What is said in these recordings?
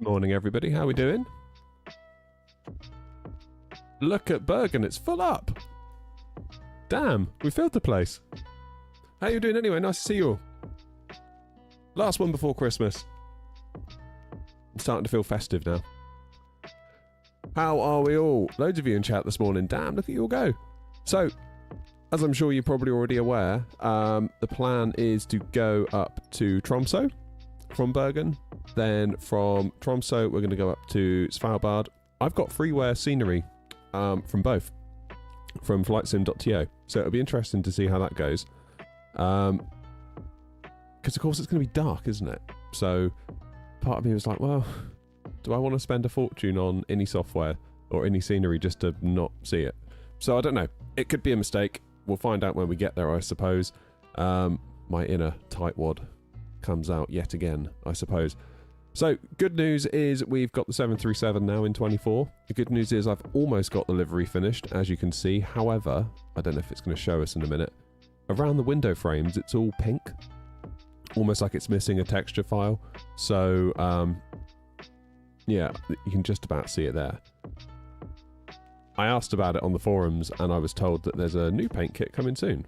Morning, everybody. How we doing? Look at Bergen. It's full up. Damn, we filled the place. How you doing anyway? Nice to see you all. Last one before Christmas. I'm starting to feel festive now. How are we all? Loads of you in chat this morning. Damn, look at you all go. So, as I'm sure you're probably already aware, the plan is to go up to Tromsø from Bergen. Then from Tromsø, we're going to go up to Svalbard. I've got freeware scenery from both, from flightsim.to. So it'll be interesting to see how that goes. Because, of course, it's going to be dark, isn't it? So part of me was like, well, do I want to spend a fortune on any software or any scenery just to not see it? So I don't know. It could be a mistake. We'll find out when we get there, I suppose. My inner tightwad comes out yet again, I suppose. So, good news is we've got the 737 now in 24. The good news is I've almost got the livery finished, as you can see. However, I don't know if it's going to show us in a minute. Around the window frames, it's all pink. Almost like it's missing a texture file. So, yeah, you can just about see it there. I asked about it on the forums, and I was told that there's a new paint kit coming soon,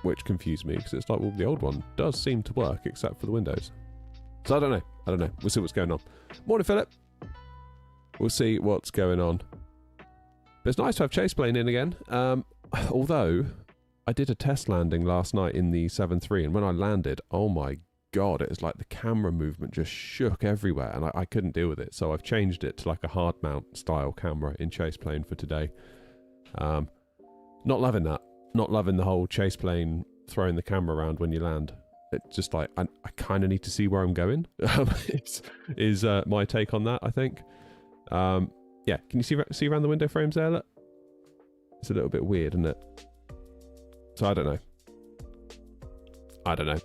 which confused me, because it's like, well, the old one does seem to work, except for the windows. So I don't know. We'll see what's going on. Morning, Philip. We'll see what's going on. But it's nice to have Chase plane in again. Although, I did a test landing last night in the 7.3, and when I landed, oh my god, it was like the camera movement just shook everywhere, and I couldn't deal with it. So I've changed it to like a hard mount style camera in Chase plane for today. Not loving that. Not loving the whole Chase plane throwing the camera around when you land. It's just like, I kind of need to see where I'm going, is my take on that, I think. Yeah, can you see around the window frames there? Look? It's a little bit weird, isn't it? So I don't know.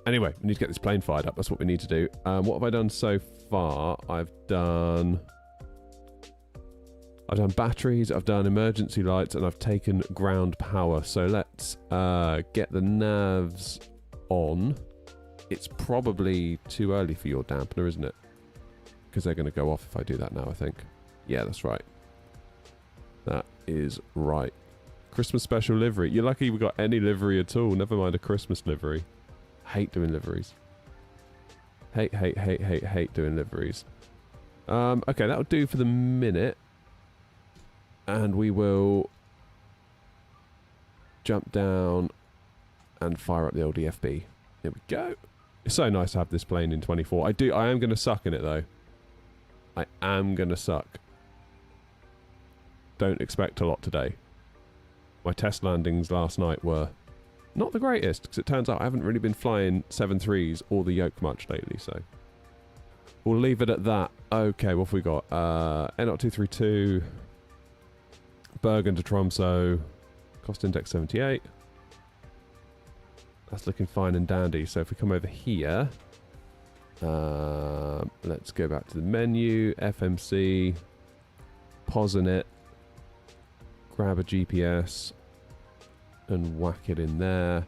Anyway, we need to get this plane fired up. That's what we need to do. What have I done so far? I've done batteries, I've done emergency lights, and I've taken ground power. So let's get the navs on. It's probably too early for your dampener, isn't it? Because they're going to go off if I do that now, I think. Yeah, that's right. That is right. Christmas special livery. You're lucky we got any livery at all. Never mind a Christmas livery. Hate doing liveries. Hate doing liveries. Okay, that'll do for the minute. And we will jump down and fire up the old EFB. Here we go. It's so nice to have this plane in 24. I am going to suck in it, though. I am going to suck. Don't expect a lot today. My test landings last night were not the greatest, because it turns out I haven't really been flying 7.3s or the yoke much lately, so we'll leave it at that. Okay, what have we got? AirNOTT 232, Bergen to Tromsø, cost index 78. That's looking fine and dandy. So if we come over here, let's go back to the menu, FMC, pause in it, grab a GPS, and whack it in there.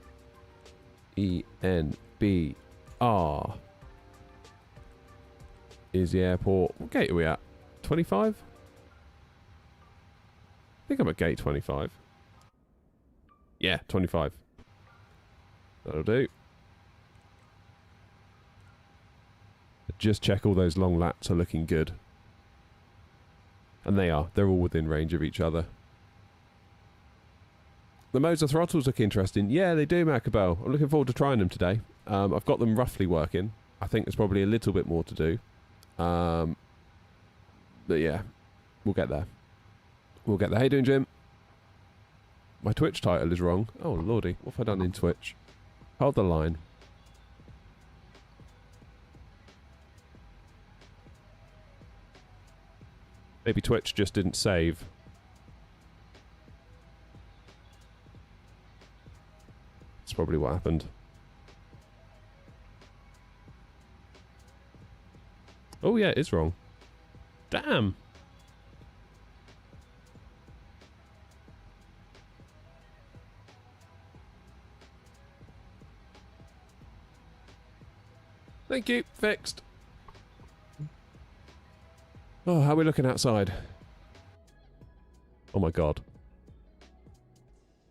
ENBR is the airport. What gate are we at? 25? I think I'm at gate 25. Yeah, 25. That'll do. Just check all those long lats are looking good. And they are. They're all within range of each other. The modes of throttles look interesting. Yeah, they do, Macabell. I'm looking forward to trying them today. I've got them roughly working. I think there's probably a little bit more to do. But yeah, we'll get there. We'll get there. How you doing, Jim? My Twitch title is wrong. Oh, lordy. What have I done in Twitch? Hold the line. Maybe Twitch just didn't save. That's probably what happened. Oh yeah, it is wrong. Damn. Thank you. Fixed. Oh, how are we looking outside? Oh my god.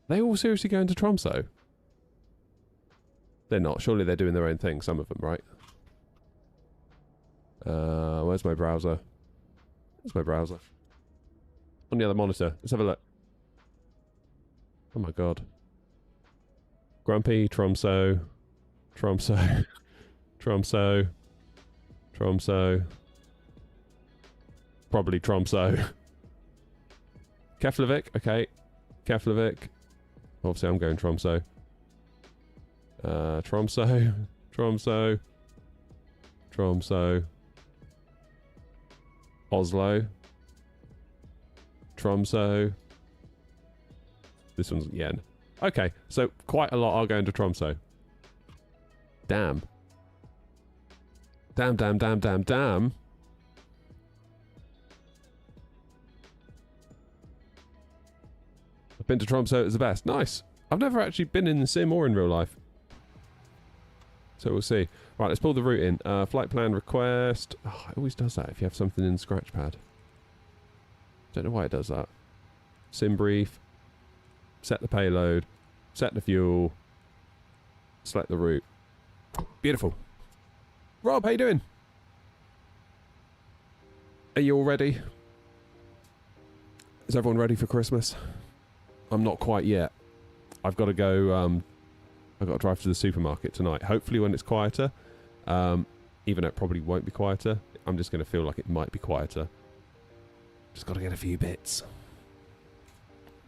They all seriously going to Tromsø? They're not. Surely they're doing their own thing, some of them, right? Where's my browser? Where's my browser? On the other monitor. Let's have a look. Oh my god. Grumpy, Tromsø, Tromsø, Tromsø, Tromsø. Probably Tromsø. Keflavik, okay. Keflavik. Obviously I'm going Tromsø. Tromsø, Tromsø, Tromsø. Oslo. Tromsø. This one's yen. Okay, so quite a lot are going to Tromsø. Damn. Damn, damn, damn, damn, damn. I've been to Tromsø, it's the best. Nice. I've never actually been in the sim or in real life. So we'll see. Right, let's pull the route in. Flight plan request. Oh, it always does that if you have something in Scratchpad. Don't know why it does that. Sim brief. Set the payload. Set the fuel. Select the route. Beautiful. Rob, how you doing? Are you all ready? Is everyone ready for Christmas? I'm not quite yet. I've got to go... I've got to drive to the supermarket tonight. Hopefully when it's quieter. Even though it probably won't be quieter. I'm just going to feel like it might be quieter. Just got to get a few bits.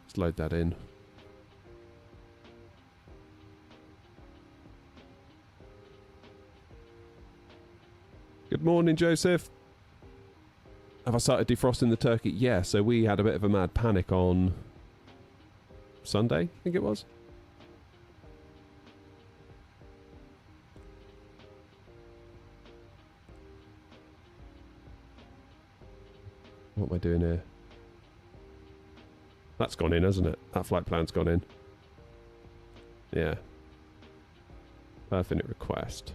Let's load that in. Good morning, Joseph. Have I started defrosting the turkey? Yeah, so we had a bit of a mad panic on Sunday, I think it was. What am I doing here? That's gone in, hasn't it? That flight plan's gone in. Yeah. Perfinite request.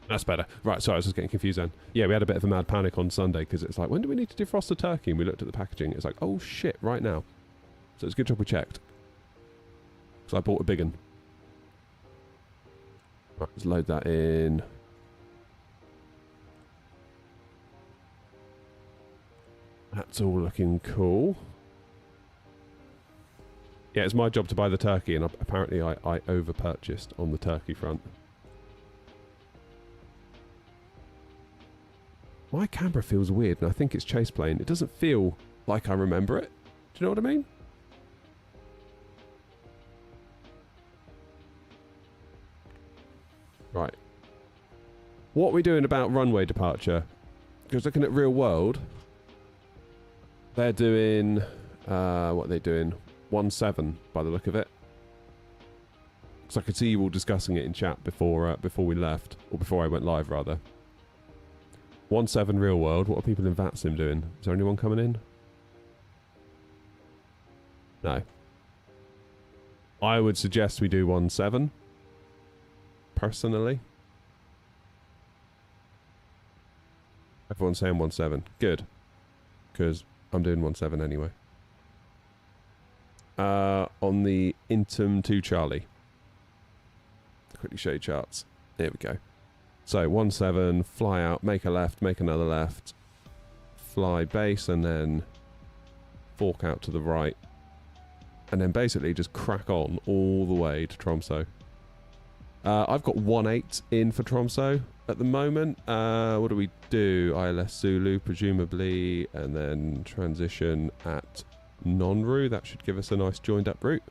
That's better. Right, sorry, I was just getting confused then. Yeah, we had a bit of a mad panic on Sunday because it's like, when do we need to defrost the turkey? And we looked at the packaging. It's like, oh shit, right now. So it's a good job we checked. Because I bought a big one. Right, let's load that in. That's all looking cool. Yeah, it's my job to buy the turkey, and apparently I over-purchased on the turkey front. My camera feels weird, and I think it's chase plane. It doesn't feel like I remember it. Do you know what I mean? Right. What are we doing about runway departure? Because looking at real world, they're doing... what are they doing? 1-7 by the look of it. Because I could see you all discussing it in chat before we left. Or before I went live, rather. 1-7 real world. What are people in VATSIM doing? Is there anyone coming in? No. I would suggest we do 1-7. Personally. Everyone's saying 1-7. Good. Because I'm doing 1-7 anyway. On the Intum 2 Charlie. Quickly show you charts. Here we go. So 1-7, fly out, make a left, make another left, fly base, and then fork out to the right. And then basically just crack on all the way to Tromsø. I've got 1-8 in for Tromsø at the moment. What do we do? ILS Zulu, presumably, and then transition at Nonru. That should give us a nice joined up route.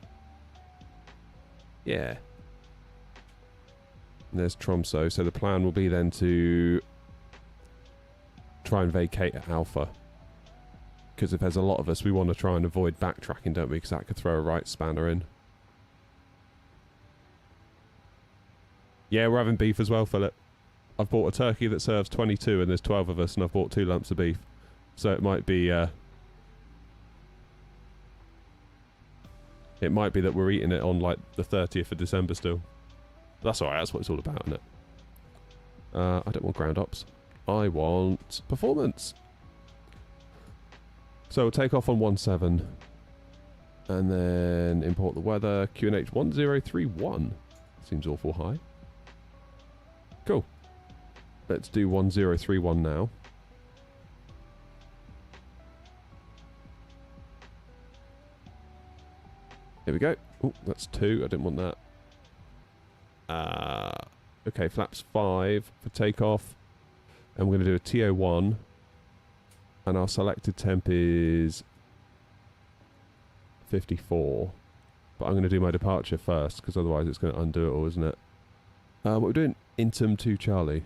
Yeah. And there's Tromsø. So the plan will be then to try and vacate at Alpha. Because if there's a lot of us, we want to try and avoid backtracking, don't we? Because that could throw a right spanner in. Yeah, we're having beef as well, Philip. I've bought a turkey that serves 22 and there's 12 of us, and I've bought 2 lumps of beef. So it might be... it might be that we're eating it on like the 30th of December still. That's alright, that's what it's all about, isn't it? I don't want ground ops. I want performance. So we'll take off on 17. And then import the weather. QNH 1031. Seems awful high. Cool. Let's do 1031 now. Here we go. Oh, that's 2. I didn't want that. Okay, flaps 5 for takeoff. And we're going to do a TO1. And our selected temp is 54. But I'm going to do my departure first, because otherwise it's going to undo it all, isn't it? What we're doing, Intim to Charlie.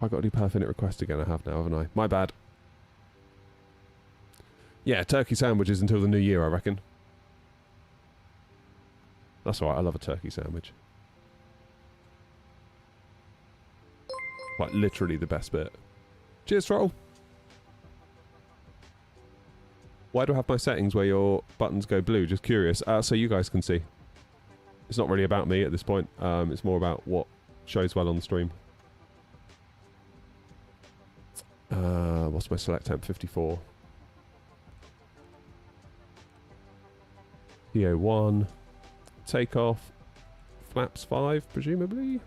I got to do Perfinite request again. I have now, haven't I? My bad. Yeah, turkey sandwiches until the new year, I reckon. That's alright, I love a turkey sandwich. Like, literally the best bit. Cheers, Troll! Why do I have my settings where your buttons go blue? Just curious. So you guys can see. It's not really about me at this point. It's more about what shows well on the stream. What's my select temp? 54. TO1. Takeoff. Flaps 5, presumably?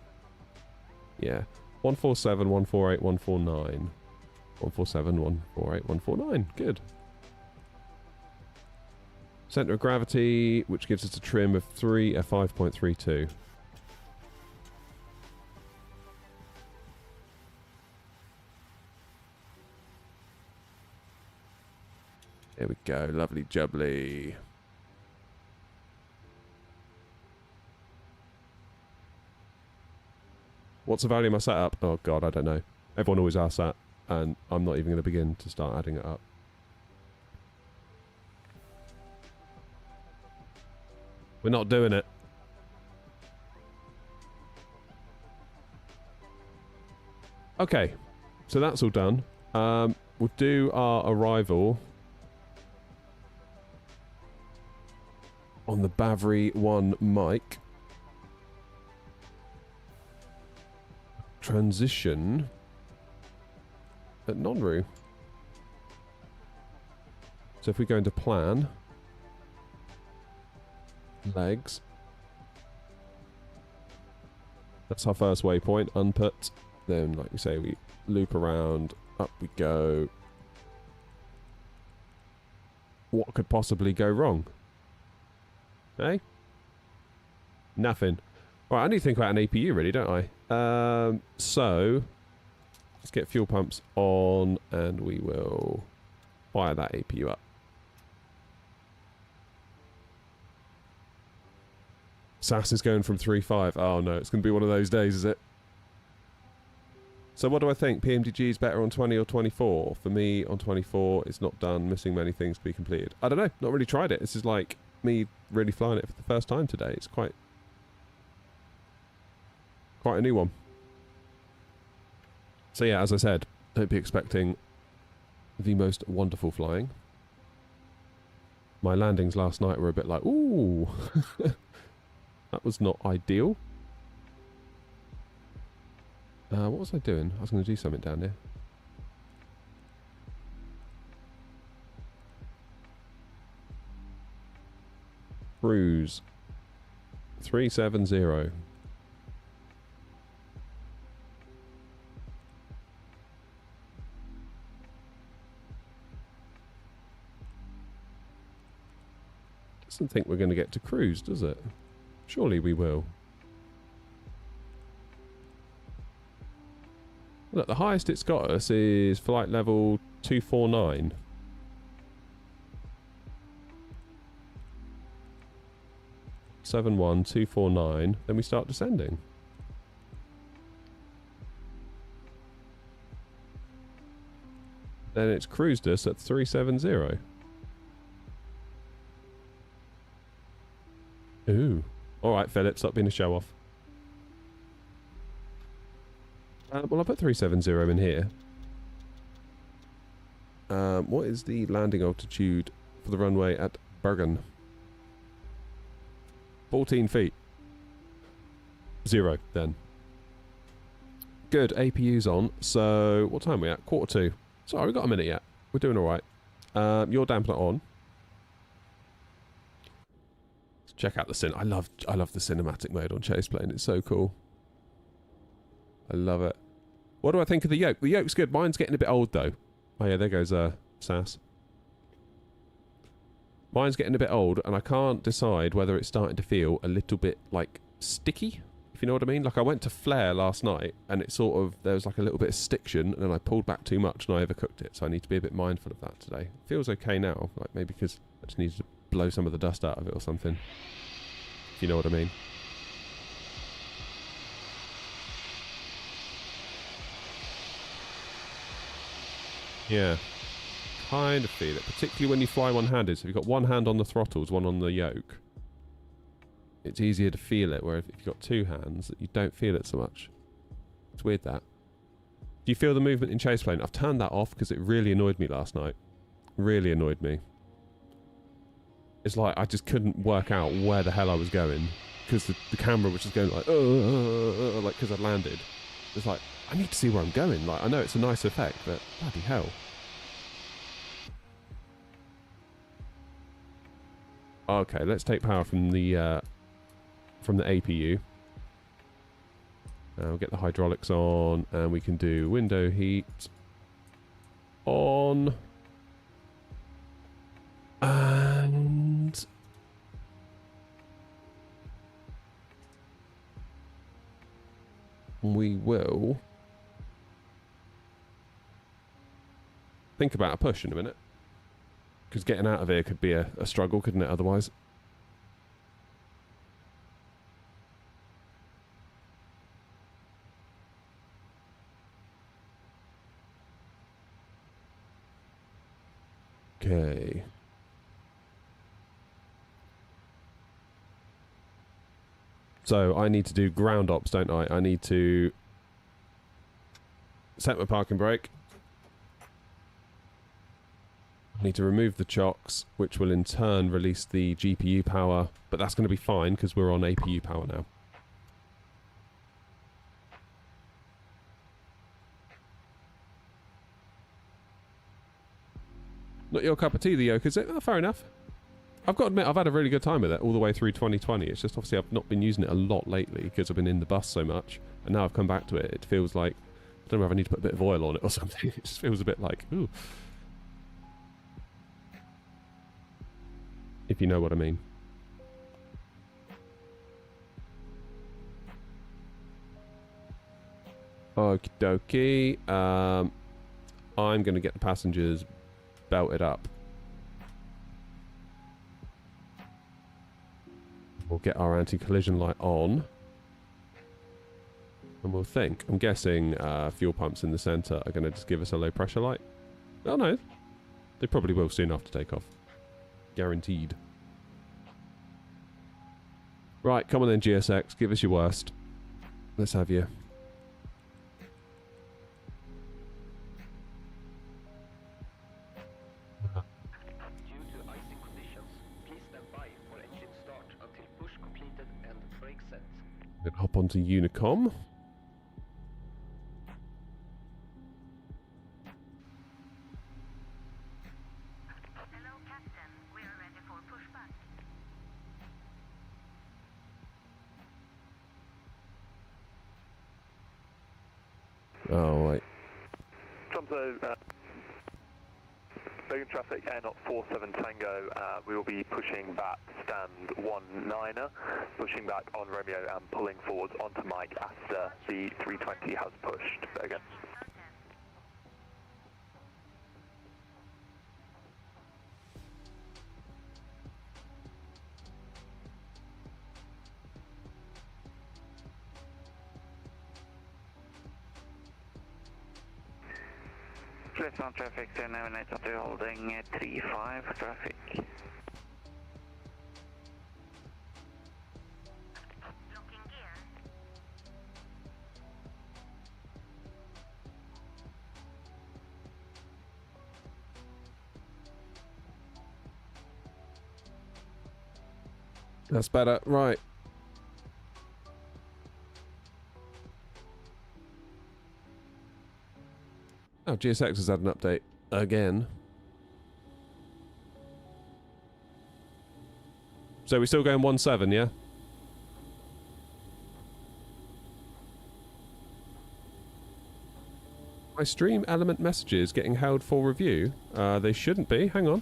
Yeah. 147, 148, 149. 147, 148, 149. Good. Centre of gravity, which gives us a trim of 3 at 5.32. There we go. Lovely jubbly. What's the value of my setup? Oh god, I don't know. Everyone always asks that, and I'm not even going to begin to start adding it up. We're not doing it. Okay, so that's all done. We'll do our arrival on the Bavary 1 mic. Transition at Nonru. So if we go into plan, legs, that's our first waypoint, unput. Then, like we say, we loop around, up we go. What could possibly go wrong? Eh? Nothing. Right, I need to think about an APU really, don't I? So let's get fuel pumps on and we will fire that APU up. SAS is going from 3.5. Oh no, it's going to be one of those days, is it? So what do I think? PMDG is better on 20 or 24? For me, on 24, it's not done, missing many things to be completed. I don't know, not really tried it. This is like me really flying it for the first time today. It's quite a new one. So yeah, as I said, don't be expecting the most wonderful flying. My landings last night were a bit like, ooh, that was not ideal. What was I doing? I was going to do something down here. Cruise 370. Doesn't think we're going to get to cruise, does it? Surely we will. Look, the highest it's got us is flight level 249. Seven 249. Then we start descending. Then it's cruised us at 370. Ooh. Alright, Philip, stop being a show-off. Well, I'll put 370 in here. What is the landing altitude for the runway at Bergen? 14 feet. 0 then. Good, APU's on. So, what time are we at? 1:45. Sorry, we've got a minute yet. We're doing alright. Your dampener on. Let's check out the I love the cinematic mode on chase plane. It's so cool. I love it. What do I think of the yoke? The yoke's good. Mine's getting a bit old though. Oh yeah, there goes Sass. Mine's getting a bit old and I can't decide whether it's starting to feel a little bit like sticky, if you know what I mean. Like I went to flare last night and it sort of, there was like a little bit of stiction and then I pulled back too much and I overcooked it. So I need to be a bit mindful of that today. It feels okay now, like maybe because I just need to blow some of the dust out of it or something, if you know what I mean. Yeah, kind of feel it, particularly when you fly one-handed. So if you've got one hand on the throttles, one on the yoke, it's easier to feel it, where if you've got two hands, you don't feel it so much. It's weird that. Do you feel the movement in chase plane? I've turned that off because it really annoyed me last night. Really annoyed me. It's like I just couldn't work out where the hell I was going because the camera was just going like because I'd landed. It's like, I need to see where I'm going. Like, I know it's a nice effect, but bloody hell. Okay, let's take power from the APU. We'll get the hydraulics on, and we can do window heat on. And we will think about a push in a minute. Because getting out of here could be a struggle, couldn't it, otherwise? Okay. So I need to do ground ops, don't I? I need to set my parking brake. I need to remove the chocks, which will in turn release the GPU power, but that's going to be fine because we're on APU power now. Not your cup of tea, the yoke, is it? Oh, fair enough. I've got to admit, I've had a really good time with it all the way through 2020. It's just obviously I've not been using it a lot lately because I've been in the bus so much, and now I've come back to it. It feels like, I don't know if I need to put a bit of oil on it or something. It just feels a bit like, ooh. If you know what I mean. Okie dokie. I'm going to get the passengers belted up. We'll get our anti-collision light on. And we'll think. I'm guessing fuel pumps in the centre are going to just give us a low pressure light. Oh no. They probably will soon after takeoff. Guaranteed. Right, come on then GSX. Give us your worst. Let's have you. Then hop onto Unicom. Hello, Captain. We are ready for pushback. Oh, wait. Tromso, Bergen traffic, AirNOTT 47 Tango. We will be pushing back stand 19er, pushing back on Romeo and pulling forwards onto Mike after the 320 has pushed. Bergen. Left on traffic, so navigate to holding 35 traffic. Locking gear. That's better. Right. Oh, GSX has had an update again. So we're still going 1.7, yeah? My stream element messages getting held for review. They shouldn't be. Hang on.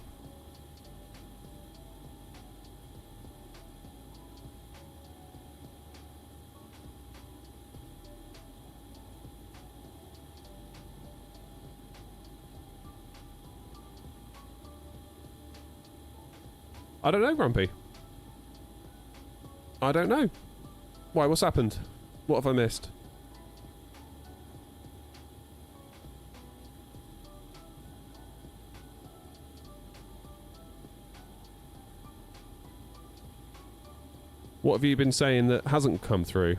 I don't know, Grumpy. I don't know. Why, what's happened? What have I missed? What have you been saying that hasn't come through?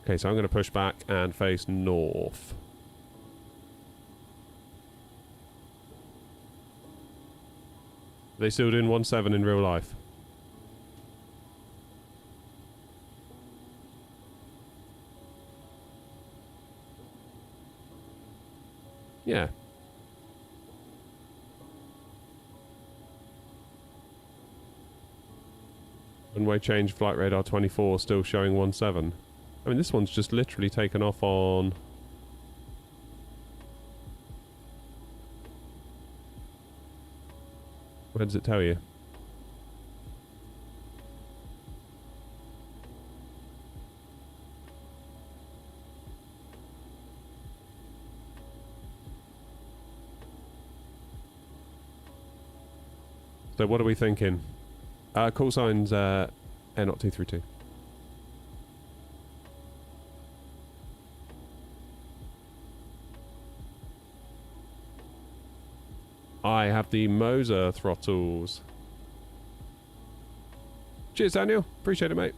Okay, so I'm going to push back and face north. Are they still doing 1.7 in real life? Yeah. Runway change, flight radar 24, still showing 1.7. I mean, this one's just literally taken off on... Where does it tell you? So what are we thinking? Call signs AirNOTT 232. I have the Moser throttles. Cheers, Daniel. Appreciate it, mate.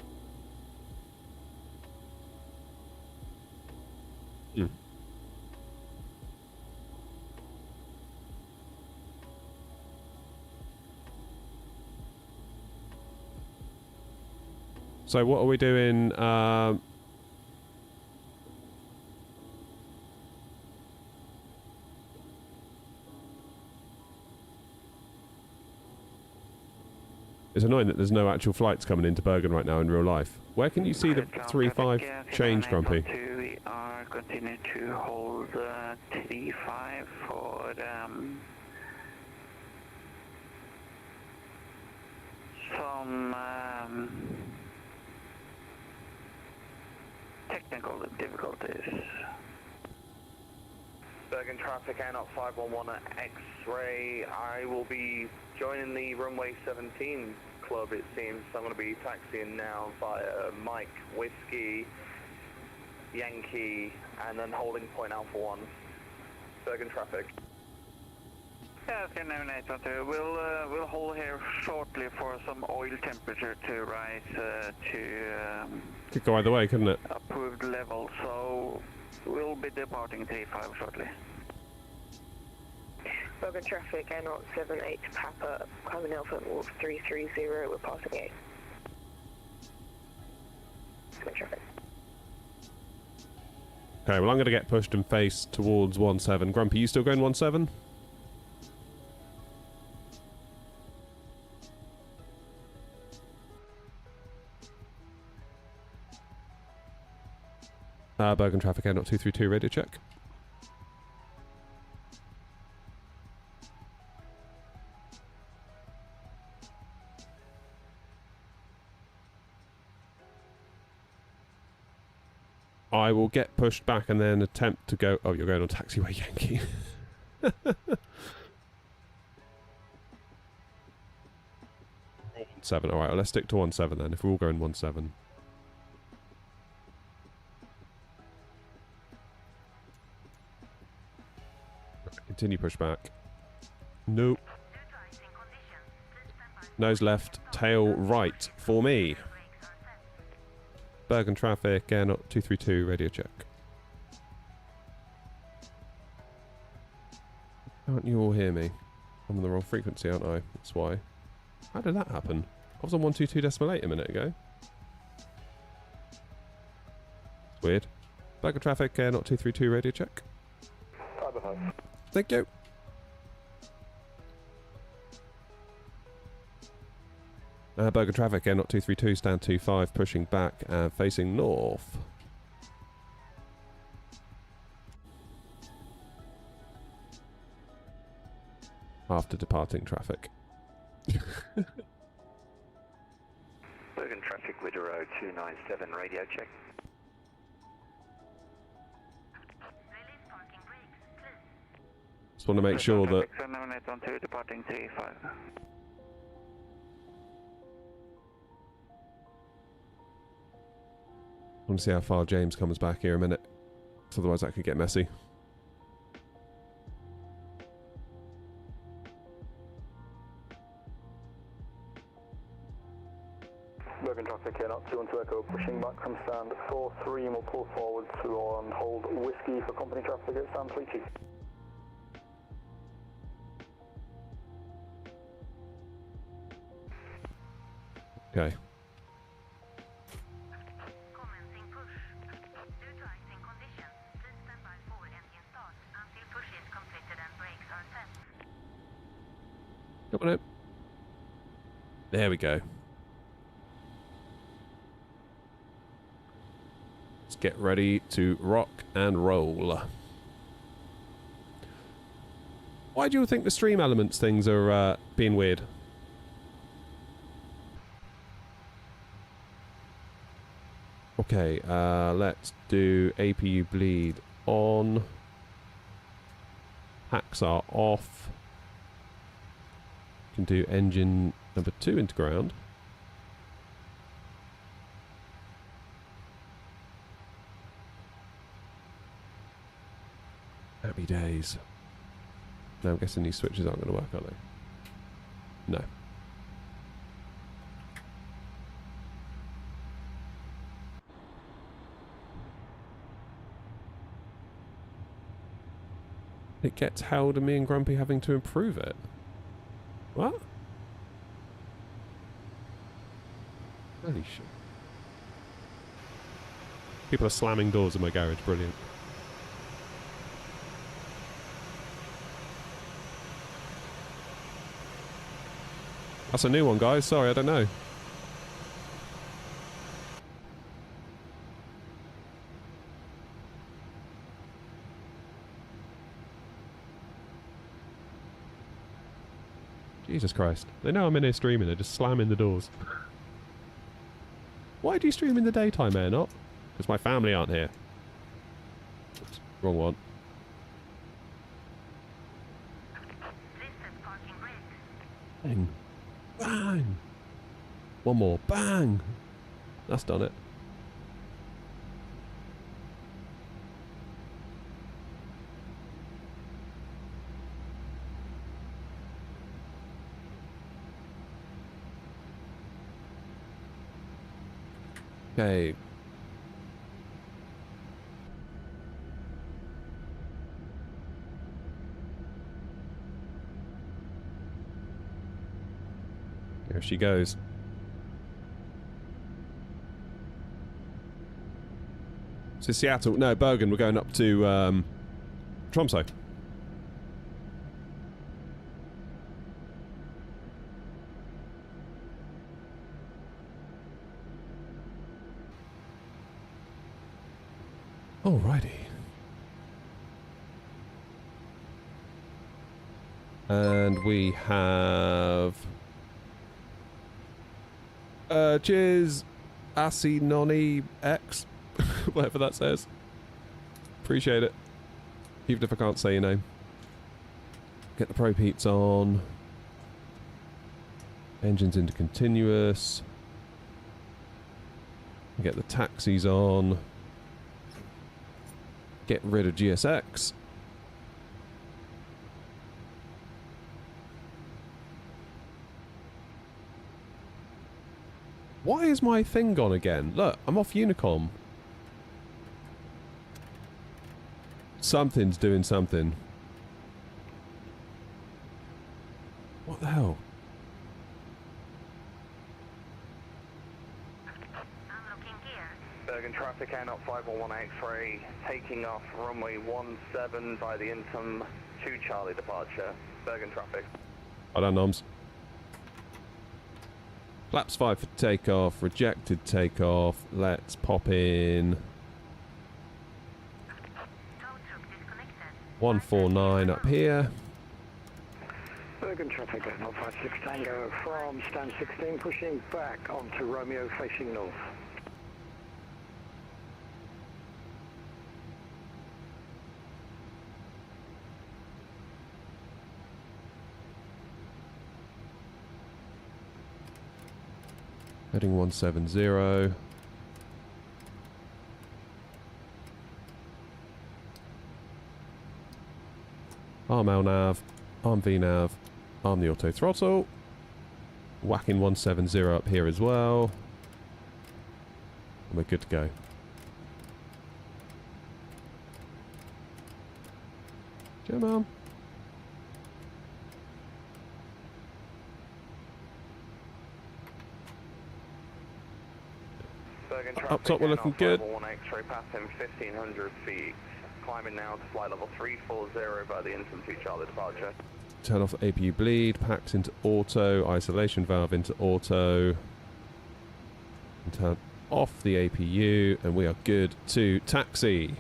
So what are we doing? It's annoying that there's no actual flights coming into Bergen right now in real life. Where can you see the 3.5 change, Grumpy? We are continuing to hold 3.5 for some technical difficulties. Bergen traffic, AirNOTT 511 at X-ray. I will be joining the runway 17 club, it seems. So I'm going to be taxiing now via Mike, Whiskey, Yankee, and then holding point Alpha 1. Bergen traffic. Yeah, okay, navigate 2. We'll hold here shortly for some oil temperature to rise to Could go either way, couldn't it? approved level, so we'll be departing 3.5 shortly. Bergen traffic, AirNOTT 78 Papa, climbing Elephant Walk 330, we're passing it. Bergen traffic. Okay, well I'm going to get pushed and face towards 1.7. Grumpy, you still going 1.7? Bergen traffic, AirNOTT 232, radio check. I will get pushed back and then attempt to go... Oh, you're going on taxiway, Yankee. 1.7, alright, well, let's stick to 1.7 then, if we're all going 1.7. Continue push back. Nope. Nose left, tail right for me. Bergen traffic, AirNOTT 232, radio check. Can't you all hear me? I'm on the wrong frequency, aren't I? That's why. How did that happen? I was on 122.8 a minute ago. It's weird. Back of traffic, AirNOTT 232 radio check. Thank you. Burger traffic, AirNOTT 232, stand 25, pushing back and facing north. After departing traffic. Bergen traffic, Widow 297, radio check. Release parking brakes, please. Just want to make sure that... 79812, departing 35. I want to see how far James comes back here a minute. 'Cause otherwise that could get messy. Bergen traffic, AirNOTT 212 Echo, pushing back from stand 43 and we'll pull forward to on hold whiskey for company traffic at stand 32. Okay. Commencing push. Due to icing conditions, please stand by forward engine start until push is completed and brakes are set. Come on in. There we go. Let's get ready to rock and roll. Why do you think the stream elements things are being weird? Okay, let's do APU bleed on. Hacks are off. Can do engine number 2 into ground. Happy days. Now I'm guessing these switches aren't going to work, are they? No. It gets held and me and Grumpy having to improve it. What? Holy shit. People are slamming doors in my garage, brilliant. That's a new one, guys. Sorry, I don't know. Jesus Christ. They know I'm in here streaming, they're just slamming the doors. Why do you stream in the daytime, AirNOTT? Because my family aren't here. Oops, wrong one. Please set parking brakes. Bang. Bang! One more. Bang! That's done it. Okay. Here she goes. So Seattle, no, Bergen, we're going up to Tromsø. Alrighty. And we have... cheers, Assi Noni X, whatever that says. Appreciate it. Even if I can't say your name. Get the probe heats on. Engines into continuous. Get the taxis on. Get rid of GSX. Why is my thing gone again? Look, I'm off Unicom. Something's doing something. What the hell? Unlocking gear. Bergen traffic, AirNOTT 51183, taking off runway 17 by the Intom 2 Charlie departure. Bergen traffic. I don't know, noms. Flaps 5 for takeoff, rejected takeoff. Let's pop in Tow truck disconnected. 149 up here. Bergen traffic, AirNOTT 56 Tango from stand 16, pushing back onto Romeo facing north. Heading 170. Arm LNAV, arm VNAV, arm the auto throttle. Whacking 170 up here as well. And we're good to go. Come on. Bergen Up top, we're looking good. 183, passing 1500 feet. Climbing now to flight level 340 by the Intom 2 Charlie departure. Turn off APU bleed, packs into auto, isolation valve into auto. And turn off the APU, and we are good to taxi.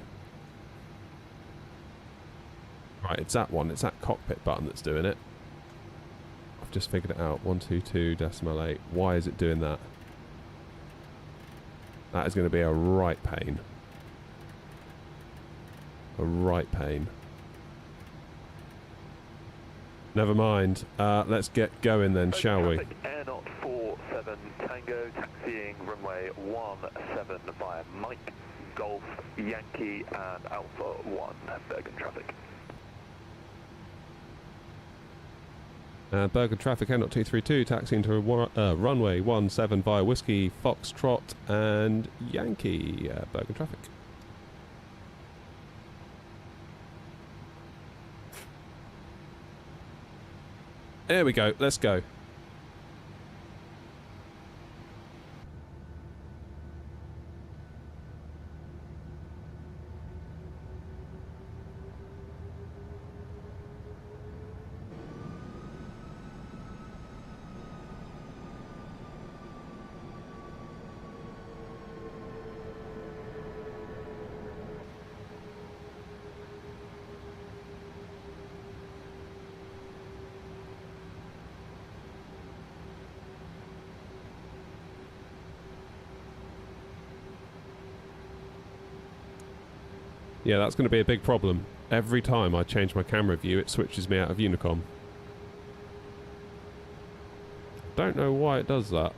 Right, it's that one. It's that cockpit button that's doing it. I've just figured it out. 122.8. Why is it doing that? That is going to be a right pain. A right pain. Never mind. Let's get going then, shall we? AirNOTT 47 Tango, taxiing runway 17 via Mike, Golf, Yankee and Alpha 1, Bergen traffic. Bergen traffic, AirNOTT 232, taxiing to runway 17 via Whiskey, Foxtrot and Yankee. Bergen traffic. There we go, let's go. Yeah, that's going to be a big problem. Every time I change my camera view, it switches me out of Unicom. Don't know why it does that.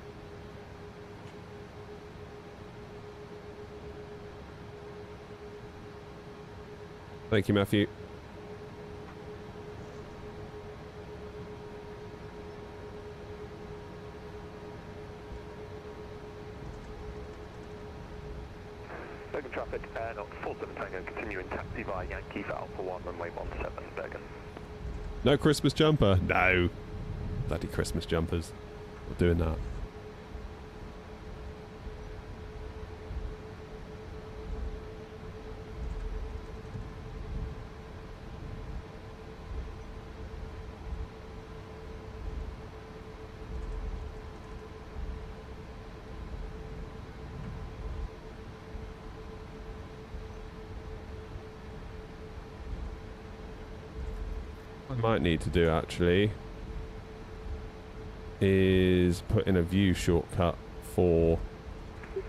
Thank you, Matthew. Bergen traffic, AirNOTT 47 Tango, continuing taxi via Yankee for Alpha 1, runway 17, Bergen. No Christmas jumper. No. Bloody Christmas jumpers. We're doing that. I might need to do actually is put in a view shortcut for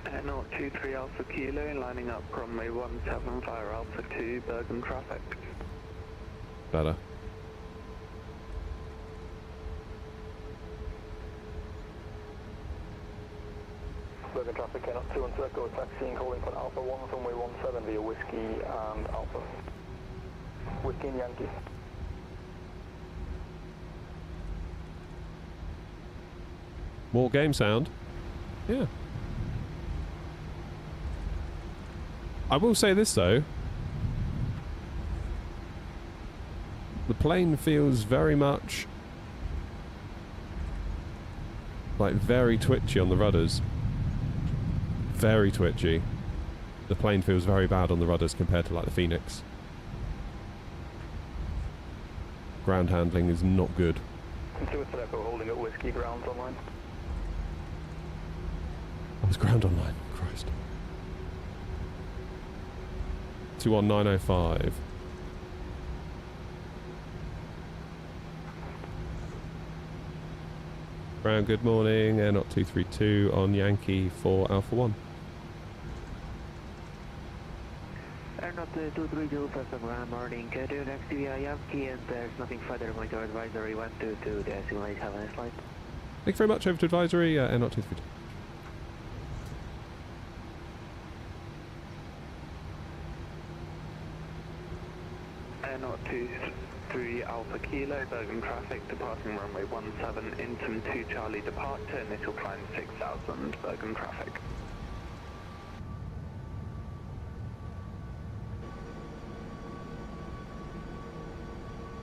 AirNOTT 23 Alpha Kilo, lining up runway 17 via Alpha 2, Bergen traffic. better. Bergen traffic, AirNOTT 2 Echo, taxiing calling for Alpha 1, runway 17 via Whiskey and Alpha. Whiskey and Yankee. More game sound. Yeah. I will say this though. The plane feels very much like very twitchy on the rudders. Very twitchy. The plane feels very bad on the rudders compared to like the Phoenix. Ground handling is not good. Suicide Echo holding at Whiskey Grounds online. I was ground online. Christ. 21905. Ground, good morning. AirNOTT 232 on Yankee for Alpha 1. AirNOTT 232 first ground morning. Do next to Yankee, and there's nothing further. My door advisory 122 to simulate. Have a nice flight. Thank you very much. Over to advisory. AirNOTT 232. AirNOTT 23 Alpha Kilo, Bergen traffic departing runway 17, Intom 2 Charlie departure, initial climb 6000, Bergen traffic.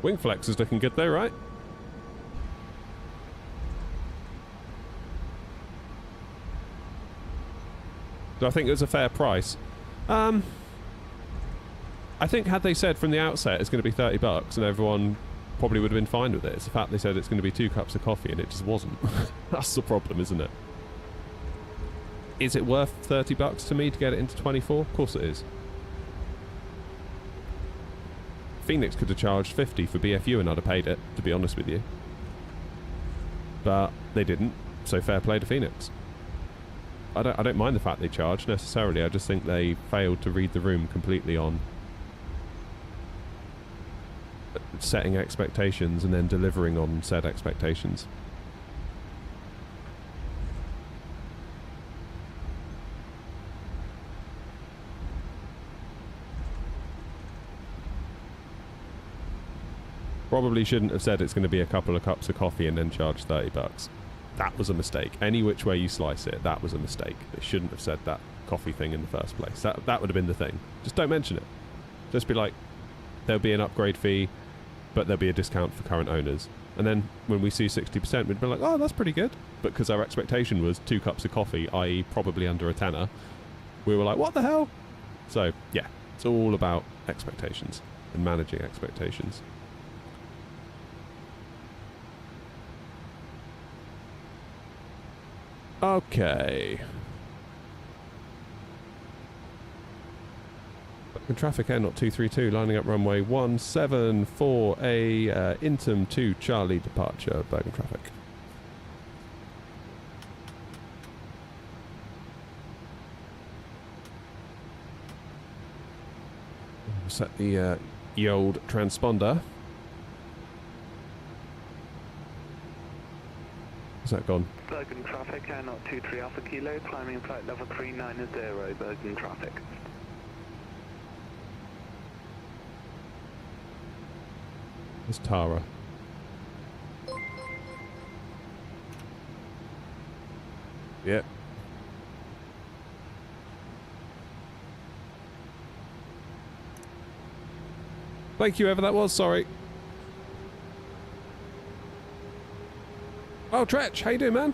Wing flex is looking good though, right? Do I think it was a fair price? I think had they said from the outset it's going to be $30 and everyone probably would have been fine with it. It's the fact they said it's going to be 2 cups of coffee and it just wasn't. That's the problem, isn't it? Is it worth $30 to me to get it into 24? Of course it is. Phoenix could have charged 50 for BFU and I'd have paid it, to be honest with you. But they didn't, so fair play to Phoenix. I don't mind the fact they charged necessarily, I just think they failed to read the room completely on setting expectations and then delivering on said expectations. Probably shouldn't have said it's going to be a couple of cups of coffee and then charge $30. That was a mistake. Any which way you slice it, that was a mistake. They shouldn't have said that coffee thing in the first place. That would have been the thing. Just don't mention it. Just be like, there'll be an upgrade fee, but there'll be a discount for current owners. And then when we see 60%, we'd be like, oh, that's pretty good. But because our expectation was 2 cups of coffee, i.e. probably under a tenner, we were like, what the hell? So, yeah, it's all about expectations and managing expectations. Okay. In traffic, AirNOTT 232, lining up runway 17 for a Intom 2 Charlie departure, Bergen traffic. Set the old transponder. Where's that gone? Bergen traffic, AirNOTT 23 Alpha Kilo, climbing flight level 390, Bergen traffic. There's Tara. Yep. Thank you, whoever that was, sorry. Oh, Tretch, how you doing, man?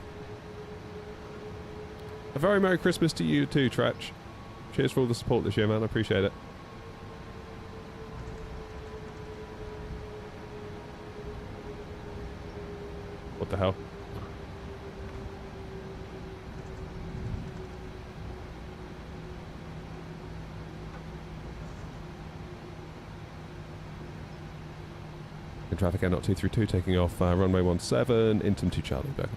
A very Merry Christmas to you too, Tretch. Cheers for all the support this year, man. I appreciate it. What the hell? In traffic, AirNOTT 232 taking off runway 17, Intom 2 Charlie, Bergen.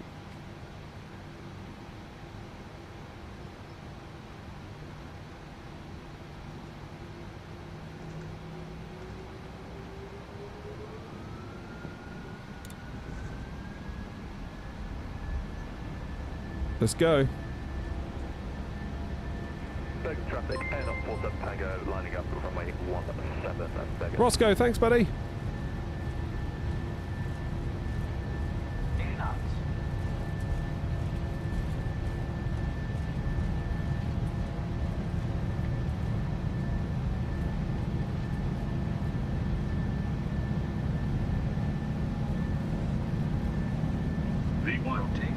Let's go. Bergen traffic, AirNOTT 47 Tango, lining up with runway 17 and Bergen. Roscoe, thanks, buddy. Reporting.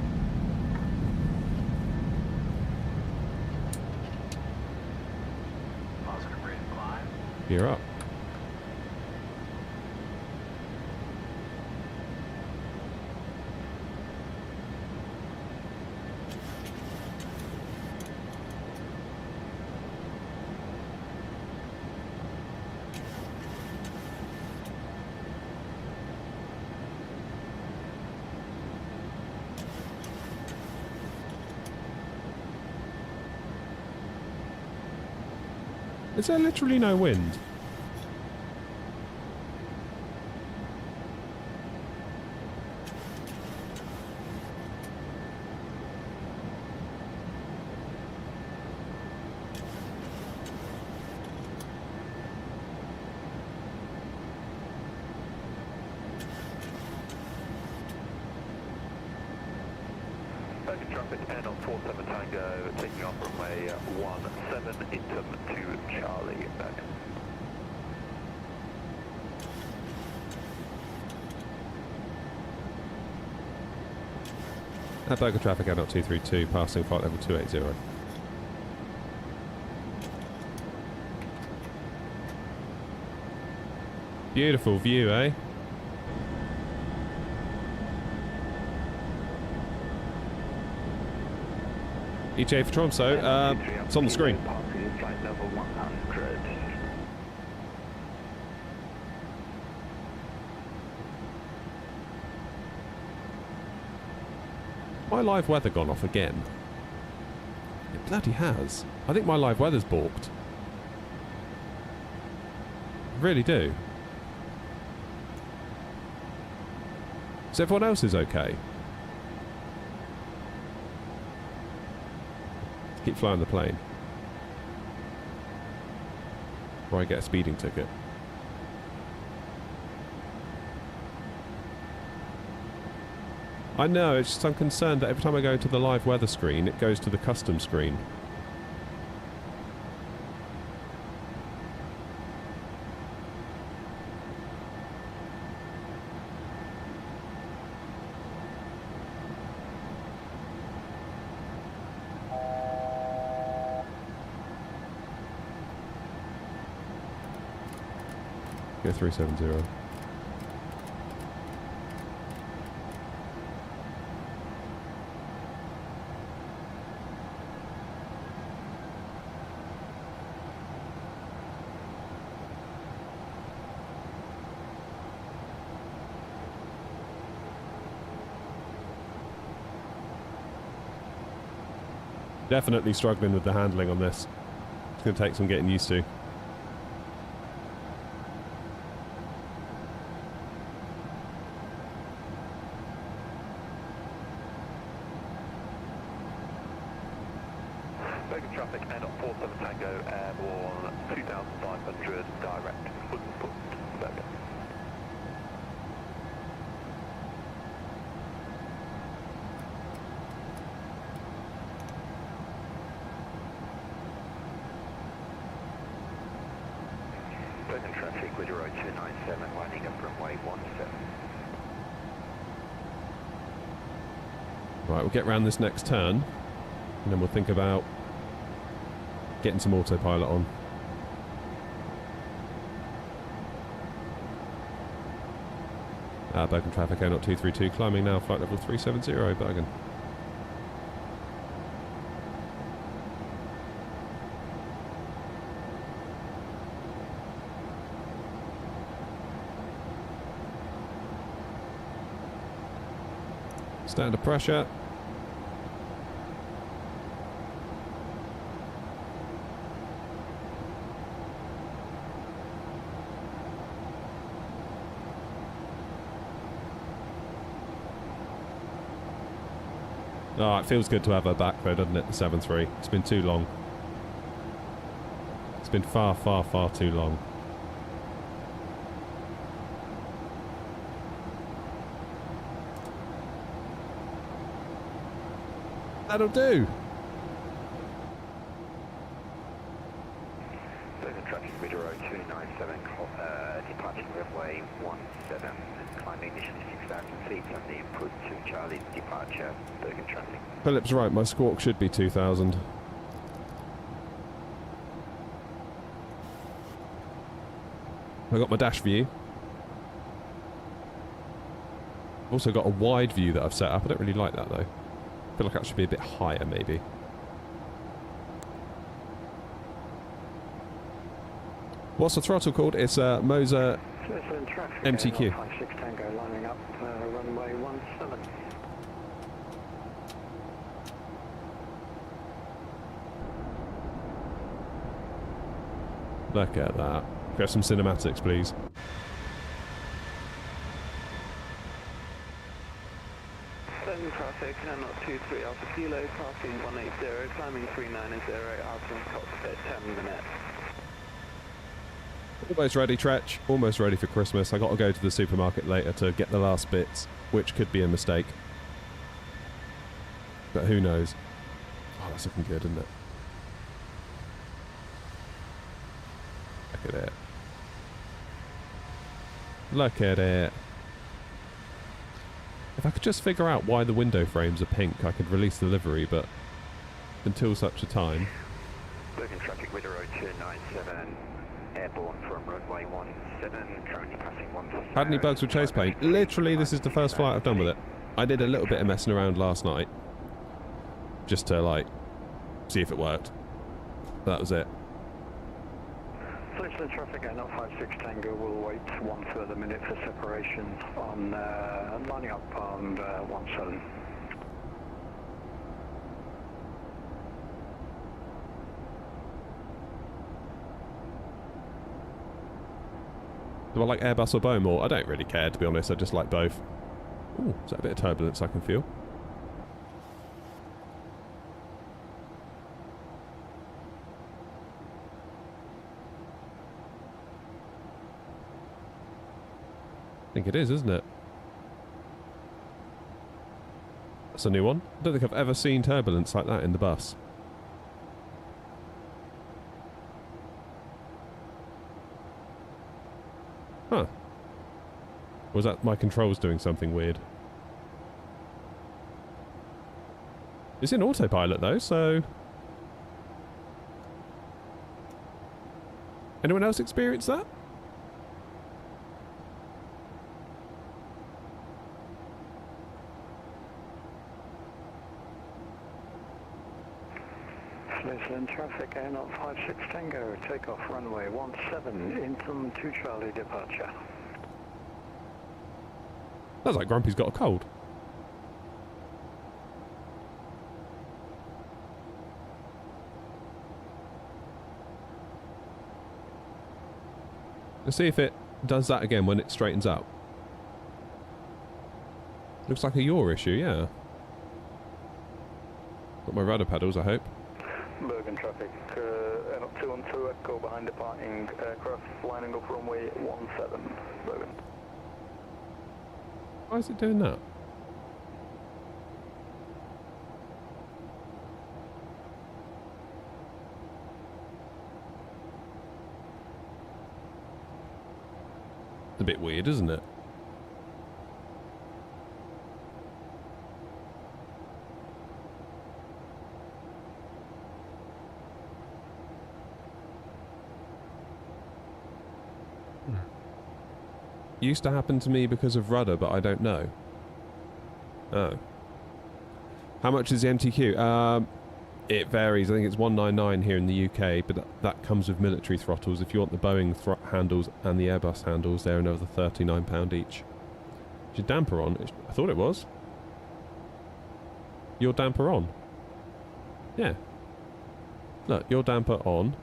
Gear up. Is there literally no wind? Bergen traffic, AirNOTT 47 Tango, taking off runway 17 Intom to Charlie, Bergen. At Bergen traffic, AirNOTT 232, passing flight level 280. Beautiful view, eh? ETA for Tromso, it's on the screen. Flight level 100. My live weather gone off again? It bloody has. I think my live weather's balked. I really do. So everyone else is okay? Keep flying the plane. Or I get a speeding ticket. I know, it's just I'm concerned that every time I go to the live weather screen, it goes to the custom screen. Go 370. Definitely struggling with the handling on this. It's going to take some getting used to. Bergen traffic, AirNOTT 47 Tango, airborne 2500, direct, unbooked, Bergen. Bergen traffic with road 297, lining up runway 17. Right, we'll get round this next turn, and then we'll think about getting some autopilot on. Bergen traffic, AirNOTT 232, climbing now, flight level 370, Bergen. Stay under pressure. Oh, it feels good to have her back though, doesn't it, the 7-3? It's been too long. It's been far, far, far too long. That'll do. Bergen traffic with road 297, departing runway 17, climbing ignition to 6,000 feet and the input to Charlie departure, Bergen traffic. Philip's right, my squawk should be 2000. I got my dash view. Also got a wide view that I've set up. I don't really like that though. I feel like that should be a bit higher maybe. What's the throttle called? It's Moser MTQ. 56 Tango lining up runway 17. Look at that. Get some cinematics, please. Sudden traffic, AirNOTT 23 Alpha Kilo, passing 180, climbing 390, out in cockpit 10 minutes. Almost ready, Tretch. Almost ready for Christmas. I got to go to the supermarket later to get the last bits, which could be a mistake. But who knows? Oh, that's looking good, isn't it? Look at it. Look at it. If I could just figure out why the window frames are pink, I could release the livery, but until such a time... Bergen traffic with 0297, airborne from runway 17, currently passing 10. Had any bugs with chase plane? Literally, this is the first flight I've done with it. I did a little bit of messing around last night. Just to, like, see if it worked. That was it. Close traffic, AirNOTT 56 Tango will wait 1 further minute for separation on lining up on 17. Do I like Airbus or Boeing more? I don't really care, to be honest. I just like both. Ooh, is that a bit of turbulence I can feel? I think it is, isn't it? That's a new one. I don't think I've ever seen turbulence like that in the bus. Huh. Was that my controls doing something weird? It's in autopilot though, so... Anyone else experience that? Close traffic, AirNOTT 56 Tango, takeoff runway 17, Intom 2 Charlie departure. Sounds like Grumpy's got a cold. Let's see if it does that again when it straightens out. Looks like a yaw issue, yeah. Got my rudder pedals, I hope. Bergen traffic, AirNOTT 212 Echo behind departing aircraft, lining up runway 17, Bergen. Why is it doing that? It's a bit weird, isn't it? Used to happen to me because of rudder, but I don't know. Oh. How much is the MTQ? It varies. I think it's 199 here in the UK, but that comes with military throttles. If you want the Boeing handles and the Airbus handles, they're another £39 each. Is your damper on? I thought it was. Your damper on? Yeah. Look, your damper on.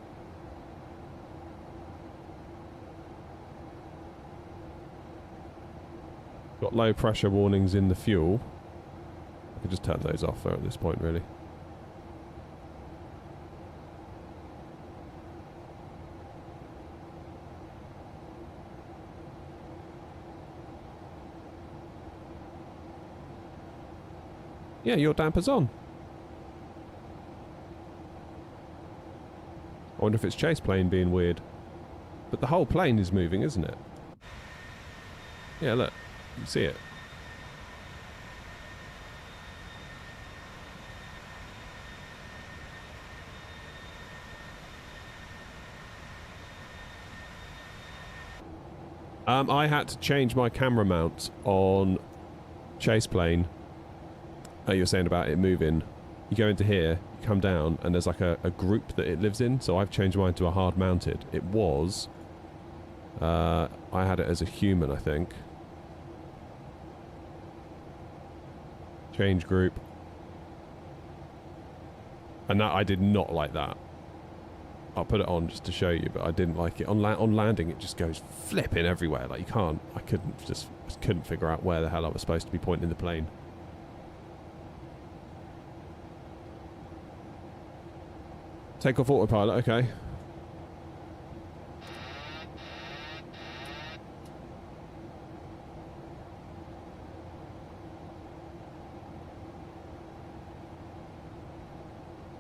Got low pressure warnings in the fuel. I could just turn those off though at this point, really. Yeah, your damper's on. I wonder if it's chase plane being weird. But the whole plane is moving, isn't it? Yeah, look. You see it. I had to change my camera mount on chase plane. Oh, you're saying about it moving. You go into here, you come down, and there's like a group that it lives in, so I've changed mine to a hard mounted. It was... I had it as a human, I think. Change group. And that, I did not like that. I'll put it on just to show you, but I didn't like it. On landing, it just goes flipping everywhere. Like, you can't... I couldn't figure out where the hell I was supposed to be pointing the plane. Take off autopilot, okay.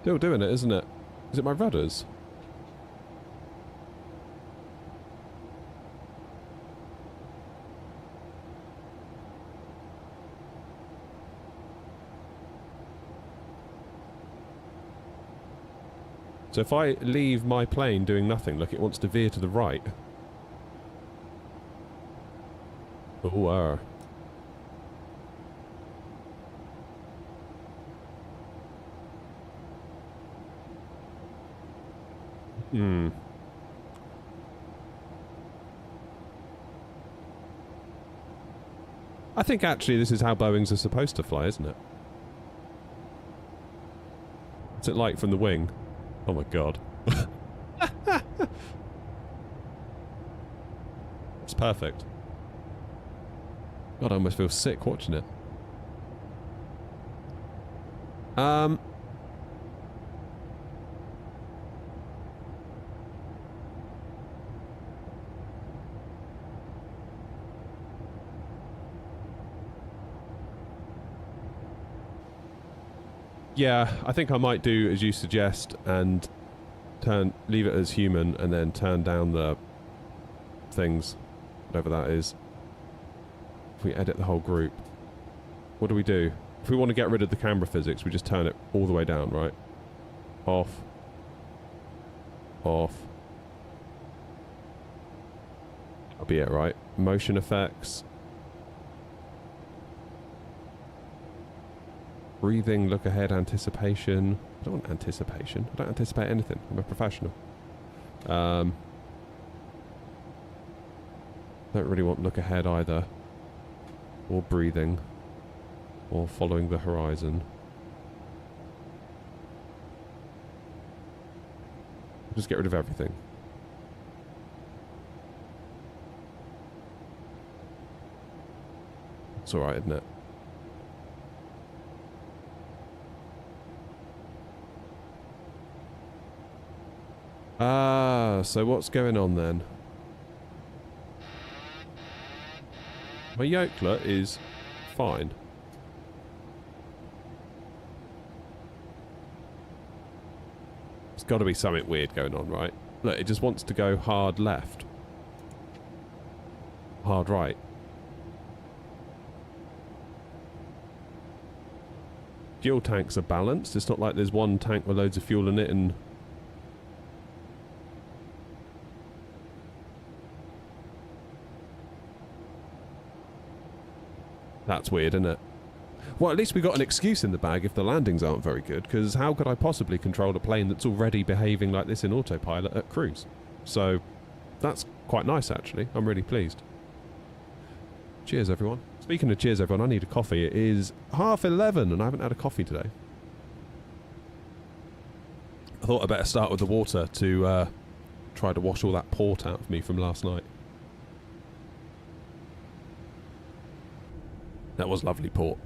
Still doing it, isn't it? Is it my rudders? So if I leave my plane doing nothing, look, it wants to veer to the right. Oh, I think actually this is how Boeings are supposed to fly, isn't it? What's it like from the wing? Oh my god. It's perfect. God, I almost feel sick watching it. Yeah, I think I might do as you suggest and leave it as human and then turn down the things, whatever that is. If we edit the whole group, what do we do? If we want to get rid of the camera physics, we just turn it all the way down, right? Off. Off. That'll be it, right? Motion effects. Breathing, look ahead, anticipation. I don't want anticipation. I don't anticipate anything. I'm a professional. Don't really want look ahead either. Or breathing. Or following the horizon. Just get rid of everything. It's alright, isn't it? Ah, so what's going on then? My yokelet is fine. There's got to be something weird going on, right? Look, it just wants to go hard left. Hard right. Fuel tanks are balanced. It's not like there's one tank with loads of fuel in it and... That's weird, isn't it? Well, at least we got an excuse in the bag if the landings aren't very good, because how could I possibly control a plane that's already behaving like this in autopilot at cruise? So, that's quite nice, actually. I'm really pleased. Cheers, everyone. Speaking of cheers, everyone, I need a coffee. It is 11:30, and I haven't had a coffee today. I thought I'd better start with the water to try to wash all that port out of me from last night. That was lovely port.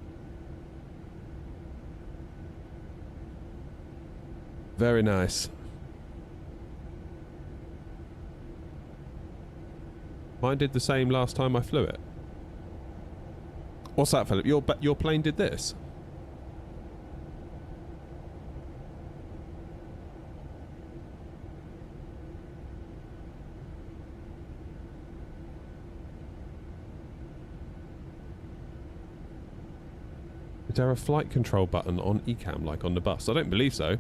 Very nice. Mine did the same last time I flew it. What's that, Philip? Your plane did this? Is there a flight control button on ECAM like on the bus? I don't believe so.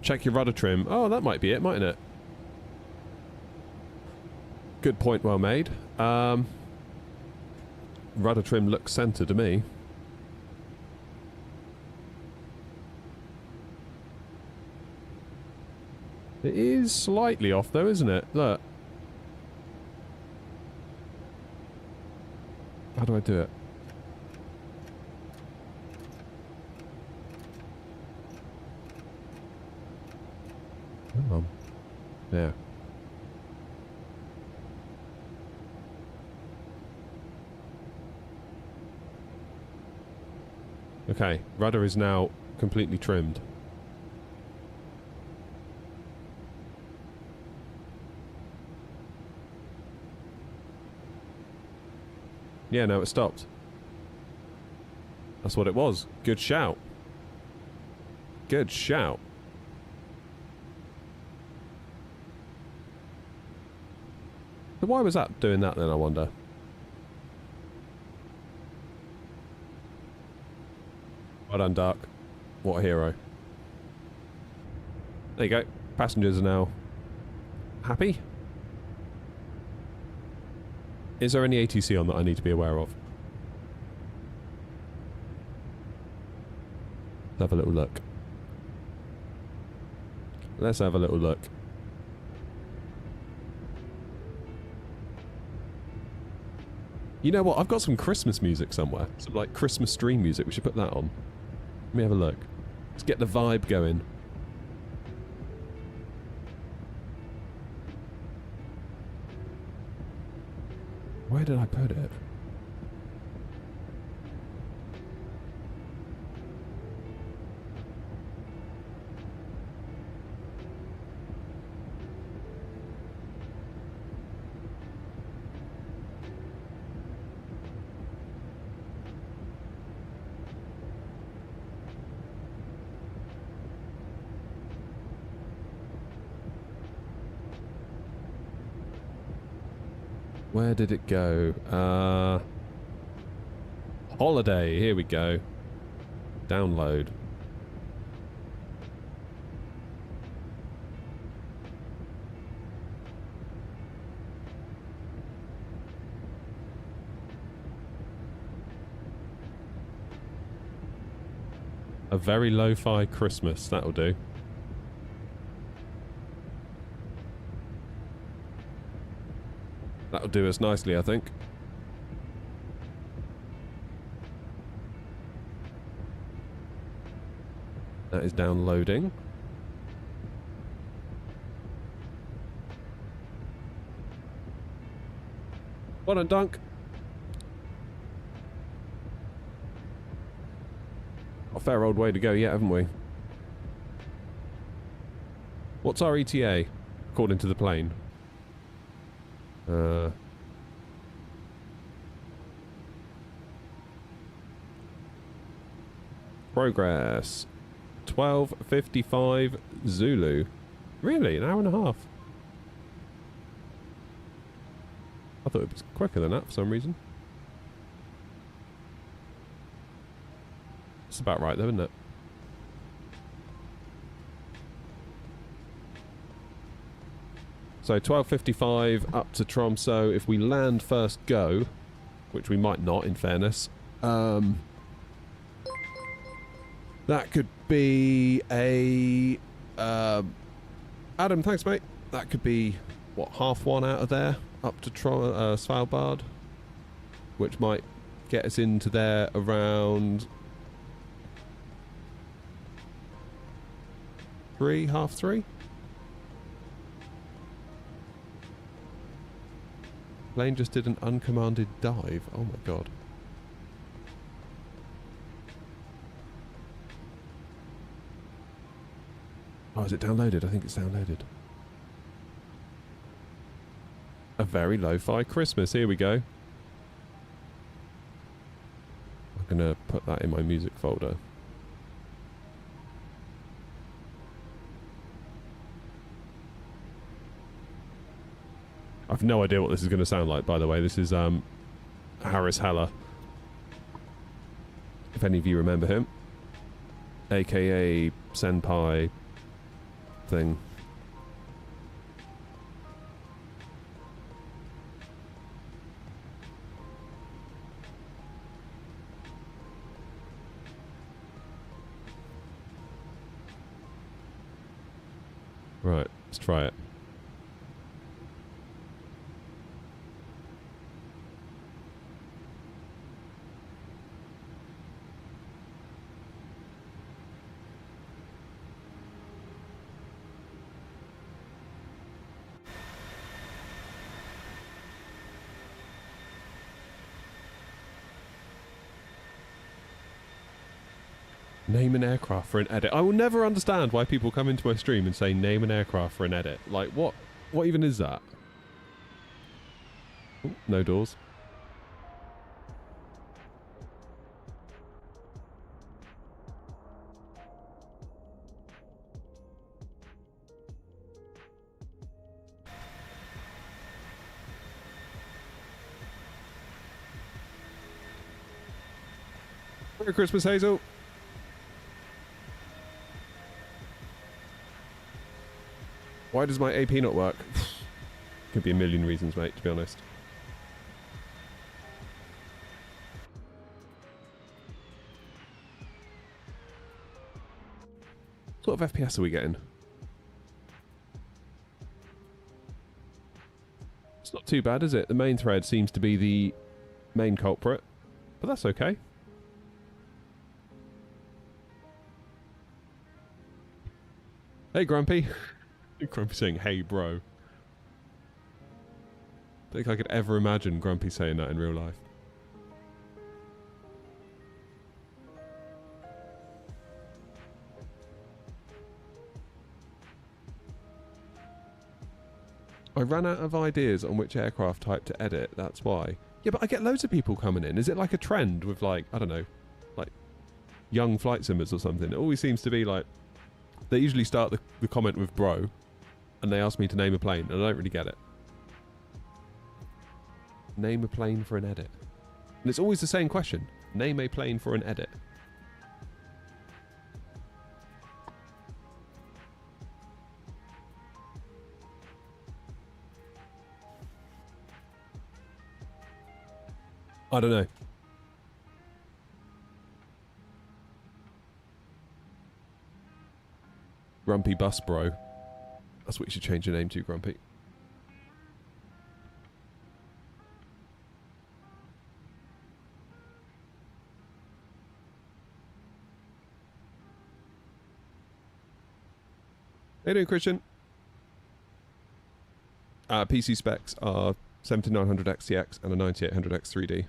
Check your rudder trim. Oh, that might be it, mightn't it? Good point, well made. Rudder trim looks centre to me. It is slightly off though, isn't it? Look. How do I do it? Come on. There. Okay, rudder is now completely trimmed. Yeah, no, it stopped. That's what it was. Good shout. Good shout. So why was that doing that then, I wonder? Well done, Dark. What a hero. There you go. Passengers are now happy. Is there any ATC on that I need to be aware of? Let's have a little look. Let's have a little look. You know what? I've got some Christmas music somewhere. Some like Christmas stream music. We should put that on. Let me have a look. Let's get the vibe going. Where did I put it? Where did it go? Holiday. Here we go. Download. A very lo-fi Christmas. That'll do. That'll do us nicely, I think. That is downloading. Well done, Dunk. A fair old way to go yet, haven't we? What's our ETA, according to the plane? Progress 12:55 Zulu. Really? An hour and a half? I thought it was quicker than that for some reason. It's about right though, isn't it? So 12:55 up to Tromsø. If we land first go, which we might not in fairness, that could be a... Adam, thanks mate. That could be, what, half one out of there, up to Svalbard, which might get us into there around... half three? Plane just did an uncommanded dive. Oh my god. Oh, is it downloaded? I think it's downloaded. A very lo-fi Christmas. Here we go. I'm going to put that in my music folder. I've no idea what this is going to sound like, by the way. This is Harris Heller. If any of you remember him. AKA Senpai thing. Right, let's try it. Name an aircraft for an edit. I will never understand why people come into my stream and say name an aircraft for an edit. Like, what even is that? Ooh, no doors. Merry Christmas, Hazel. Why does my AP not work? Could be a million reasons, mate, to be honest. What sort of FPS are we getting? It's not too bad, is it? The main thread seems to be the main culprit, but that's okay. Hey, Grumpy. Grumpy saying, hey, bro. I don't think I could ever imagine Grumpy saying that in real life. I ran out of ideas on which aircraft type to edit, that's why. Yeah, but I get loads of people coming in. Is it like a trend with, like, I don't know, like young flight simmers or something? It always seems to be like, they usually start the comment with bro, and they ask me to name a plane, and I don't really get it. Name a plane for an edit. And it's always the same question. Name a plane for an edit. I don't know. Grumpy Bus Bro. That's what you should change your name to, Grumpy. How you doing, Christian? PC specs are 7900 XTX and a 9800 X3D.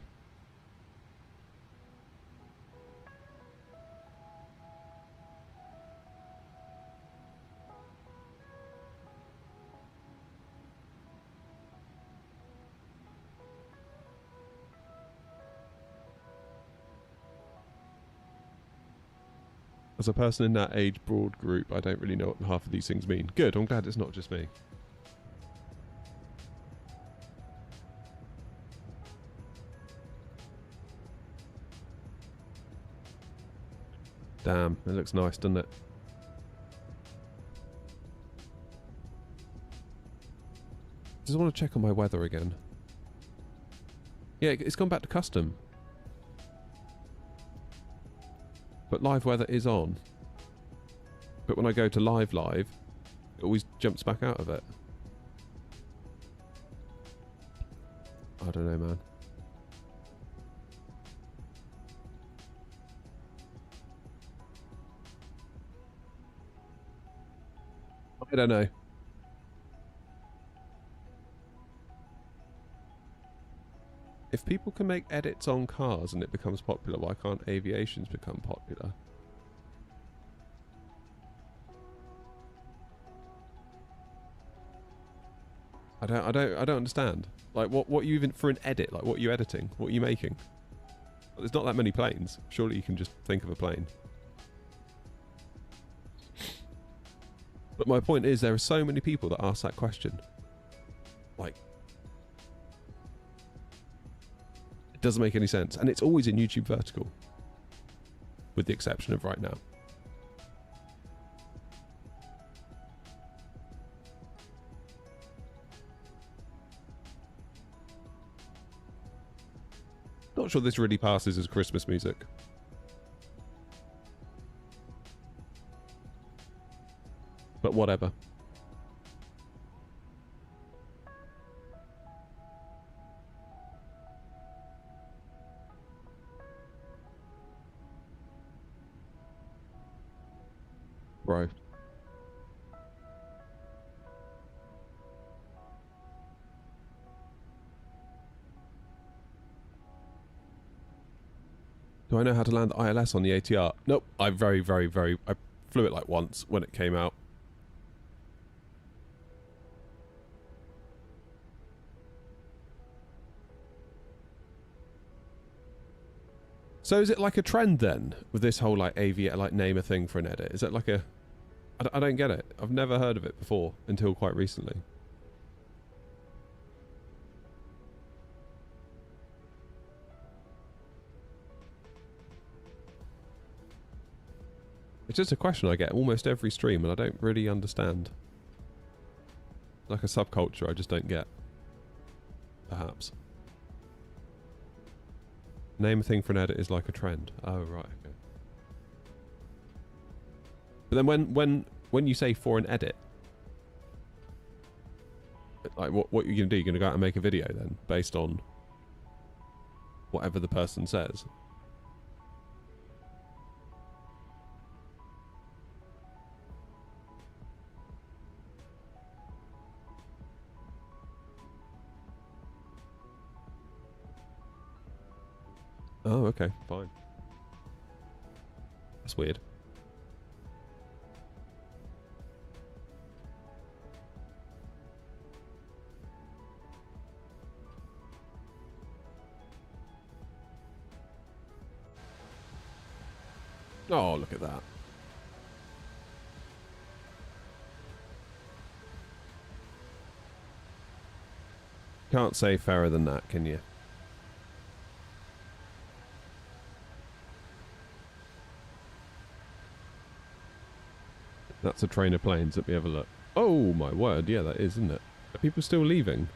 As a person in that age broad group, I don't really know what half of these things mean. Good, I'm glad it's not just me. Damn, it looks nice, doesn't it? Just want to check on my weather again. Yeah, it's gone back to custom. But live weather is on. But when I go to live, it always jumps back out of it. I don't know, man. I don't know. If people can make edits on cars and it becomes popular, why can't aviations become popular? I don't understand. Like, what you even for an edit? Like, what are you editing? What are you making? There's not that many planes. Surely you can just think of a plane. But my point is, there are so many people that ask that question. Like, it doesn't make any sense. And it's always in YouTube vertical. With the exception of right now. Not sure this really passes as Christmas music. But whatever. Do I know how to land the ILS on the ATR? Nope. I I flew it like once when it came out. So is it like a trend then with this whole like like name a thing for an edit? Is it like a... I don't get it. I've never heard of it before until quite recently. It's just a question I get almost every stream and I don't really understand. Like a subculture I just don't get. Perhaps. Name a thing for an edit is like a trend. Oh, right, okay. But then when you say for an edit, like what you're going to do, you're going to go out and make a video then, based on whatever the person says. Oh, okay, fine. That's weird. Oh, look at that. Can't say fairer than that, can you? That's a train of planes. Let me have a look. Oh, my word. Yeah, that is, isn't it? Are people still leaving?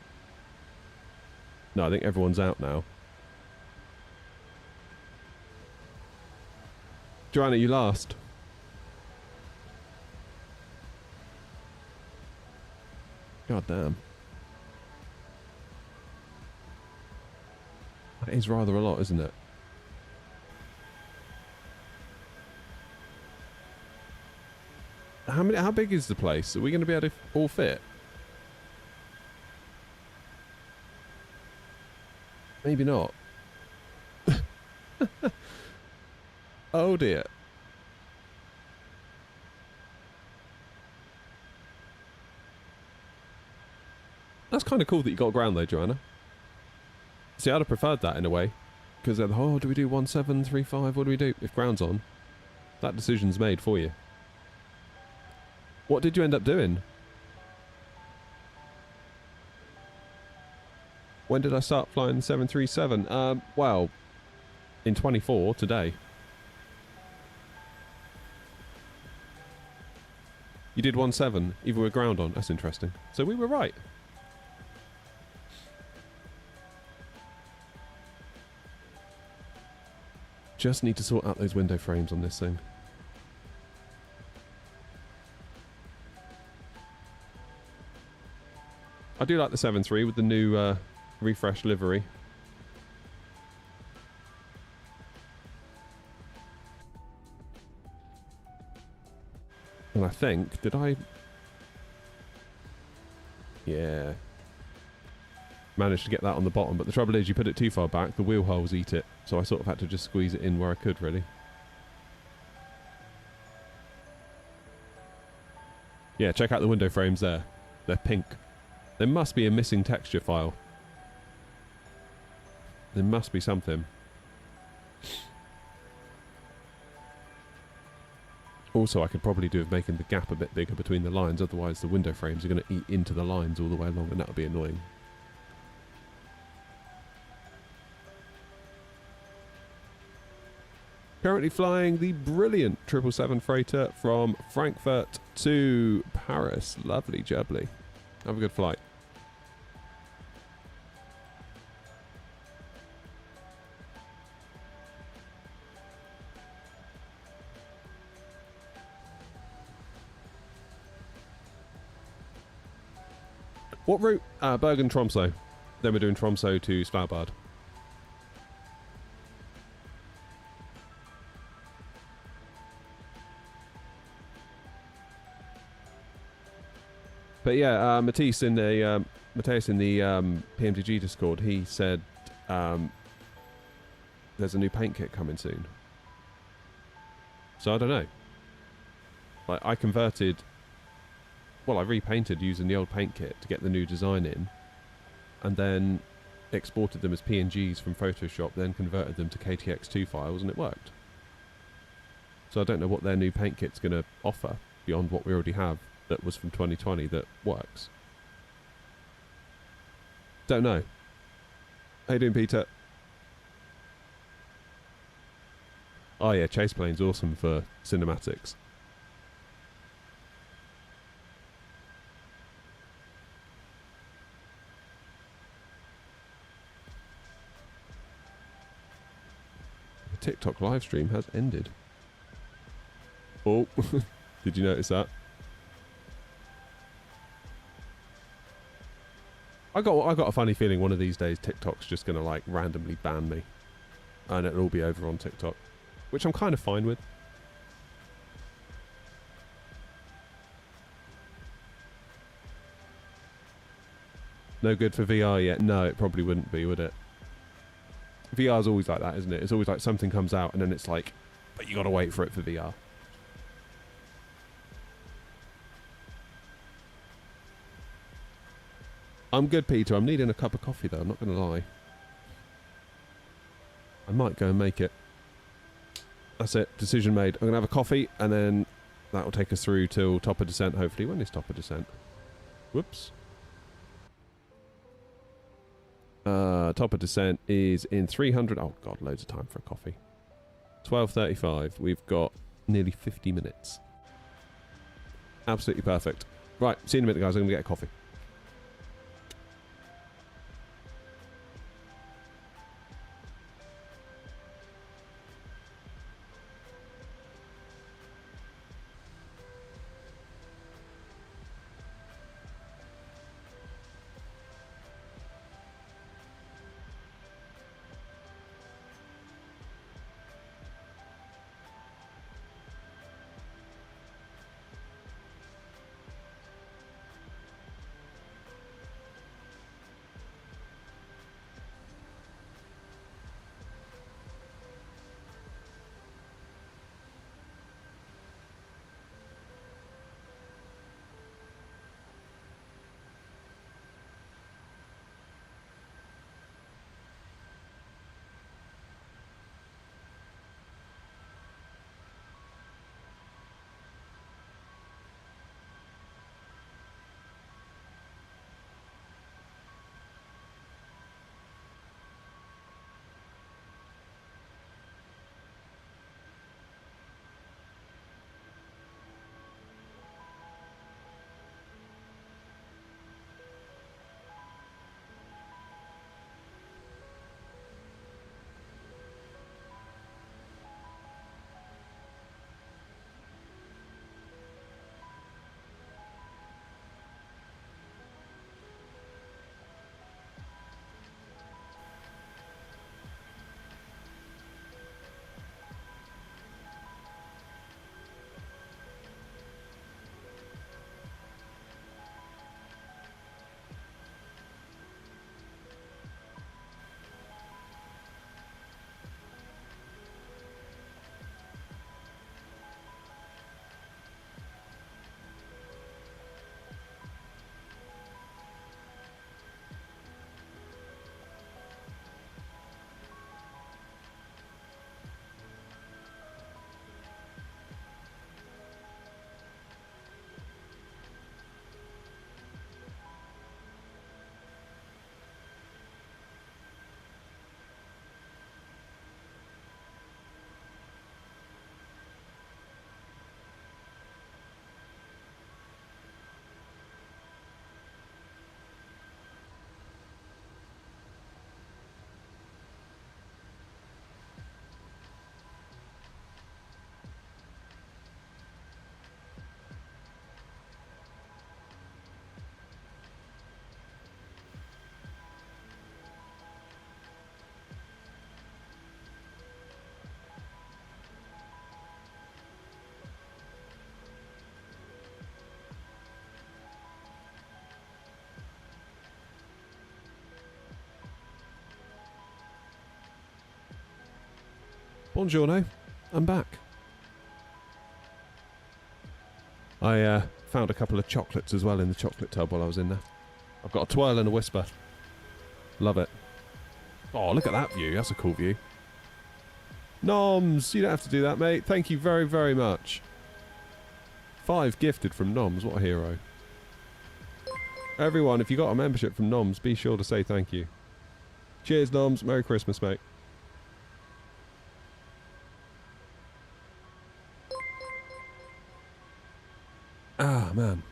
No, I think everyone's out now. Joanna, you last. God damn. That is rather a lot, isn't it? How big is the place? Are we going to be able to all fit? Maybe not. Oh dear. That's kind of cool that you got ground though, Joanna. See, I'd have preferred that in a way. Because then, oh, do we do 1735? What do we do? If ground's on, that decision's made for you. What did you end up doing? When did I start flying the 737? Well, in 24, today. You did 17, even with ground on. That's interesting. So we were right. Just need to sort out those window frames on this thing. I do like the 7.3 with the new refreshed livery. And I think, did I... Yeah. Managed to get that on the bottom, but the trouble is you put it too far back, the wheel holes eat it. So I sort of had to just squeeze it in where I could, really. Yeah, check out the window frames there. They're pink. There must be a missing texture file. There must be something. Also, I could probably do with making the gap a bit bigger between the lines, otherwise the window frames are going to eat into the lines all the way along, and that would be annoying. Currently flying the brilliant 777 freighter from Frankfurt to Paris. Lovely jubbly. Have a good flight. What route? Bergen, Tromsø. Then we're doing Tromsø to Svalbard. But yeah, Matisse in the PMTG Discord, he said the there's a new paint kit coming soon. So I don't know. Like, I converted... Well, I repainted using the old paint kit to get the new design in, and then exported them as PNGs from Photoshop, then converted them to KTX2 files, and it worked. So I don't know what their new paint kit's going to offer beyond what we already have that was from 2020 that works. Don't know. How you doing, Peter? Oh yeah, Chase Plane's awesome for cinematics. The TikTok live stream has ended. Oh, did you notice that? I got a funny feeling one of these days TikTok's just gonna like randomly ban me, and it'll all be over on TikTok, which I'm kind of fine with. No good for VR yet? No, it probably wouldn't be, would it? VR's always like that, isn't it? It's always like something comes out and then it's like, but you gotta wait for it for VR. I'm good, Peter. I'm needing a cup of coffee, though. I'm not going to lie. I might go and make it. That's it. Decision made. I'm going to have a coffee, and then that will take us through till top of descent, hopefully. When is top of descent? Whoops. Top of descent is in 300... Oh, God, loads of time for a coffee. 12:35. We've got nearly 50 minutes. Absolutely perfect. Right, see you in a minute, guys. I'm going to get a coffee. Buongiorno. I'm back. I found a couple of chocolates as well in the chocolate tub while I was in there. I've got a twirl and a whisper. Love it. Oh, look at that view. That's a cool view. Noms, you don't have to do that, mate. Thank you very, very much. 5 gifted from Noms. What a hero. Everyone, if you got a membership from Noms, be sure to say thank you. Cheers, Noms. Merry Christmas, mate. Ah, man.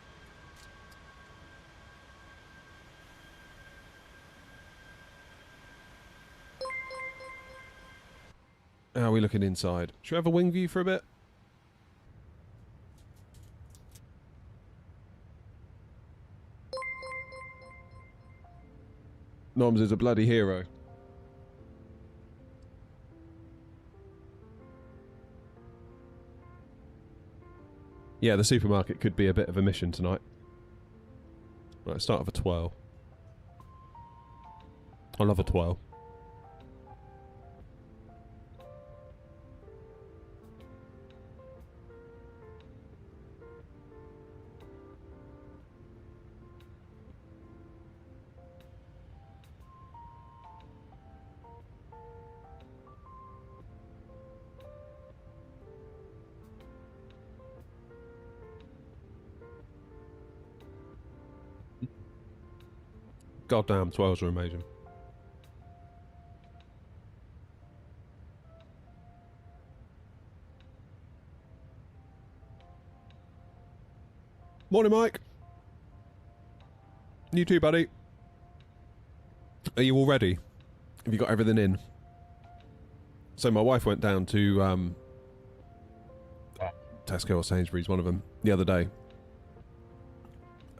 How are we looking inside? Should we have a wing view for a bit? Noms is a bloody hero. Yeah, the supermarket could be a bit of a mission tonight. Right, start with a twirl. I love a twirl. Goddamn, twirls are amazing. Morning, Mike. You too, buddy. Are you all ready? Have you got everything in? So my wife went down to Tesco or Sainsbury's, one of them, the other day.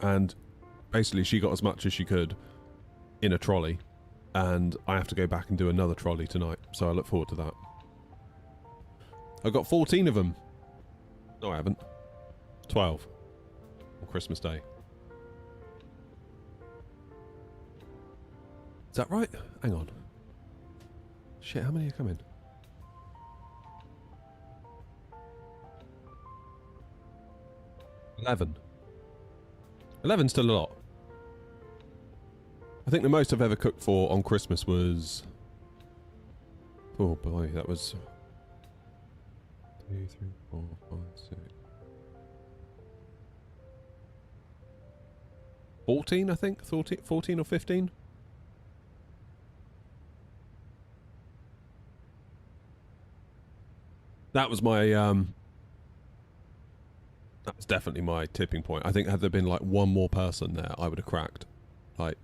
And basically she got as much as she could in a trolley. And I have to go back and do another trolley tonight. So I look forward to that. I've got 14 of them. No, I haven't. 12. On Christmas Day. Is that right? Hang on. Shit, how many are coming? 11. 11's still a lot. I think the most I've ever cooked for on Christmas was... Oh boy, that was... 2, 3, 4, 5, 6... 14, I think? 14 or 15? That was my, that was definitely my tipping point. I think had there been like one more person there, I would have cracked. Like,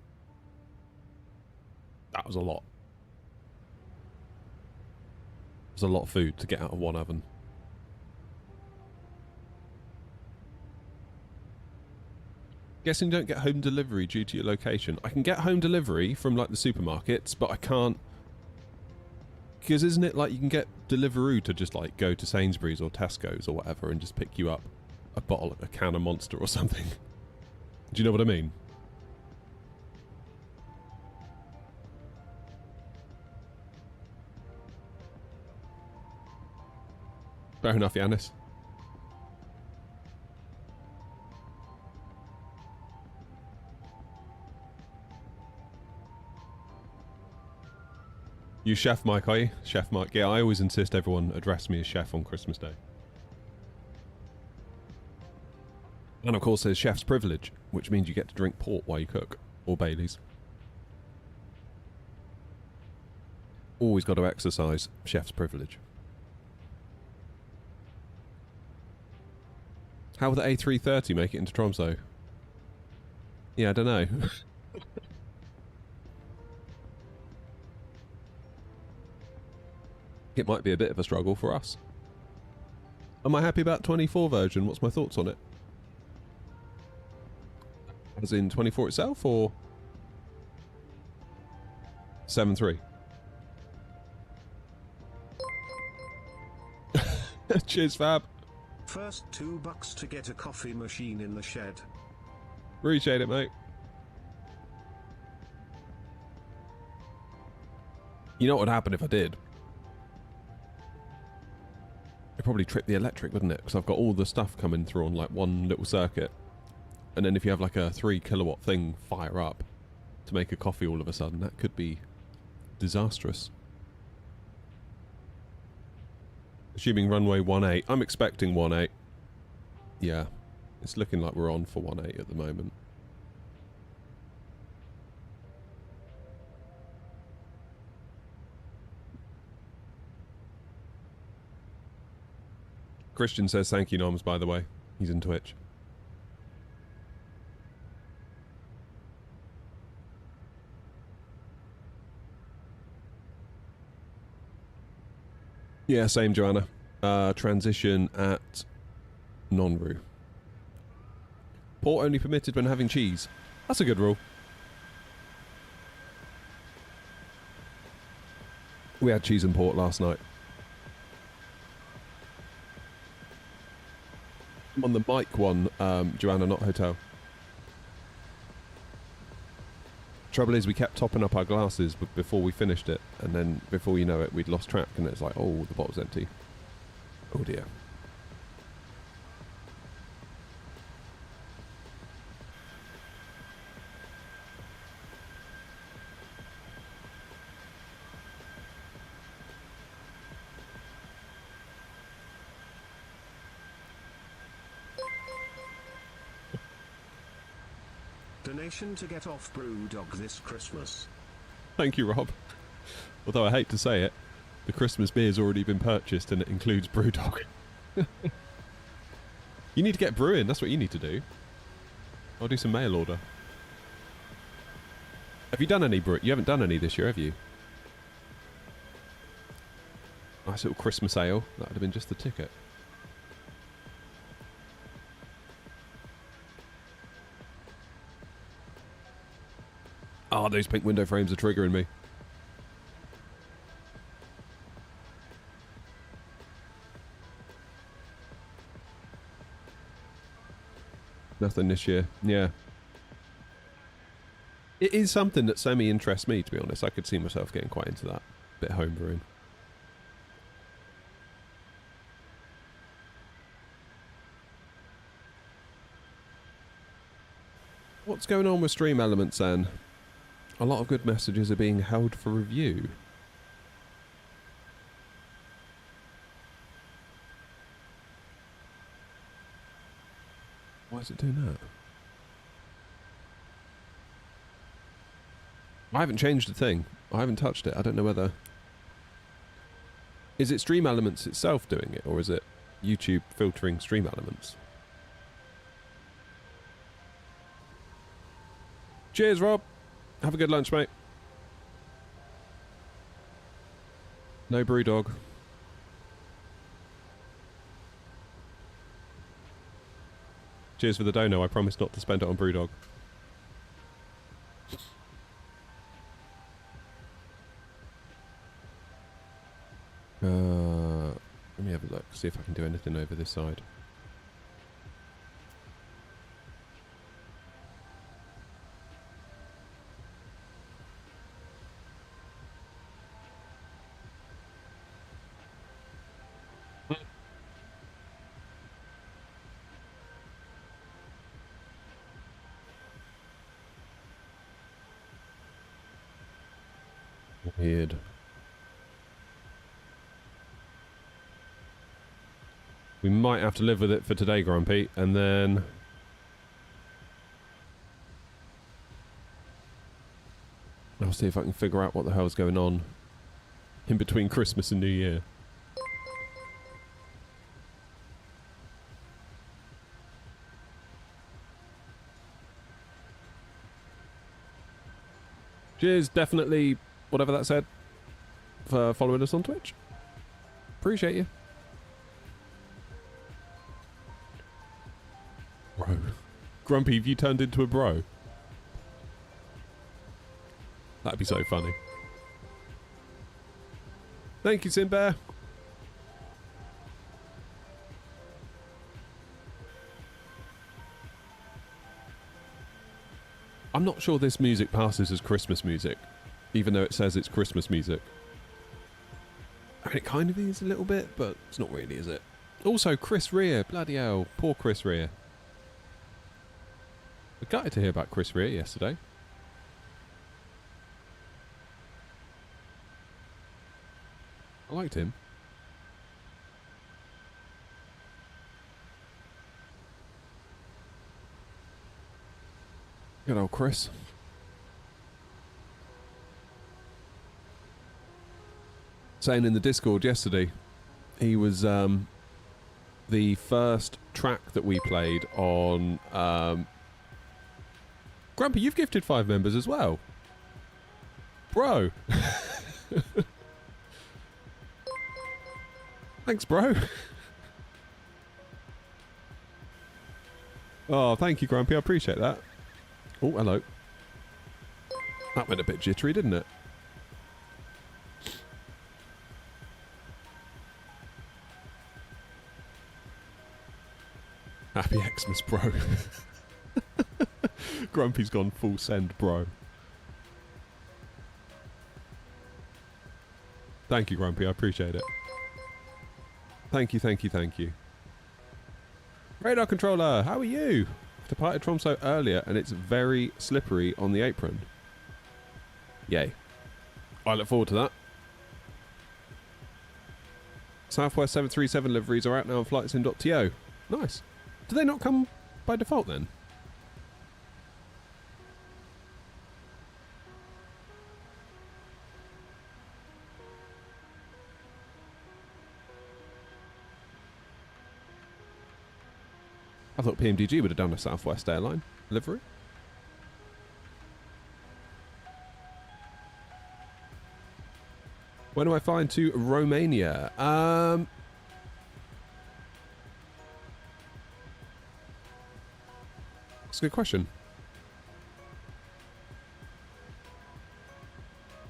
that was a lot. It was a lot of food to get out of one oven. Guessing you don't get home delivery due to your location. I can get home delivery from like the supermarkets, but I can't... Because isn't it like you can get Deliveroo to just like go to Sainsbury's or Tesco's or whatever and just pick you up a bottle, a can of Monster or something? Do you know what I mean? Fair enough, Yanis. You Chef Mike, are you? Chef Mike. Yeah, I always insist everyone address me as Chef on Christmas Day. And of course there's Chef's Privilege, which means you get to drink port while you cook. Or Baileys. Always got to exercise Chef's Privilege. How will the A330 make it into Tromsø? Yeah, I don't know. It might be a bit of a struggle for us. Am I happy about 24 version? What's my thoughts on it? As in 24 itself, or 7.3? Cheers, Fab. First $2 to get a coffee machine in the shed. Appreciate it, mate. You know what would happen if I did? It'd probably trip the electric, wouldn't it? Because I've got all the stuff coming through on like one little circuit. And then if you have like a 3 kilowatt thing fire up to make a coffee all of a sudden, that could be disastrous. Assuming runway 18. I'm expecting 18. Yeah. It's looking like we're on for 18 at the moment. Christian says thank you, Noms, by the way. He's in Twitch. Yeah, same, Joanna. Transition at non-roux. Port only permitted when having cheese. That's a good rule. We had cheese and port last night. I'm on the mic one, Joanna, not hotel. Trouble is, we kept topping up our glasses before we finished it, and then before you know it, we'd lost track, and it's like, oh, the bottle's empty. Oh dear. Donation to get off Brewdog this Christmas. Thank you, Rob. Although I hate to say it, the Christmas beer's already been purchased and it includes Brewdog. You need to get brewing, that's what you need to do. I'll do some mail order. Have you done any brew? You haven't done any this year, have you? Nice little Christmas ale. That would have been just the ticket. Oh, those pink window frames are triggering me. Nothing this year. Yeah. It is something that semi-interests me, to be honest. I could see myself getting quite into that. Bit of homebrewing. What's going on with Stream Elements then? A lot of good messages are being held for review. Why is it doing that? I haven't changed a thing. I haven't touched it. I don't know whether... Is it Stream Elements itself doing it, or is it YouTube filtering Stream Elements? Cheers, Rob. Have a good lunch, mate. No Brewdog. Cheers for the dono. I promise not to spend it on Brewdog. Let me have a look, see if I can do anything over this side. Weird. We might have to live with it for today, Grumpy, and then... I'll see if I can figure out what the hell's going on in between Christmas and New Year. Cheers, definitely, whatever that said, for following us on Twitch. Appreciate you. Bro. Grumpy, have you turned into a bro? That'd be so funny. Thank you, Sinbear. I'm not sure this music passes as Christmas music, even though it says it's Christmas music. I mean, it kind of is a little bit, but it's not really, is it? Also, Chris Rea. Bloody hell. Poor Chris Rea. I gutted to hear about Chris Rea yesterday. I liked him. Good old Chris. Saying in the Discord yesterday, he was the first track that we played on... Grumpy, you've gifted 5 members as well. Bro. Thanks, bro. Oh, thank you, Grumpy. I appreciate that. Oh, hello. That went a bit jittery, didn't it? Happy Xmas, bro. Grumpy's gone full send, bro. Thank you, Grumpy. I appreciate it. Thank you, thank you, thank you. Radar controller, how are you? Departed Tromso earlier and it's very slippery on the apron. Yay. I look forward to that. Southwest 737 liveries are out now on flightsim.to. Nice. Do they not come by default then? I thought PMDG would have done a Southwest airline livery. When do I fly into Romania? That's a good question.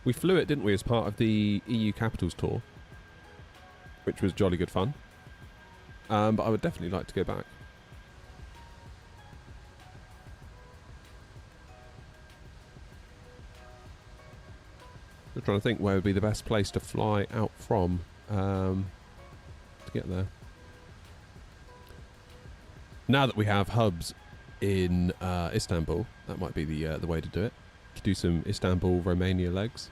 We flew it, didn't we, as part of the EU Capitals tour, which was jolly good fun. But I would definitely like to go back. Just trying to think where would be the best place to fly out from to get there. Now that we have hubs in Istanbul, that might be the way to do it. To do some Istanbul, Romania legs.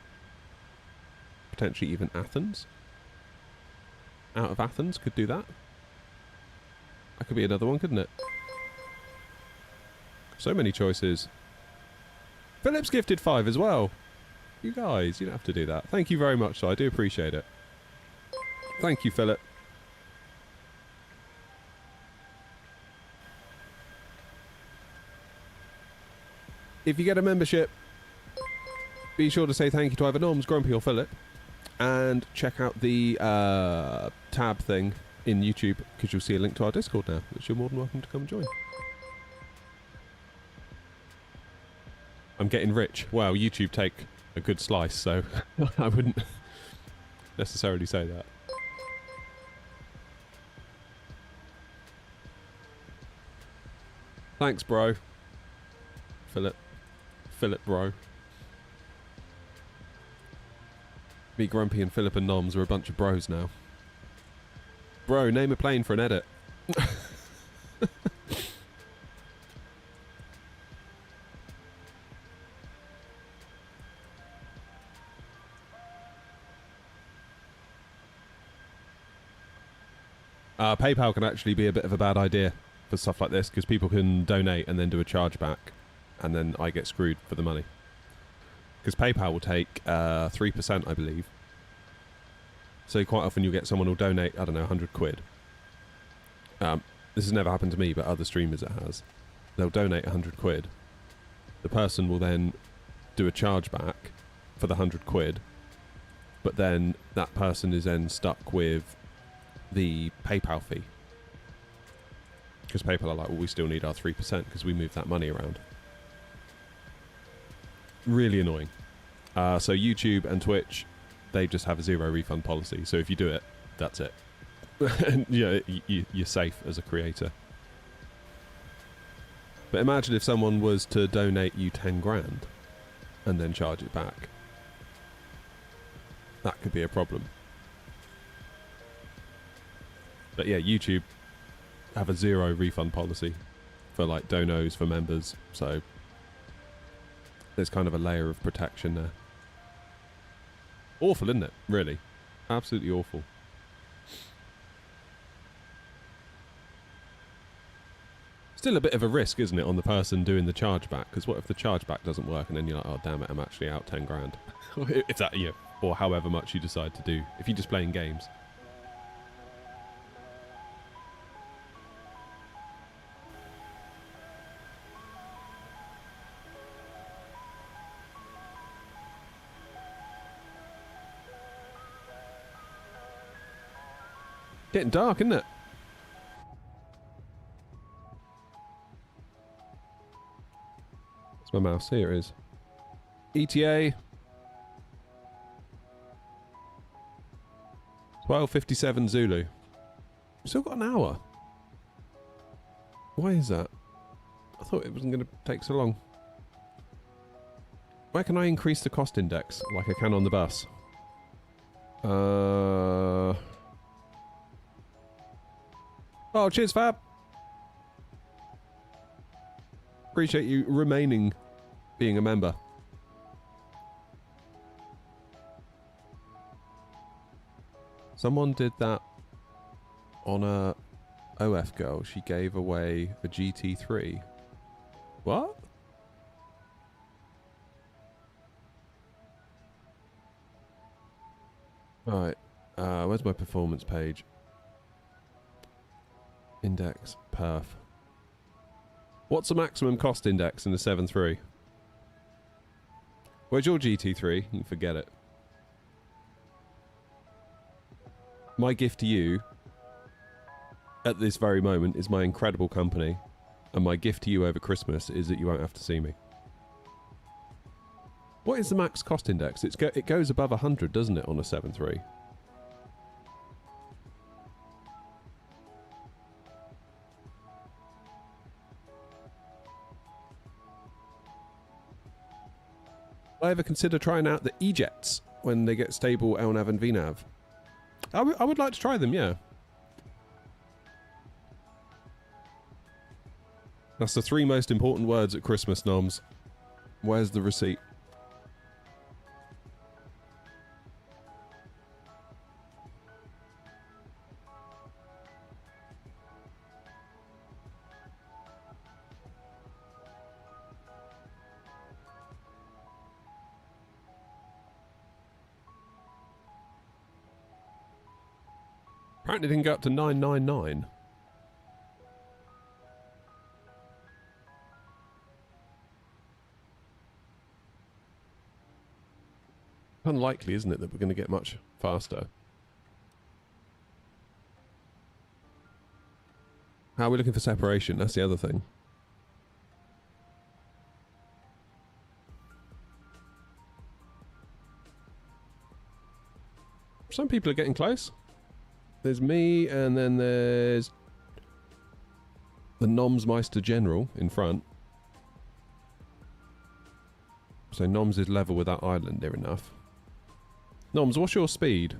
Potentially even Athens. Out of Athens, could do that. That could be another one, couldn't it? So many choices. Philip's gifted 5 as well. You guys, you don't have to do that. Thank you very much, though. I do appreciate it. Thank you, Philip. If you get a membership, be sure to say thank you to either Noms, Grumpy or Philip. And check out the tab thing in YouTube, because you'll see a link to our Discord now, which you're more than welcome to come join. I'm getting rich. Wow, YouTube take a good slice, so I wouldn't necessarily say that. Thanks, bro. Philip, bro. Me, Grumpy, and Philip and Noms are a bunch of bros now. Bro, name a plane for an edit. PayPal can actually be a bit of a bad idea for stuff like this, because people can donate and then do a chargeback, and then I get screwed for the money. Because PayPal will take 3%, I believe. So quite often you'll get someone who'll donate, I don't know, 100 quid. This has never happened to me, but other streamers it has. They'll donate 100 quid. The person will then do a chargeback for the 100 quid, but then that person is then stuck with the PayPal fee. Because PayPal are like, well, we still need our 3% because we move that money around. Really annoying. So YouTube and Twitch, they just have a 0 refund policy. So if you do it, that's it. And yeah, you're safe as a creator. But imagine if someone was to donate you 10 grand and then charge it back. That could be a problem. But yeah, YouTube have a 0 refund policy for like donos for members, so there's kind of a layer of protection there. Awful, isn't it? Really, absolutely awful. Still a bit of a risk, isn't it, on the person doing the chargeback? Because what if the chargeback doesn't work and then you're like, oh damn it, I'm actually out 10 grand. If that, yeah, or however much you decide to do. If you're just playing games. Getting dark, isn't it? Where's my mouse? Here it is. ETA 12:57 Zulu. Still got an hour. Why is that? I thought it wasn't going to take so long. Where can I increase the cost index like I can on the bus? Oh, cheers, Fab. Appreciate you remaining being a member. Someone did that on a OF girl. She gave away a GT3. What? Right. Where's my performance page? Index, perf. What's the maximum cost index in the 7.3? Where's your GT3? You can forget it. My gift to you at this very moment is my incredible company, and my gift to you over Christmas is that you won't have to see me. What is the max cost index? It goes above 100, doesn't it, on a 7.3? I ever consider trying out the E-Jets when they get stable LNAV and VNAV? I would like to try them, yeah. That's the 3 most important words at Christmas, Noms. Where's the receipt? Apparently didn't go up to 999. Unlikely, isn't it, that we're going to get much faster? How are we looking for separation? That's the other thing. Some people are getting close. There's me, and then there's the Nomsmeister General in front. So Noms is level with that island near enough. Noms, what's your speed?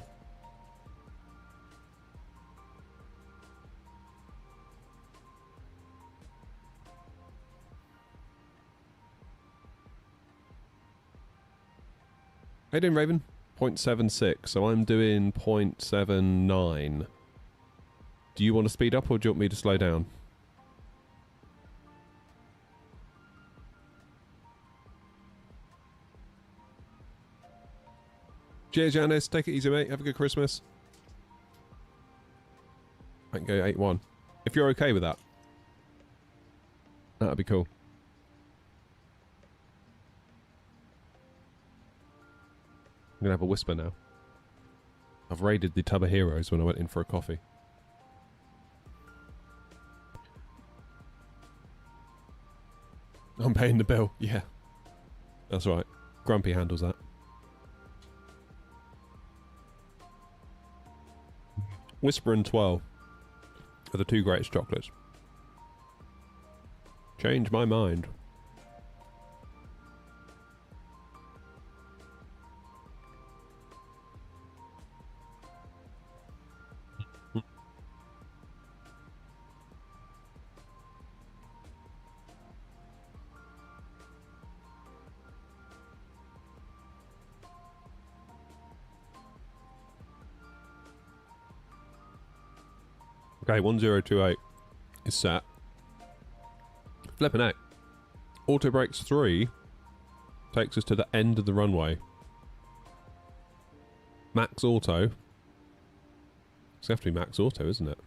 How you doing, Raven? 0.76, so I'm doing 0.79. Do you want to speed up or do you want me to slow down? Cheers, Janice. Take it easy, mate. Have a good Christmas. I can go 8-1. If you're okay with that. That'd be cool. I'm going to have a whisper now. I've raided the Tub of Heroes when I went in for a coffee. I'm paying the bill. Yeah. That's right. Grumpy handles that. Whisper and Twirl are the 2 greatest chocolates. Change my mind. Okay, 1028 is set. Flipping out. Auto brakes 3 takes us to the end of the runway. Max auto. It's going to have to be max auto, isn't it?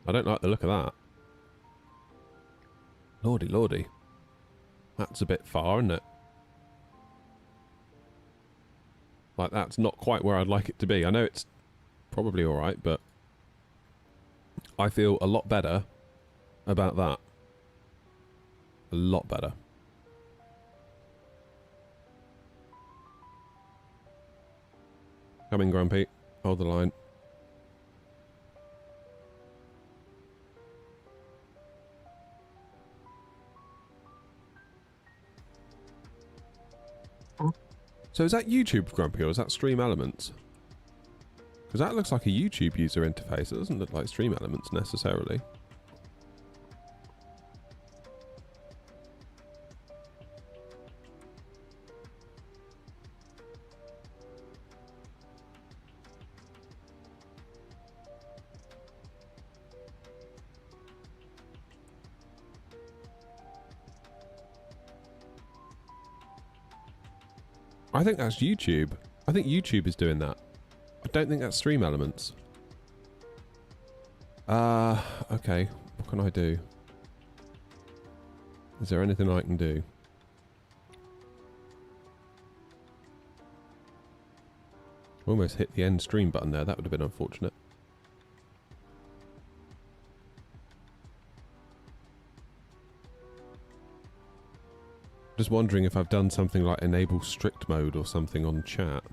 I don't like the look of that. Lordy, lordy. That's a bit far, isn't it? Like, that's not quite where I'd like it to be. I know it's probably alright, but I feel a lot better about that. A lot better. Coming, Grumpy. Hold the line. So is that YouTube, Grumpy, or is that Stream Elements? Because that looks like a YouTube user interface. It doesn't look like Stream Elements necessarily. I think that's YouTube. I think YouTube is doing that. I don't think that's Stream Elements. Okay. What can I do? Is there anything I can do? Almost hit the end stream button there. That would have been unfortunate. Just wondering if I've done something like enable strict mode or something on chat.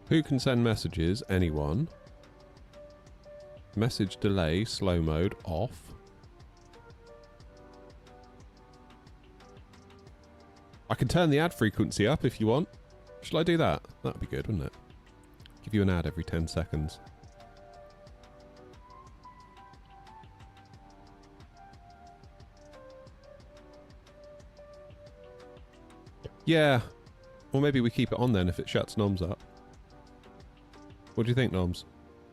Who can send messages? Anyone. Message delay, slow mode, off. I can turn the ad frequency up if you want. Shall I do that? That'd be good, wouldn't it? Give you an ad every 10 seconds. Yeah. Or maybe we keep it on then if it shuts Noms up. What do you think, Noms?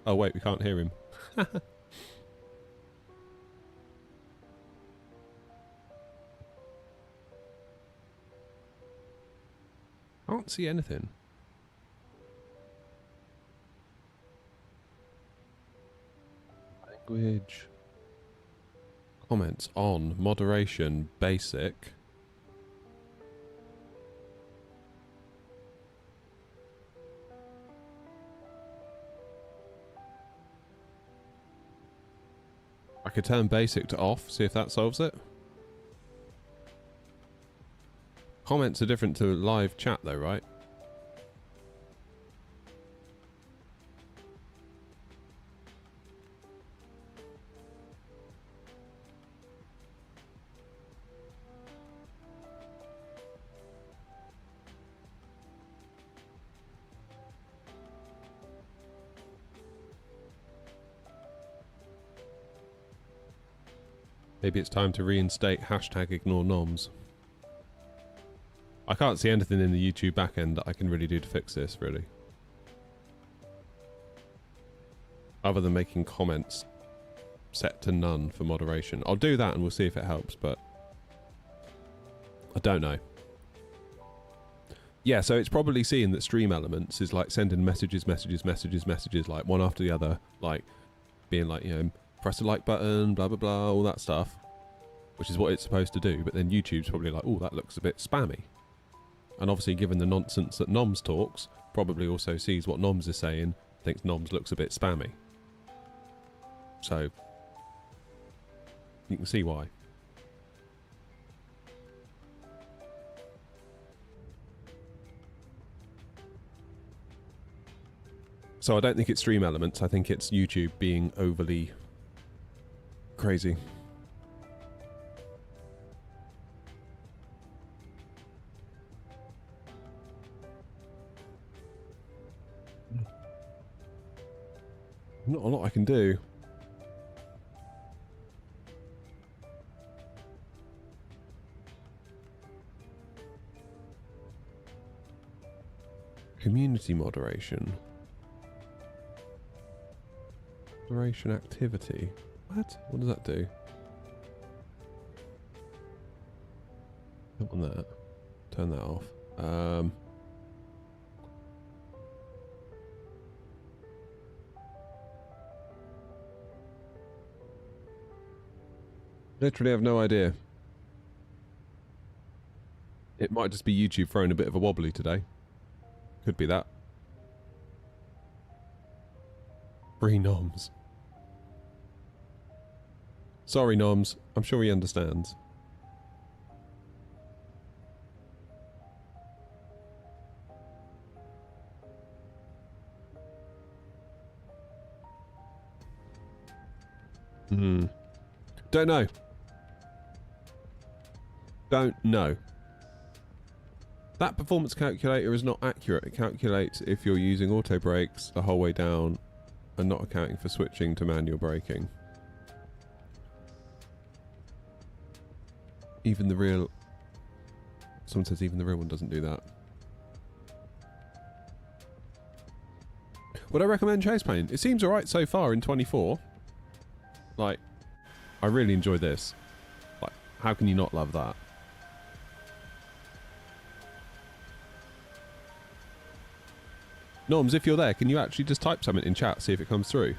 Oh wait, we can't hear him. I can't see anything. Language. Comments on. Moderation. Basic. I could turn basic to off, see if that solves it. Comments are different to live chat though, right? Maybe it's time to reinstate hashtag ignore noms. I can't see anything in the YouTube backend that I can really do to fix this, really. Other than making comments set to none for moderation. I'll do that and we'll see if it helps, but I don't know. Yeah, so it's probably seeing that Stream Elements is like sending messages, like one after the other, like being like, you know, press the like button, blah, blah, blah, all that stuff, which is what it's supposed to do. But then YouTube's probably like, oh, that looks a bit spammy. And obviously, given the nonsense that Noms talks, probably also sees what Noms is saying, thinks Noms looks a bit spammy. So, you can see why. So I don't think it's Stream Elements, I think it's YouTube being overly crazy. Not a lot I can do. Community moderation. Moderation activity. What? What does that do? Click on that. Turn that off. Literally have no idea. It might just be YouTube throwing a bit of a wobbly today. Could be that. Free noms. Sorry, noms. I'm sure he understands. Don't know. Don't know. That performance calculator is not accurate. It calculates if you're using auto brakes the whole way down and not accounting for switching to manual braking. Even the real... Someone says even the real one doesn't do that. Would I recommend Chase Plane? It seems alright so far in 24. Like, I really enjoy this. Like, how can you not love that? Norms, if you're there, can you actually just type something in chat, see if it comes through?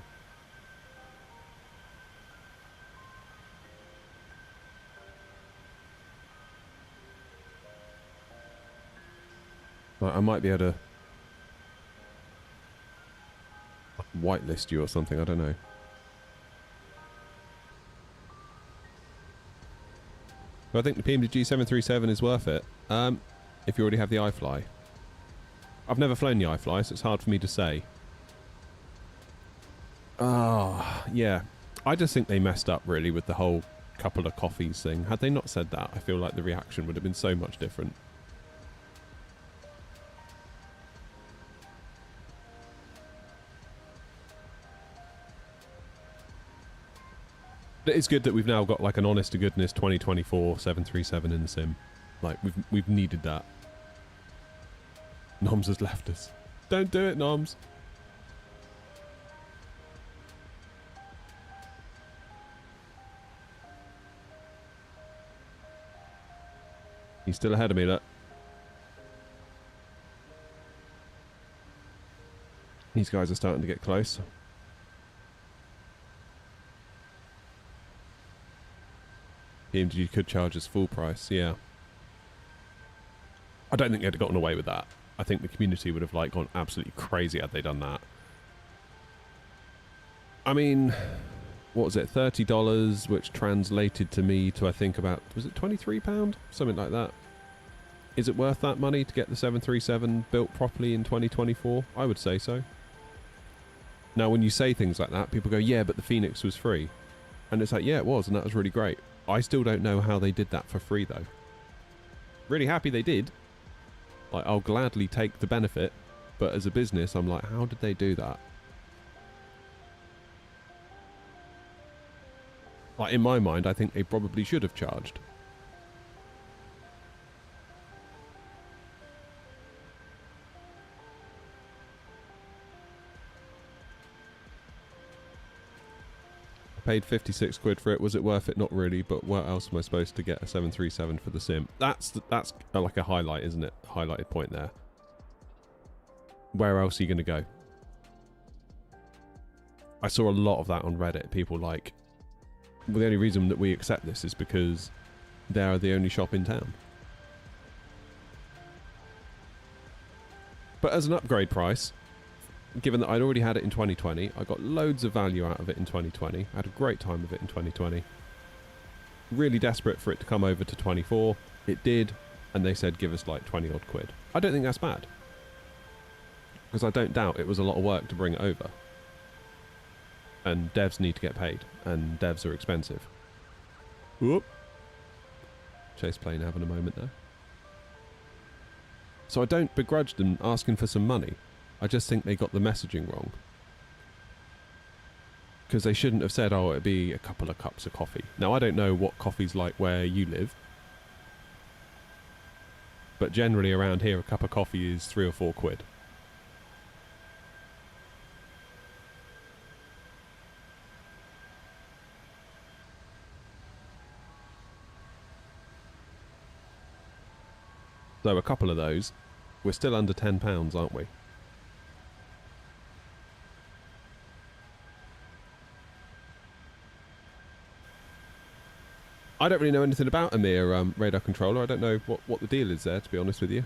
Like, I might be able to whitelist you or something, I don't know. But I think the PMDG 737 is worth it, if you already have the iFly. I've never flown the iFly, so it's hard for me to say. Ah, yeah. I just think they messed up, really, with the whole couple of coffees thing. Had they not said that, I feel like the reaction would have been so much different. It is good that we've now got like an honest to goodness 2024 737 in the sim. Like we've needed that. Noms has left us. Don't do it, Noms. He's still ahead of me, look. These guys are starting to get close. PMG could charge us full price, yeah. I don't think they'd have gotten away with that. I think the community would have like gone absolutely crazy had they done that. I mean, what was it, $30, which translated to me to I think about, was it £23? Something like that. Is it worth that money to get the 737 built properly in 2024? I would say so. Now when you say things like that, people go, yeah, but the Phoenix was free. And it's like, yeah, it was, and that was really great. I still don't know how they did that for free, though. Really happy they did. Like, I'll gladly take the benefit, but as a business, I'm like, how did they do that? Like, in my mind, I think they probably should have charged. Paid 56 quid for it. Was it worth it? Not really, but where else am I supposed to get a 737 for the sim? That's like a highlight, isn't it? Highlighted point there. Where else are you going to go? I saw a lot of that on Reddit. People like, well, the only reason that we accept this is because they're the only shop in town. But as an upgrade price, given that I'd already had it in 2020, I got loads of value out of it in 2020. I had a great time with it in 2020. Really desperate for it to come over to 24. It did, and they said give us like 20 odd quid. I don't think that's bad. Because I don't doubt it was a lot of work to bring it over. And devs need to get paid, and devs are expensive. Whoop. Chase Plane having a moment there. So I don't begrudge them asking for some money. I just think they got the messaging wrong. Because they shouldn't have said, oh, it'd be a couple of cups of coffee. Now, I don't know what coffee's like where you live. But generally around here, a cup of coffee is £3 or £4. So a couple of those, we're still under £10, aren't we? I don't really know anything about a mere radar controller. I don't know what the deal is there, to be honest with you.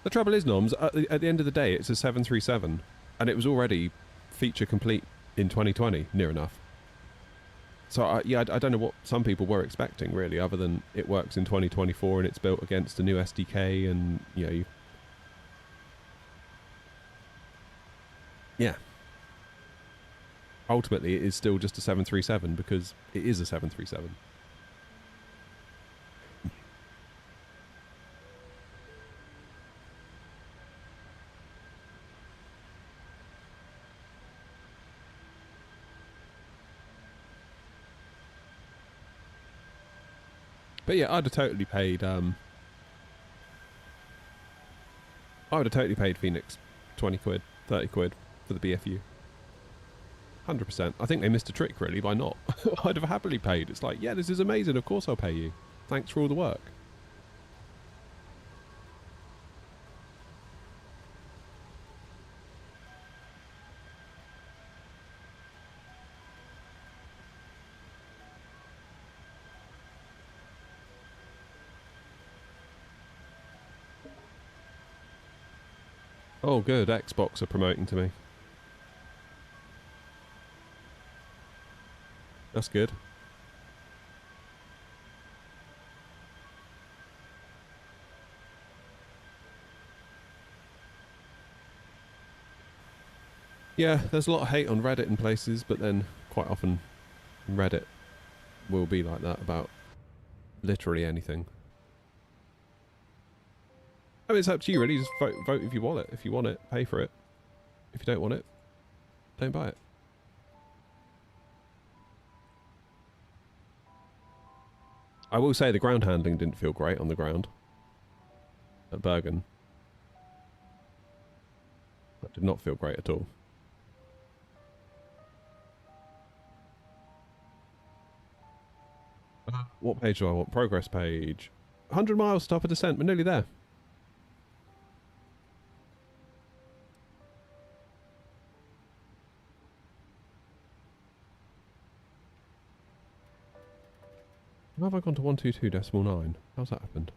The trouble is, Noms, at the end of the day, it's a 737, and it was already feature complete in 2020, near enough. So, yeah, I don't know what some people were expecting, really, other than it works in 2024 and it's built against a new SDK and, you know, yeah. Ultimately, it is still just a 737 because it is a 737. But yeah, I'd have totally paid. I would have totally paid Phoenix 20 quid, 30 quid for the BFU. 100%. I think they missed a trick really by not. I'd have happily paid. It's like, yeah, this is amazing. Of course I'll pay you. Thanks for all the work. Oh, good. Xbox are promoting to me. That's good. Yeah, there's a lot of hate on Reddit in places, but then quite often Reddit will be like that about literally anything. I mean, it's up to you really. Just vote if you want it. If you want it, pay for it. If you don't want it, don't buy it. I will say the ground handling didn't feel great on the ground at Bergen. That did not feel great at all. What page do I want? Progress page. 100 miles, stop a descent. We're nearly there. How have I gone to 122.9? How's that happened?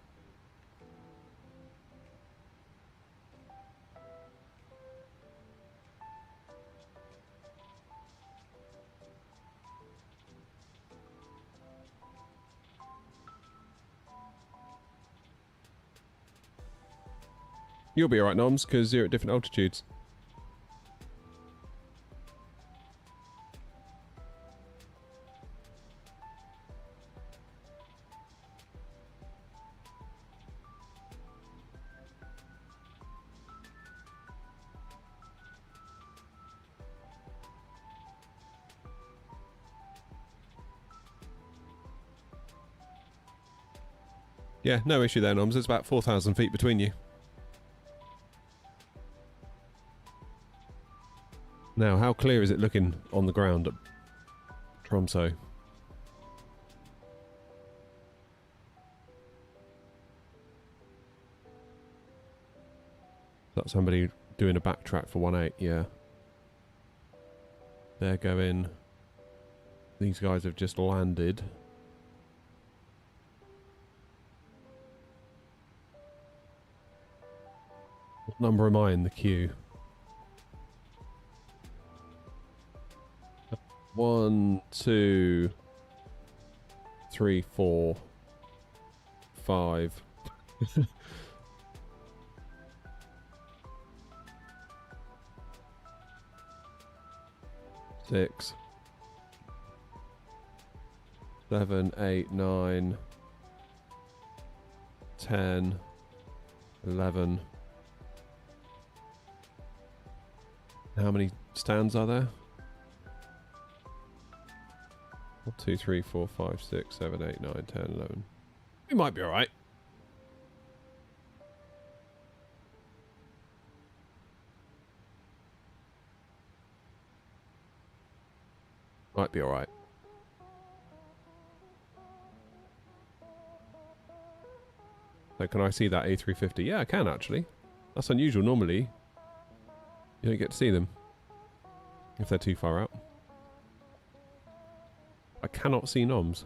You'll be alright, Noms, because you're at different altitudes. Yeah, no issue there, Noms. There's about 4,000 feet between you. Now, how clear is it looking on the ground at Tromsø? Is that somebody doing a backtrack for 1.8? Yeah. They're going... These guys have just landed. What number am I in the queue? 1, 2, 3, 4, 5. 6, 7, 8, 9, 10, 11. How many stands are there? 1, 2, 3, 4, 5, 6, 7, 8, 9, 10, 11. We might be alright. Might be alright. So can I see that A350? Yeah, I can actually. That's unusual. Normally, you don't get to see them if they're too far out. I cannot see noms.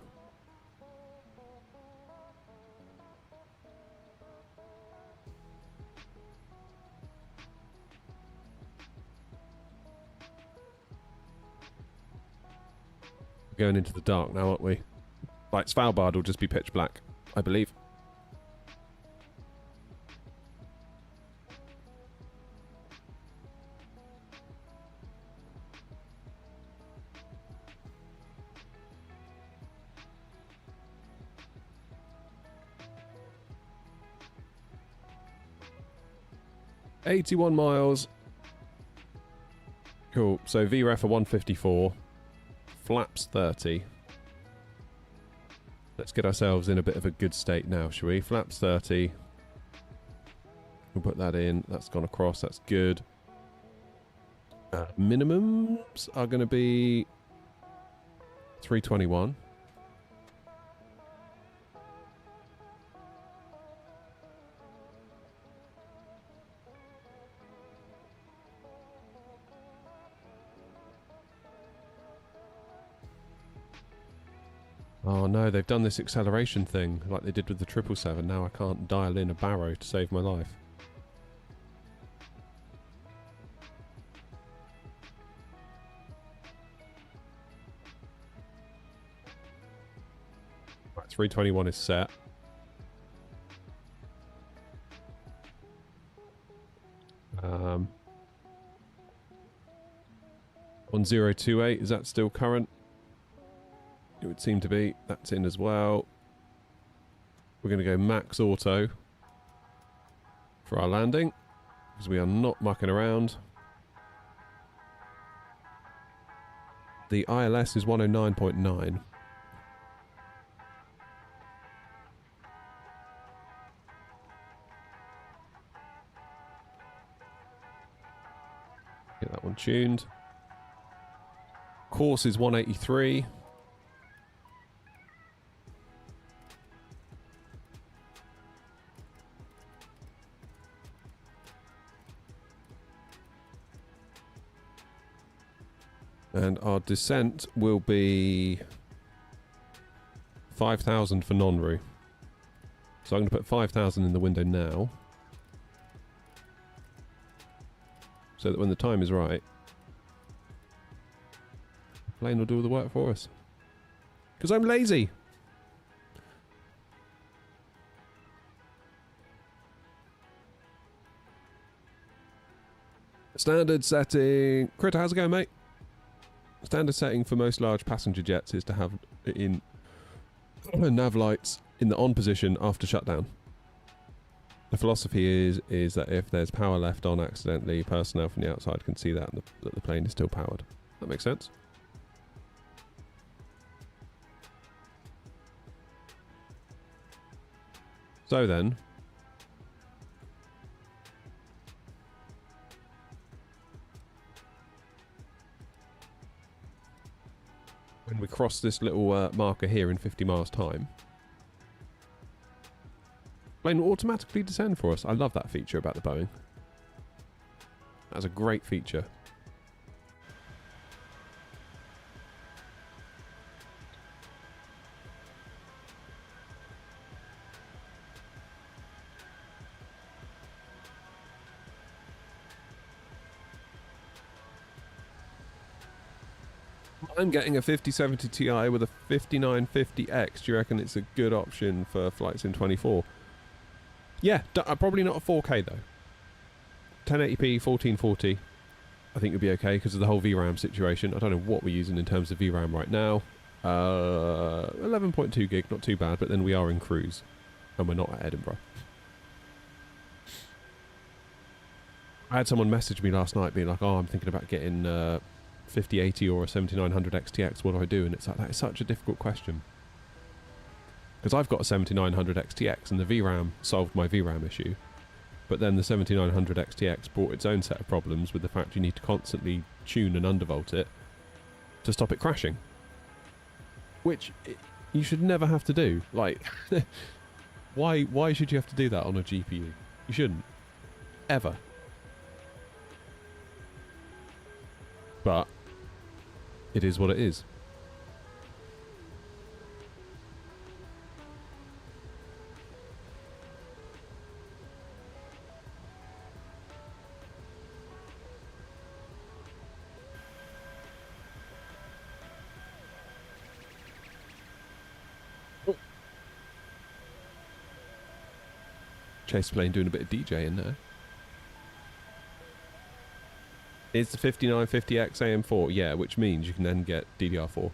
We're going into the dark now, aren't we? Like, Svalbard will just be pitch black, I believe. $81 miles. Cool. So VREF are 154. Flaps 30. Let's get ourselves in a bit of a good state now, shall we? Flaps 30. We'll put that in. That's gone across. That's good. Minimums are going to be 321. Oh no, they've done this acceleration thing like they did with the 777. Now I can't dial in a barrow to save my life. Right, 321 is set. Um, 1028, is that still current? It would seem to be. That's in as well. We're going to go max auto for our landing because we are not mucking around. The ILS is 109.9. Get that one tuned. Course is 183. And our descent will be 5,000 for non-RU. So I'm going to put 5,000 in the window now. So that when the time is right, the plane will do all the work for us. Because I'm lazy. Standard setting. Critter, how's it going, mate? Standard setting for most large passenger jets is to have it in nav lights in the on position after shutdown. The philosophy is that if there's power left on accidentally, personnel from the outside can see that and that the plane is still powered. That makes sense. So then, when we cross this little marker here in 50 miles time, plane will automatically descend for us. I love that feature about the Boeing. That's a great feature. I'm getting a 5070 Ti with a 5950X. Do you reckon it's a good option for flights in 24? Yeah, probably not a 4K though. 1080p, 1440. I think it'll be okay because of the whole VRAM situation. I don't know what we're using in terms of VRAM right now. 11.2 gig, not too bad, but then we are in cruise. and we're not at Edinburgh. I had someone message me last night being like, oh, I'm thinking about getting 5080 or a 7900 XTX, what do I do? And it's like, that is such a difficult question. Because I've got a 7900 XTX and the VRAM solved my VRAM issue. But then the 7900 XTX brought its own set of problems with the fact you need to constantly tune and undervolt it to stop it crashing. Which you should never have to do. Like, why should you have to do that on a GPU? You shouldn't. Ever. But it is what it is. Chase Plane doing a bit of DJing there. Is the 5950X AM4? Yeah, which means you can then get DDR4.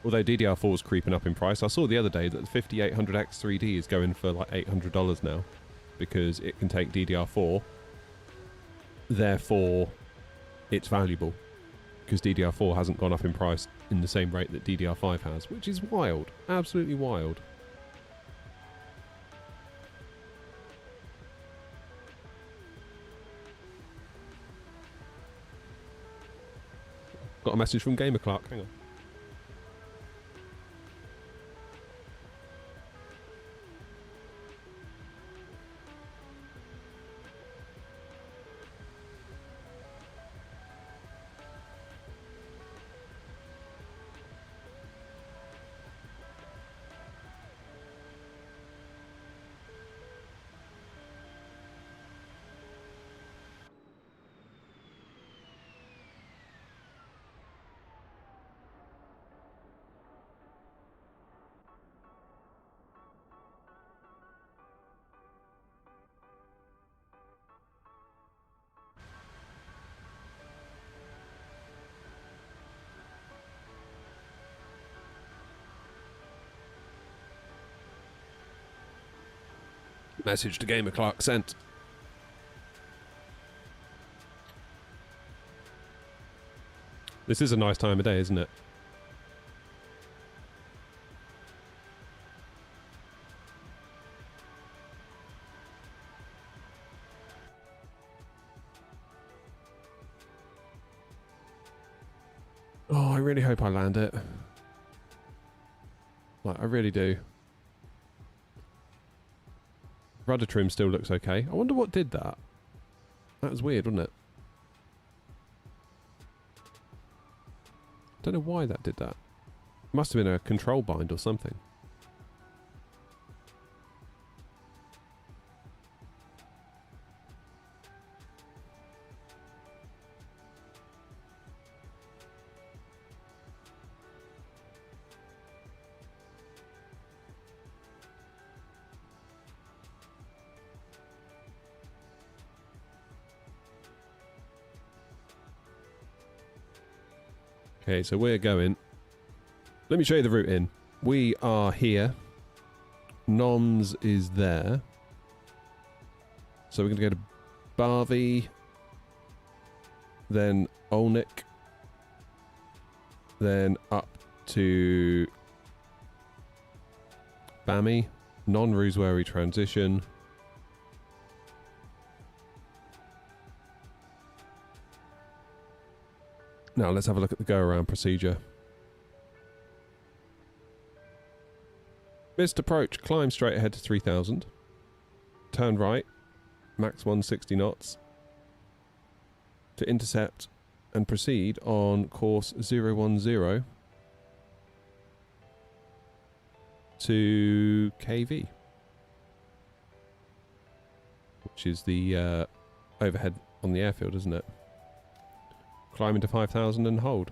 Although DDR4 is creeping up in price. I saw the other day that the 5800X 3D is going for like $800 now. Because it can take DDR4. Therefore, it's valuable. Because DDR4 hasn't gone up in price in the same rate that DDR5 has. Which is wild. Absolutely wild. Got a message from Gamer Clark. Hang on. Message to Gamer Clark sent. This is a nice time of day, isn't it? Oh, I really hope I land it. Like, I really do. Rudder trim still looks okay. I wonder what did that. That was weird, wasn't it? Don't know why that did that. Must have been a control bind or something. Okay, so we're going... Let me show you the route in. We are here. Noms is there. So we're going to go to Barvey. Then Olnick. Then up to Bammy. Non-Roosewary transition. Now let's have a look at the go-around procedure. Missed approach, climb straight ahead to 3000. Turn right, max 160 knots. To intercept and proceed on course 010 to KV. Which is the overhead on the airfield, isn't it? Climb into 5000 and hold.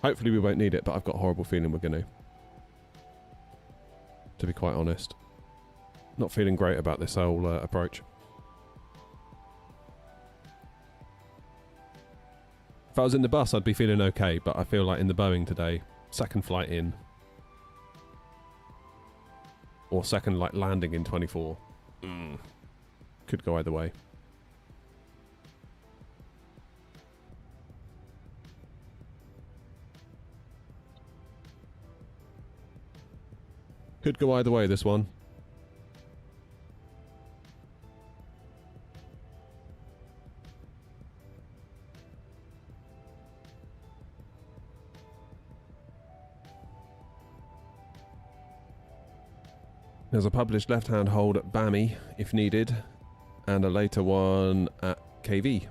Hopefully we won't need it, but I've got a horrible feeling we're going to be quite honest. Not feeling great about this whole approach. If I was in the bus, I'd be feeling okay, but I feel like in the Boeing today, second flight in, or second like landing in 24, could go either way. Could go either way, this one. There's a published left-hand hold at BAMI, if needed, and a later one at KV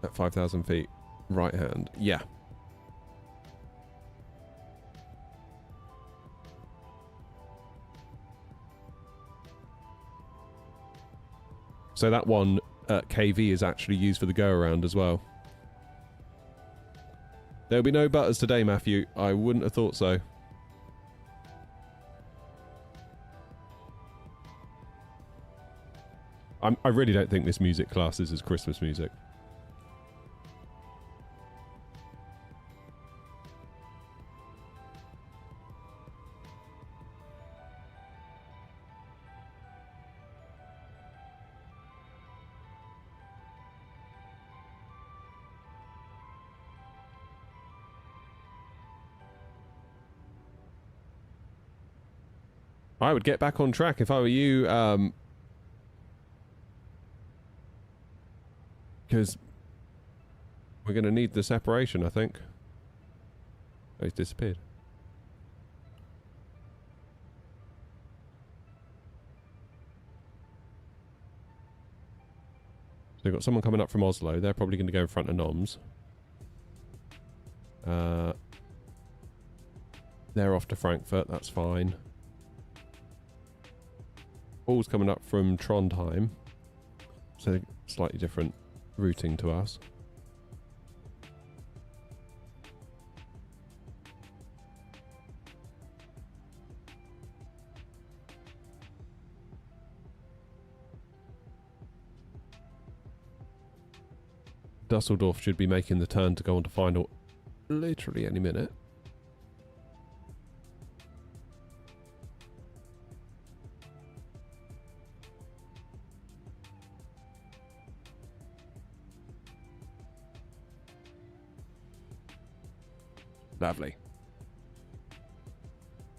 at 5,000 feet. Right hand. Yeah. So that one at KV is actually used for the go-around as well. There'll be no butters today, Matthew. I wouldn't have thought so. I really don't think this music classes as Christmas music. I would get back on track if I were you, because we're going to need the separation, I think. Oh, he's disappeared. So we've got someone coming up from Oslo. They're probably going to go in front of Noms. They're off to Frankfurt. That's fine. Paul's coming up from Trondheim. So slightly different routing to us. Dusseldorf should be making the turn to go on to final literally any minute. Lovely.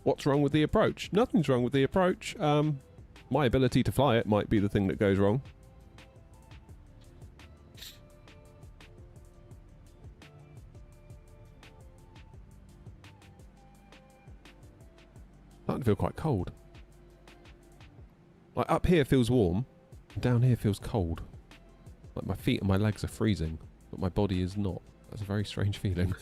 What's wrong with the approach? Nothing's wrong with the approach. My ability to fly it might be the thing that goes wrong. Starting to feel quite cold. Like up here feels warm, and down here feels cold. Like my feet and my legs are freezing, but my body is not. That's a very strange feeling.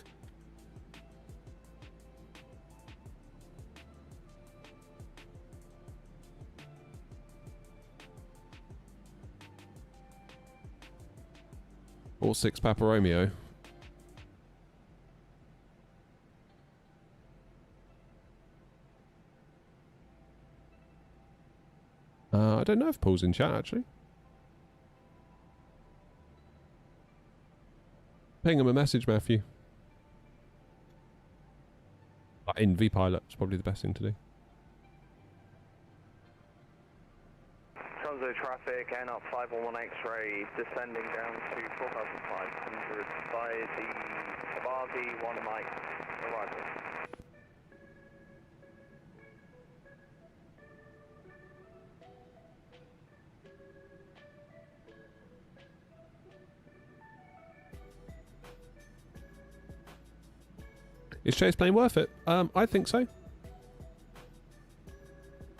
Or 6 Papa Romeo. I don't know if Paul's in chat, actually. Ping him a message, Matthew. In VPilot is probably the best thing to do. Transo traffic, AirNOTT 511 X-ray, descending down to 4,500 by the Abavi 1 Mike arrival. Is Chase plane worth it? I think so.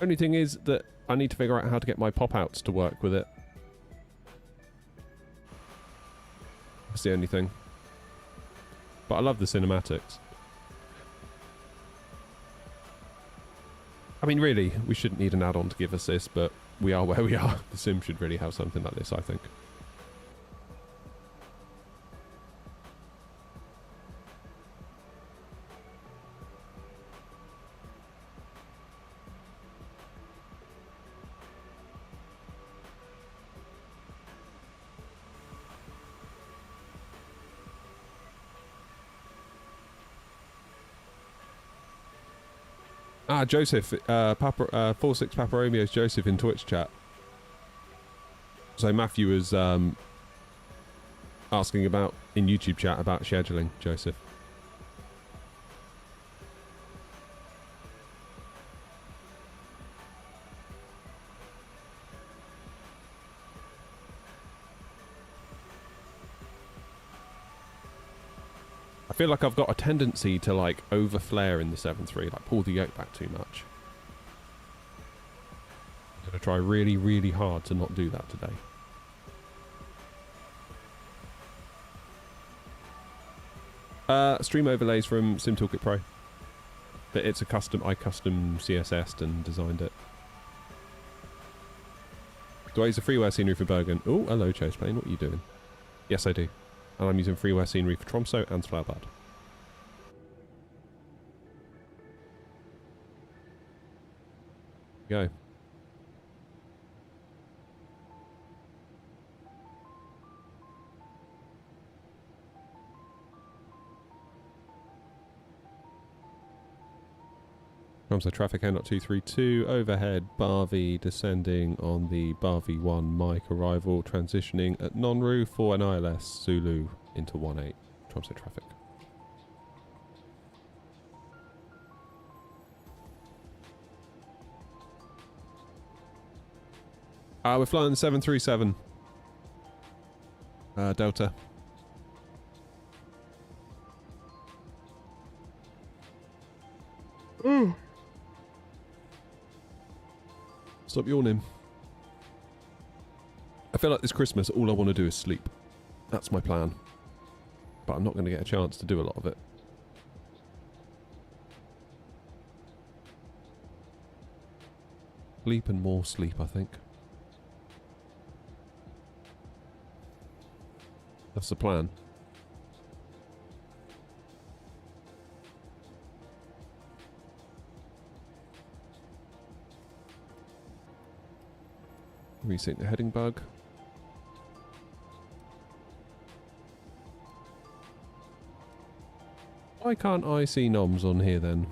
Only thing is that I need to figure out how to get my pop-outs to work with it. That's the only thing. But I love the cinematics. I mean, really, we shouldn't need an add-on to give us this, but we are where we are. The sim should really have something like this, I think. Ah, Joseph, 46 Papa Romeo's Joseph in Twitch chat. So Matthew was asking about, in YouTube chat, about scheduling, Joseph. I feel like I've got a tendency to like over flare in the 7.3, like pull the yoke back too much. I'm going to try really, really hard to not do that today. Stream overlays from Sim Toolkit Pro. But it's a custom, I custom CSS'd and designed it. Do I use the freeware scenery for Bergen? Oh, hello Choseplane, what are you doing? Yes I do. And I'm using freeware scenery for Tromsø and Svalbard. Go. Tromsø traffic AirNOTT 232, overhead Barvi descending on the Barvi 1 Mike arrival, transitioning at non-roo for an ILS Zulu into 18 Tromsø traffic. We're flying the 737 Delta. Stop yawning. I feel like this Christmas all I want to do is sleep. That's my plan. But I'm not going to get a chance to do a lot of it. Sleep and more sleep, I think. That's the plan. Reset the heading bug. Why can't I see noms on here then?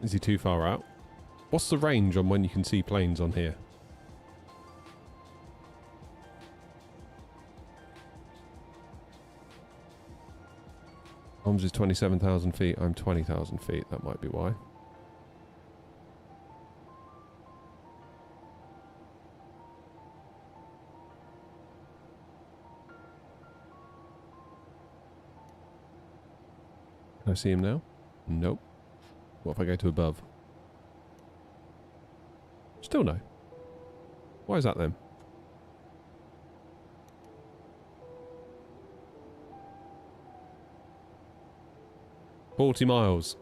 Is he too far out? What's the range on when you can see planes on here? Noms is 27,000 feet, I'm 20,000 feet, that might be why. Can I see him now? Nope. What if I go to above? Still no. Why is that then? $40 miles.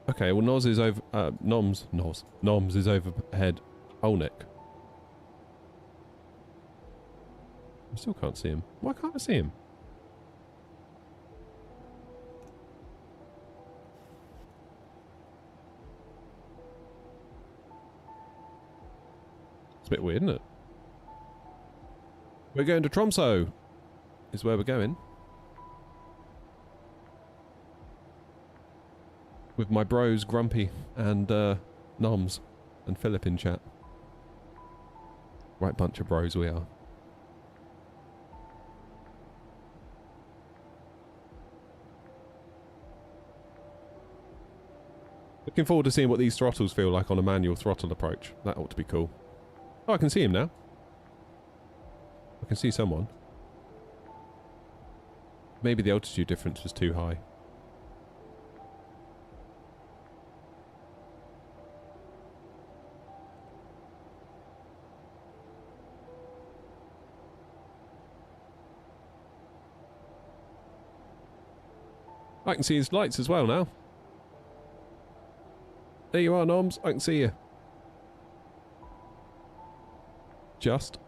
Okay, well Noms is over Noms is overhead Olnik. I still can't see him. Why can't I see him? A bit weird, isn't it? We're going to Tromsø, is where we're going. With my bros Grumpy and Noms and Philip in chat. Right bunch of bros we are. Looking forward to seeing what these throttles feel like on a manual throttle approach. That ought to be cool. Oh, I can see him now. I can see someone. Maybe the altitude difference was too high. I can see his lights as well now. There you are, Noms. I can see you. Just.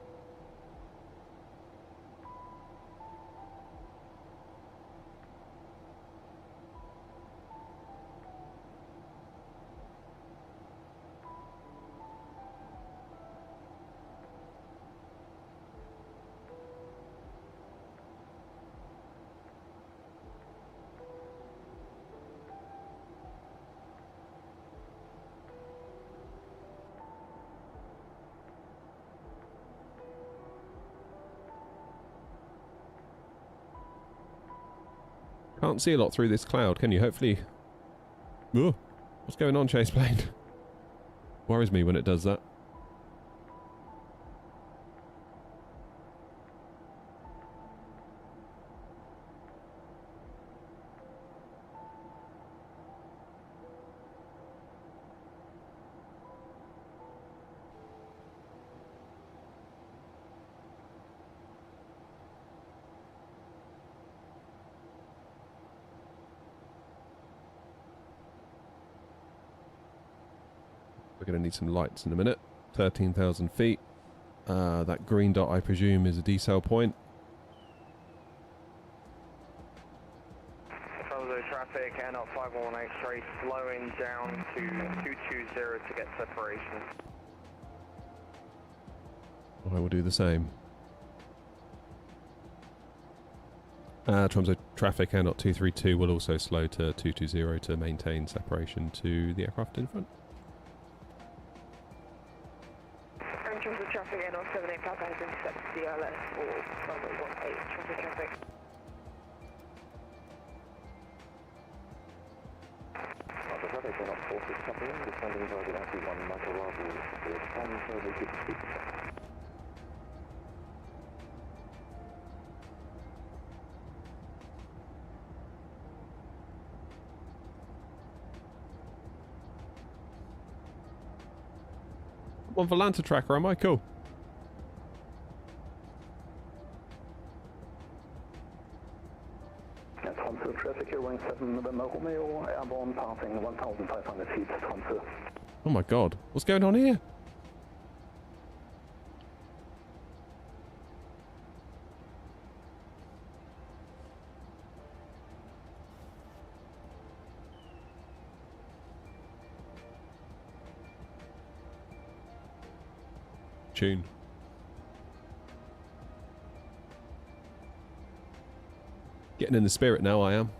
Can't see a lot through this cloud, can you? Hopefully... Ooh, what's going on, chase plane? Worries me when it does that. We're going to need some lights in a minute. 13,000 feet. That green dot, I presume, is a decel point. Follow traffic, AirNOTT 518 straight, slowing down to 220 to get separation. I will do the same. Tromso traffic, AirNOTT 232 will also slow to 220 to maintain separation to the aircraft in front. In terms of traffic, AirNOTT 78 Papa has intercepted DLS for runway 18 traffic. Traffic, AirNOTT 46 Papa, descending target actually 1 Michael Bravo, respond further to speed. One for Lanta tracker, am I? Cool. Tromsø traffic here, wing 7 November Romeo, airborne passing 1,500 feet, Tromsø. Oh my god. What's going on here? Tune. Getting in the spirit now, I am.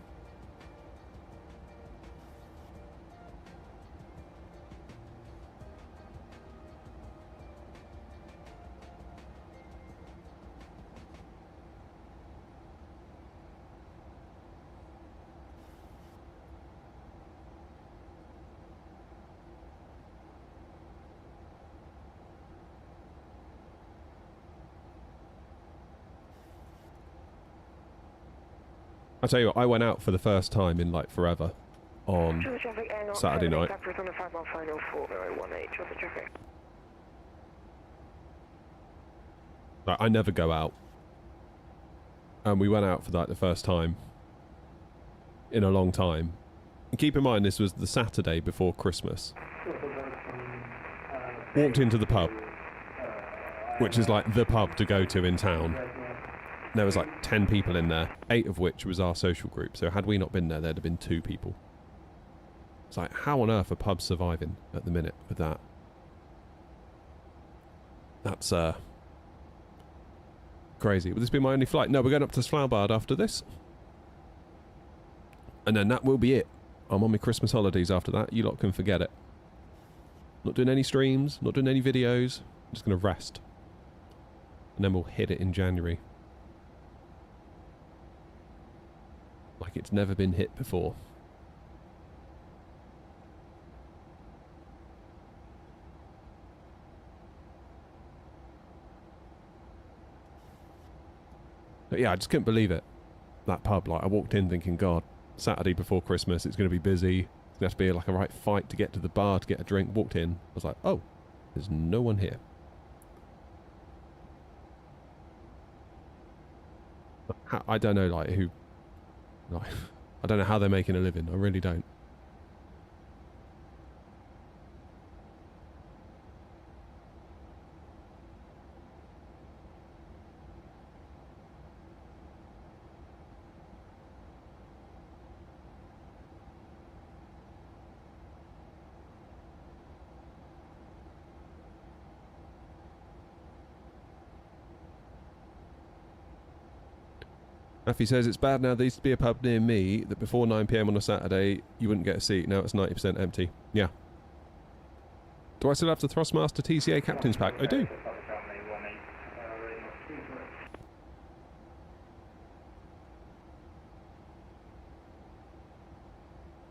I tell you what, I went out for the first time in like forever on Saturday night. Like, I never go out. And we went out for like the first time in a long time. And keep in mind, this was the Saturday before Christmas. Walked into the pub, which is like the pub to go to in town. There was like 10 people in there, 8 of which was our social group. So had we not been there, there'd have been 2 people. It's like, how on earth are pubs surviving at the minute with that? That's crazy. Will this be my only flight? No, we're going up to Svalbard after this. And then that will be it. I'm on my Christmas holidays after that. You lot can forget it. Not doing any streams, not doing any videos. I'm just going to rest. And then we'll hit it in January. Like it's never been hit before. But yeah, I just couldn't believe it. That pub, like I walked in thinking, God, Saturday before Christmas, it's going to be busy. It's going to have to be like a right fight to get to the bar to get a drink. Walked in, I was like, oh, there's no one here. I don't know, like who. Like, I don't know how they're making a living. I really don't. Rafi says it's bad now. There used to be a pub near me that before 9 PM on a Saturday you wouldn't get a seat. Now it's 90% empty. Yeah. Do I still have the Thrustmaster TCA Captain's Pack? I do.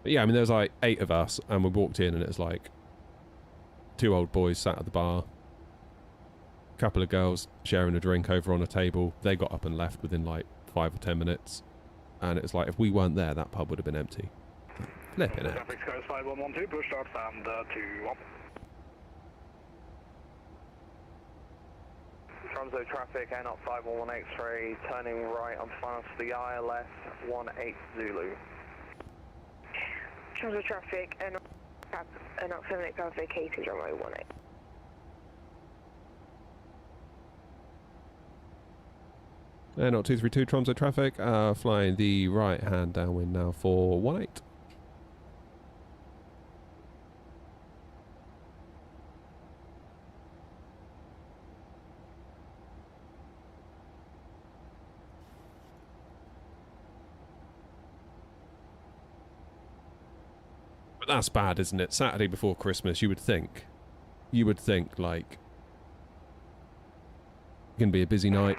But yeah, I mean, there's like 8 of us, and we walked in, and it's like 2 old boys sat at the bar, a couple of girls sharing a drink over on a table. They got up and left within like 5 or 10 minutes, and it's like if we weren't there, that pub would have been empty. Flipping it. Traffic Sky 5112, push start stand 21. Tromso traffic, AirNOTT 511 X-ray, turning right on fast the ILS 18 Zulu. Tromso traffic, AirNOTT 78 Papa vacated runway 18. AirNOTT 232 Tromso traffic, flying the right hand downwind now for 18. But that's bad, isn't it? Saturday before Christmas, you would think, like, it's going to be a busy night.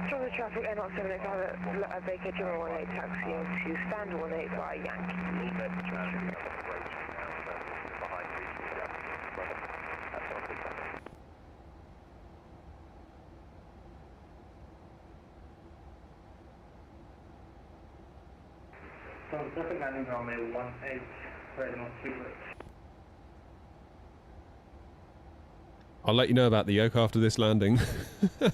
Tromso traffic, AirNOTT 78 Papa vacated runway 18, taxi into stand 18 by Yankee. Traffic landing runway 18, ready on secret. I'll let you know about the yoke after this landing. Okay,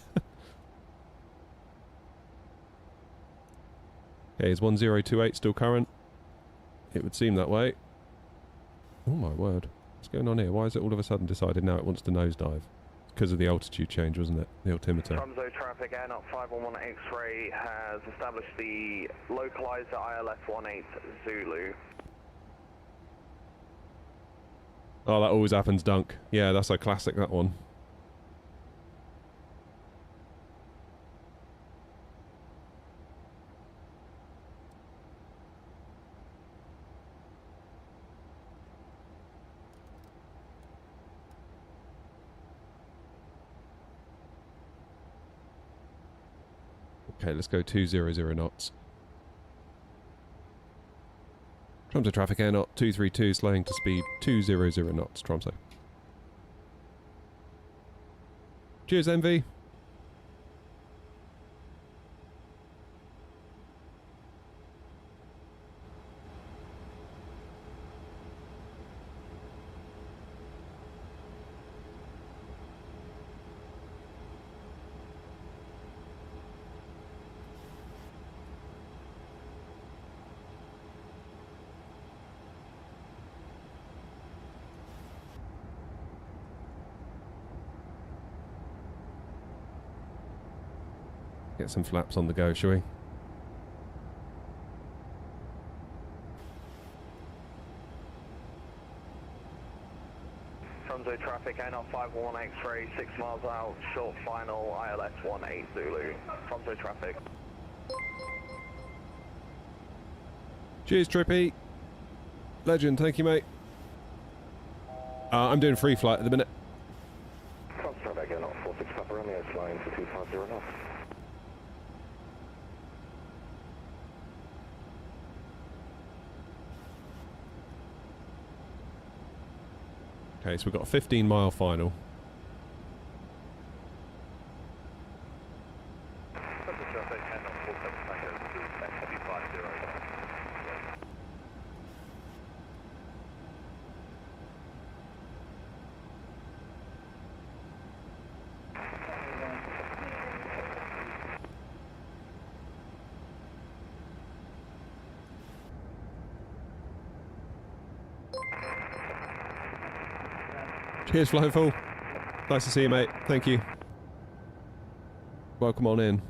is 1028 still current? It would seem that way. Oh my word. What's going on here? Why is it all of a sudden decided now it wants to nosedive? It's because of the altitude change, wasn't it? The altimeter. Tromso traffic, AirNOTT 511 X-ray has established the localizer ILS 18 Zulu. Oh, that always happens, Dunk. Yeah, that's a classic, that one. Okay, let's go 200 knots. Tromso traffic, AirNOTT 232, slowing to speed 200 knots, Tromso. Cheers, MV. Get some flaps on the go, shall we? Tromso traffic, AirNOTT 511 X-ray, 6 miles out, short final, ILS 18 Zulu. Tromso traffic. Cheers, Trippy. Legend, thank you, mate. I'm doing free flight at the minute. Tromso traffic, AirNOTT 46 Papa Romeo, flying to 250 knots. Okay, so we've got a 15-mile final. Cheers, Flowful. Nice to see you, mate. Thank you. Welcome on in.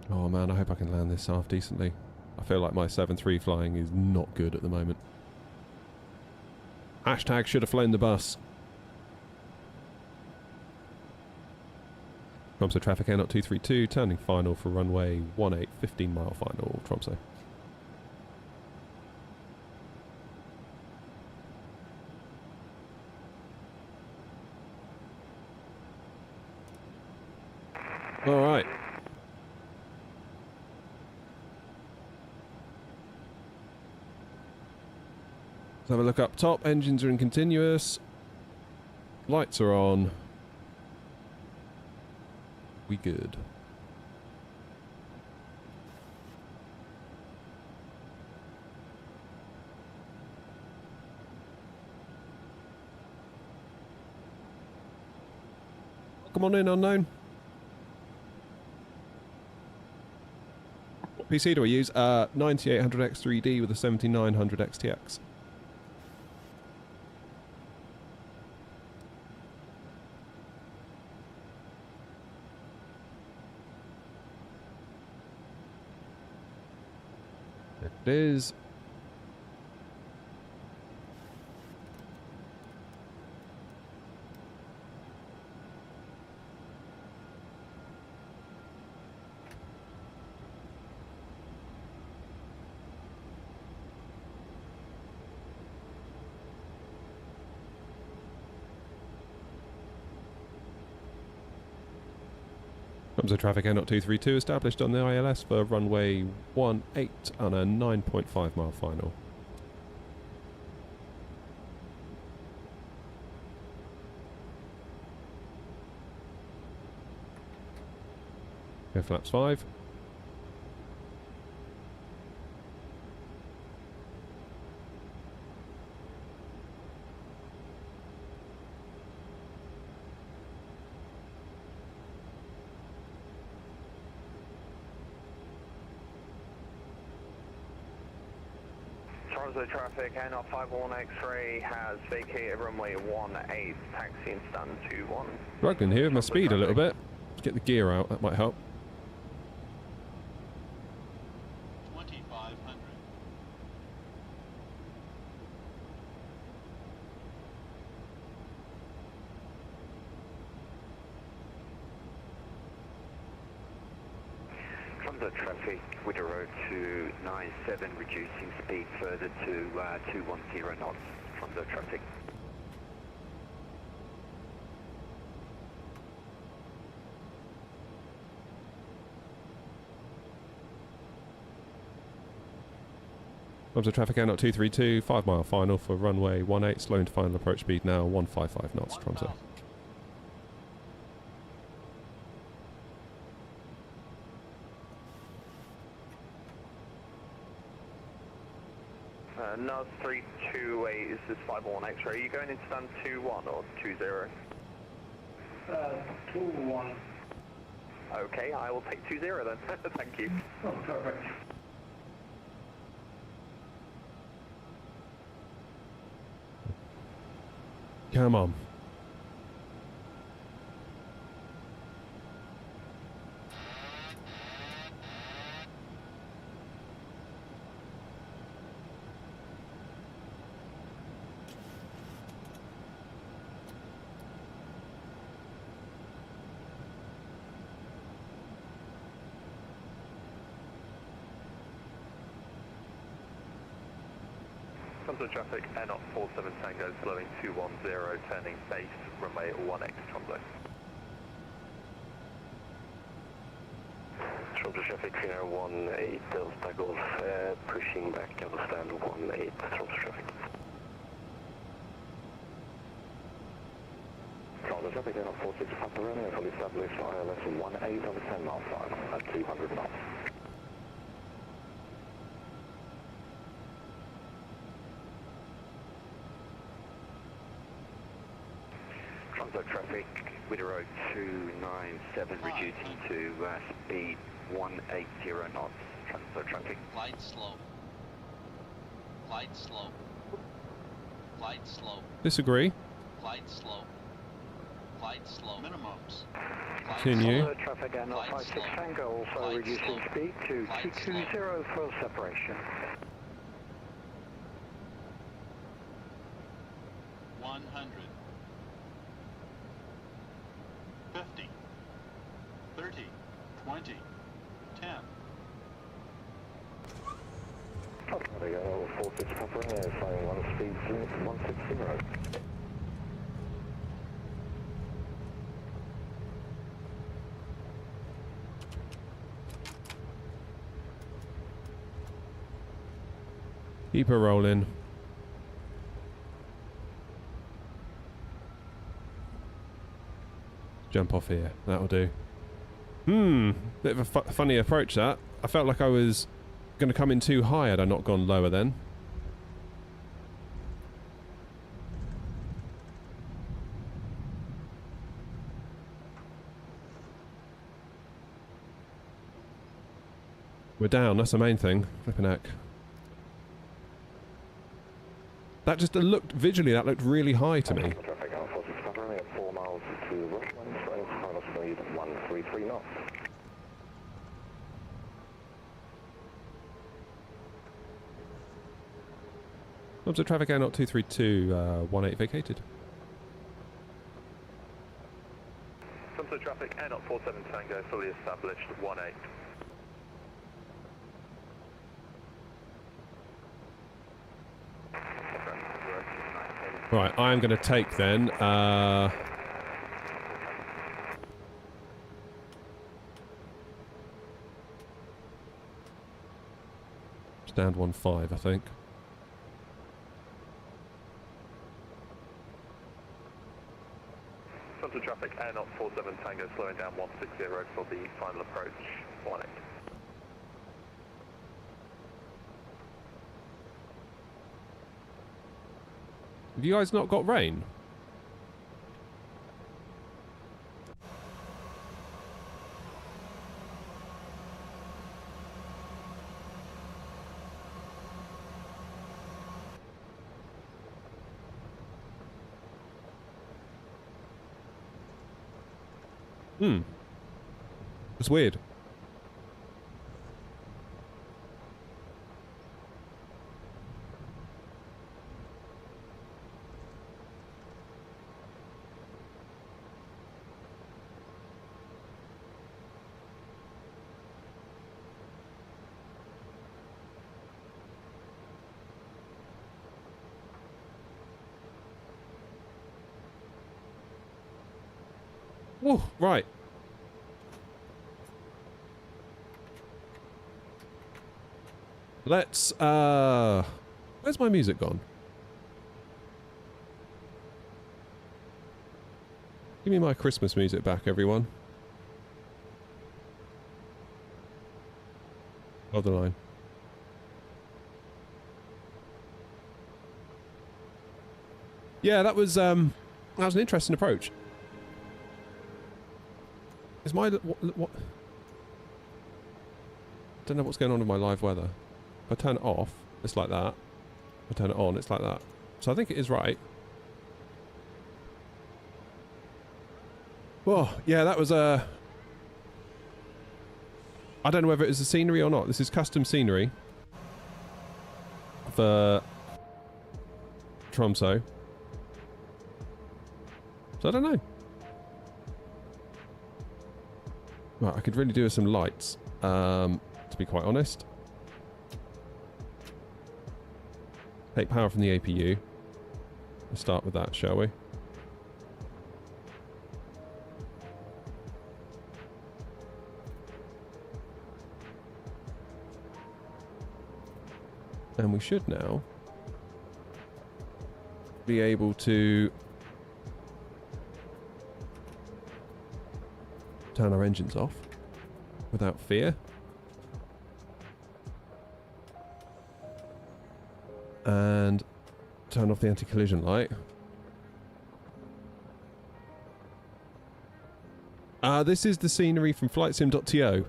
Oh man, I hope I can land this half decently. I feel like my 7-3 flying is not good at the moment. Hashtag should have flown the bus. Tromsø traffic AirNOTT 232, turning final for runway 18, 15 mile final, Tromsø. Alright. Let's have a look up top. Engines are in continuous. Lights are on. We good. Come on in, unknown. What PC do I use? 9800X3D with a 7900 XTX. It is. Tromsø traffic AirNOTT 232 established on the ILS for runway 18 on a 9.5 mile final. Go flaps 5. Tromsø traffic, AirNOTT 51 X-ray has vacated runway 18, taxi and stand 21. Struggling here with my speed a little bit. Let's get the gear out, that might help. 2500. Tromsø traffic, Widow Road 297, reducing speed further to 210 knots. Tromsø traffic. Tromsø traffic AirNOTT 232, 5 mile final for runway 18, slowing to final approach speed now, 155 knots, Tromsø. NUS 328, this is 51 X-ray. Are you going into stand 21 or 20? 21. Okay, I will take 20 then. Thank you. Oh, perfect. Come on. Tromsø traffic, AirNOTT 47 Tango, slowing 210, turning base, runway 18, Tromsø. Tromsø traffic, 18 Delta Golf, pushing back on stand 18, Tromsø traffic. Tromsø traffic, AirNOTT 46 Papa Romeo, fully established ILS 18 on the 10 mile final at 200 knots. Tromsø traffic, Widow Road 297, reducing to speed 180 knots. Tromsø traffic. Glide slow. Glide slow. Glide slow. Disagree. Glide slow. Glide slow. Minimums. Continue. Tromsø traffic AirNOTT 56 Tango, also reducing speed to 220 for separation. 100. 50. 20. 10. There you go, 46 Papa Romeo, flying 160. Keep her rolling. Jump off here. That'll do. Bit of a funny approach that. I felt like I was going to come in too high had I not gone lower then. We're down, that's the main thing. Flipping heck. That just looked, visually, that looked really high to me. Traffic on 46 Papa Romeo, 4 miles to Rushland, running final speed 133 knots. Observe traffic AirNOTT 232, 18 vacated. Observe traffic AirNOTT 47 Tango, fully established 18. Right, I'm going to take then. Stand 15, I think. Observe traffic AirNOTT 47 Tango, slowing down 160 for the final approach 18. Have you guys not got rain? It's weird. Whoa, right. Let's, where's my music gone? Give me my Christmas music back, everyone. Hold the line. Yeah, that was an interesting approach. Is my... what? Don't know what's going on with my live weather. If I turn it off, it's like that. If I turn it on, it's like that. So I think it is right. Whoa, yeah, that was a... I don't know whether it was the scenery or not. This is custom scenery for Tromsø. So I don't know. Right, I could really do with some lights, to be quite honest. Take power from the APU. Let's start with that, shall we? And we should now be able to turn our engines off without fear. And turn off the anti-collision light. This is the scenery from flightsim.to.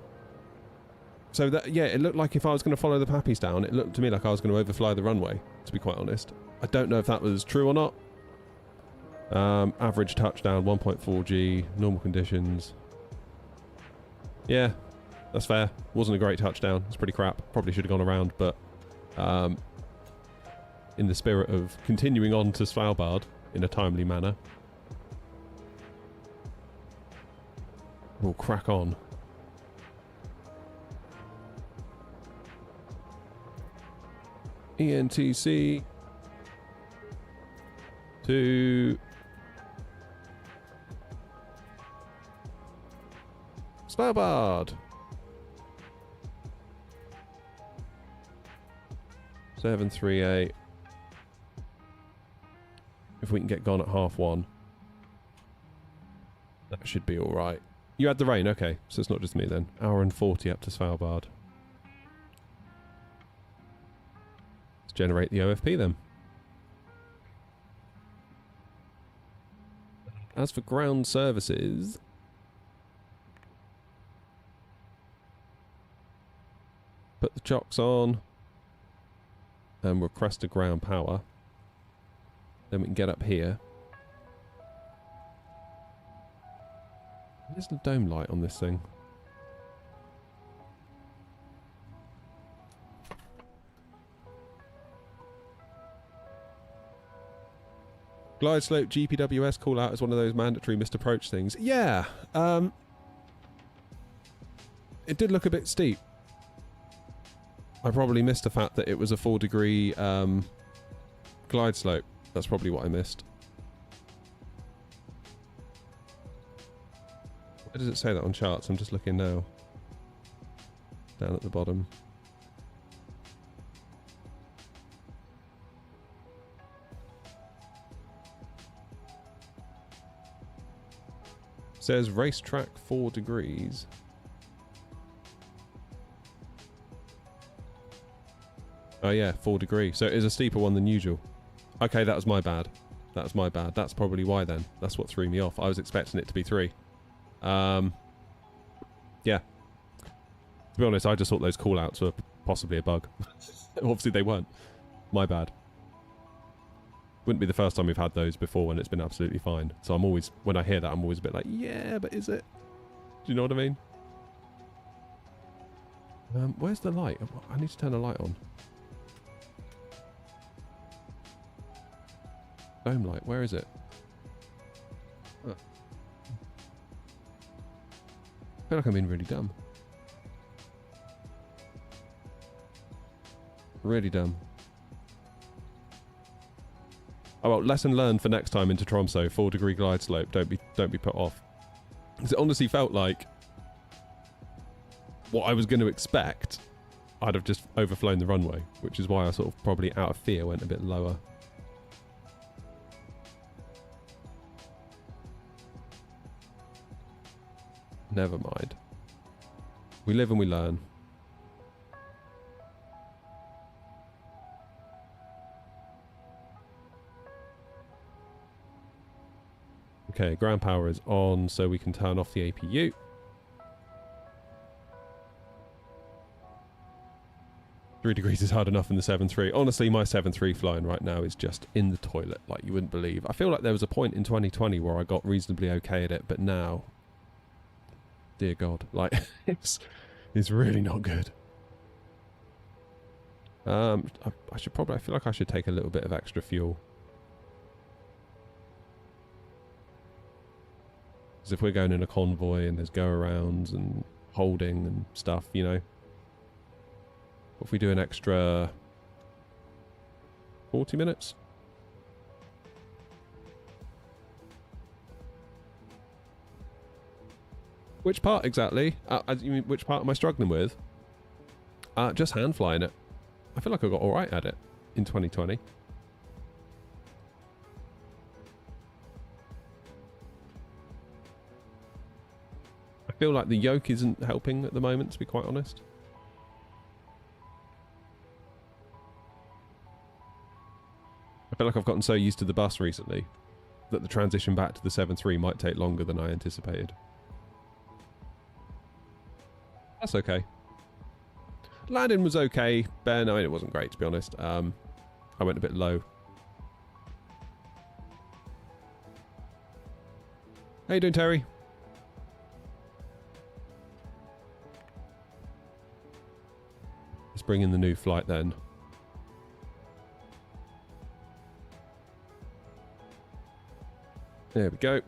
So that, yeah, it looked like if I was going to follow the Pappies down, it looked to me like I was going to overfly the runway, to be quite honest. I don't know if that was true or not. Average touchdown, 1.4G, normal conditions. Yeah, that's fair. Wasn't a great touchdown. It's pretty crap. Probably should have gone around, but in the spirit of continuing on to Svalbard in a timely manner, we'll crack on. ENTC to Svalbard. 738. If we can get gone at 1:30. That should be alright. You had the rain, okay. So it's not just me then. Hour and 40 up to Svalbard. Let's generate the OFP then. As for ground services... Put the chocks on. And request a ground power. Then we can get up here. There's the dome light on this thing. Glide slope GPWS call out as one of those mandatory missed approach things. Yeah. It did look a bit steep. I probably missed the fact that it was a 4-degree glide slope. That's probably what I missed. Where does it say that on charts? I'm just looking now. Down at the bottom. It says racetrack 4 degrees. Oh yeah, 4 degree. So it is a steeper one than usual. Okay, that was my bad. That was my bad. That's probably why then. That's what threw me off. I was expecting it to be 3. Yeah. To be honest, I just thought those call-outs were possibly a bug. Obviously they weren't. My bad. Wouldn't be the first time we've had those before when it's been absolutely fine. So I'm always, when I hear that, I'm always a bit like, yeah, but is it? Do you know what I mean? Where's the light? I need to turn the light on. Dome light, where is it? Oh. I feel like I'm being really dumb. Really dumb. Oh well, lesson learned for next time into Tromsø. 4-degree glide slope. Don't be put off. Because it honestly felt like what I was going to expect. I'd have just overflown the runway, which is why I sort of probably out of fear went a bit lower. Never mind. We live and we learn. Okay, ground power is on, so we can turn off the APU. Three degrees is hard enough in the 7.3. Honestly, my 7.3 flying right now is just in the toilet, like you wouldn't believe. I feel like there was a point in 2020 where I got reasonably okay at it, but now... Dear God, like, it's really not good. I should probably, I feel like I should take a little bit of extra fuel. Because if we're going in a convoy and there's go-arounds and holding and stuff, you know. What if we do an extra 40 minutes? Which part exactly? You mean, which part am I struggling with? Just hand flying it. I feel like I got alright at it in 2020. I feel like the yoke isn't helping at the moment, to be quite honest. I feel like I've gotten so used to the bus recently that the transition back to the 7.3 might take longer than I anticipated. That's okay. Landing was okay, Ben. I mean, it wasn't great, to be honest. I went a bit low. How you doing, Terry? Let's bring in the new flight then. There we go.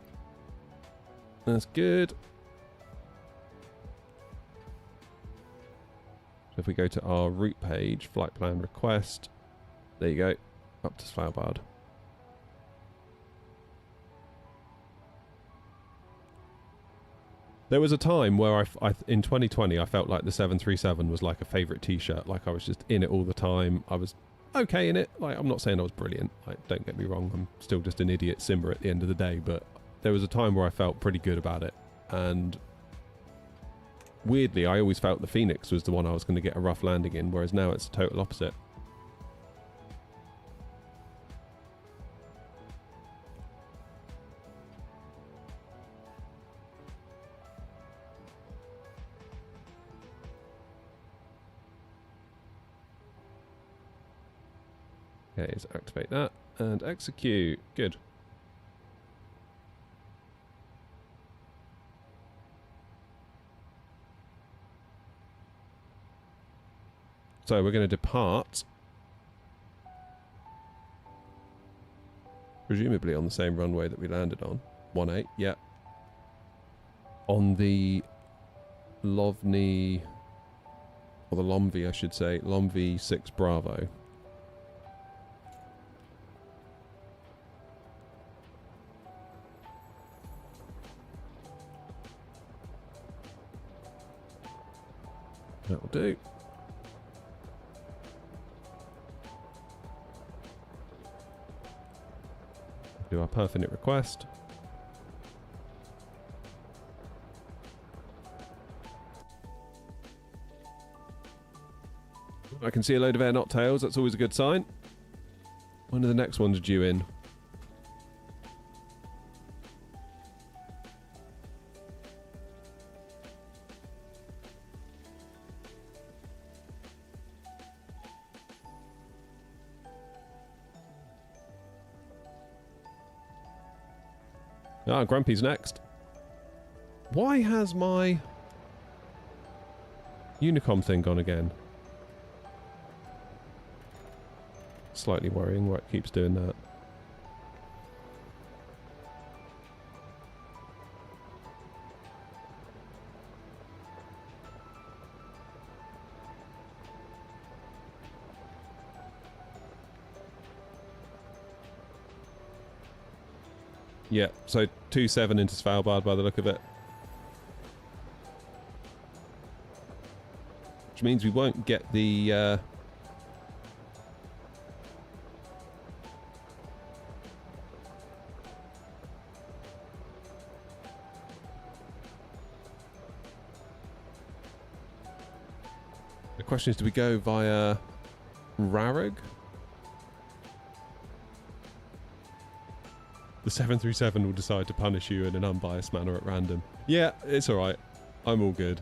That's good. So if we go to our route page, flight plan request, There you go. Up to Svalbard. There was a time where in 2020 I felt like the 737 was like a favourite t-shirt. Like I was just in it all the time. I was okay in it. Like I'm not saying I was brilliant. Like don't get me wrong. I'm still just an idiot simmer at the end of the day. But there was a time where I felt pretty good about it. And weirdly, I always felt the Phoenix was the one I was going to get a rough landing in. Whereas now it's the total opposite. Okay, let's activate that and execute. Good. So we're going to depart, presumably on the same runway that we landed on. 18, yeah. On the Lovni, or the Lomvi I should say, Lomvi 6 Bravo. That'll do. Do our perfinite request. I can see a load of AirNOTT tails. That's always a good sign. When are the next ones due in? Ah, Grumpy's next. Why has my Unicom thing gone again? Slightly worrying why it keeps doing that. Yeah, so 27 into Svalbard by the look of it. Which means we won't get the... The question is, do we go via Rarag? The 737 will decide to punish you in an unbiased manner at random. Yeah, it's alright. I'm all good.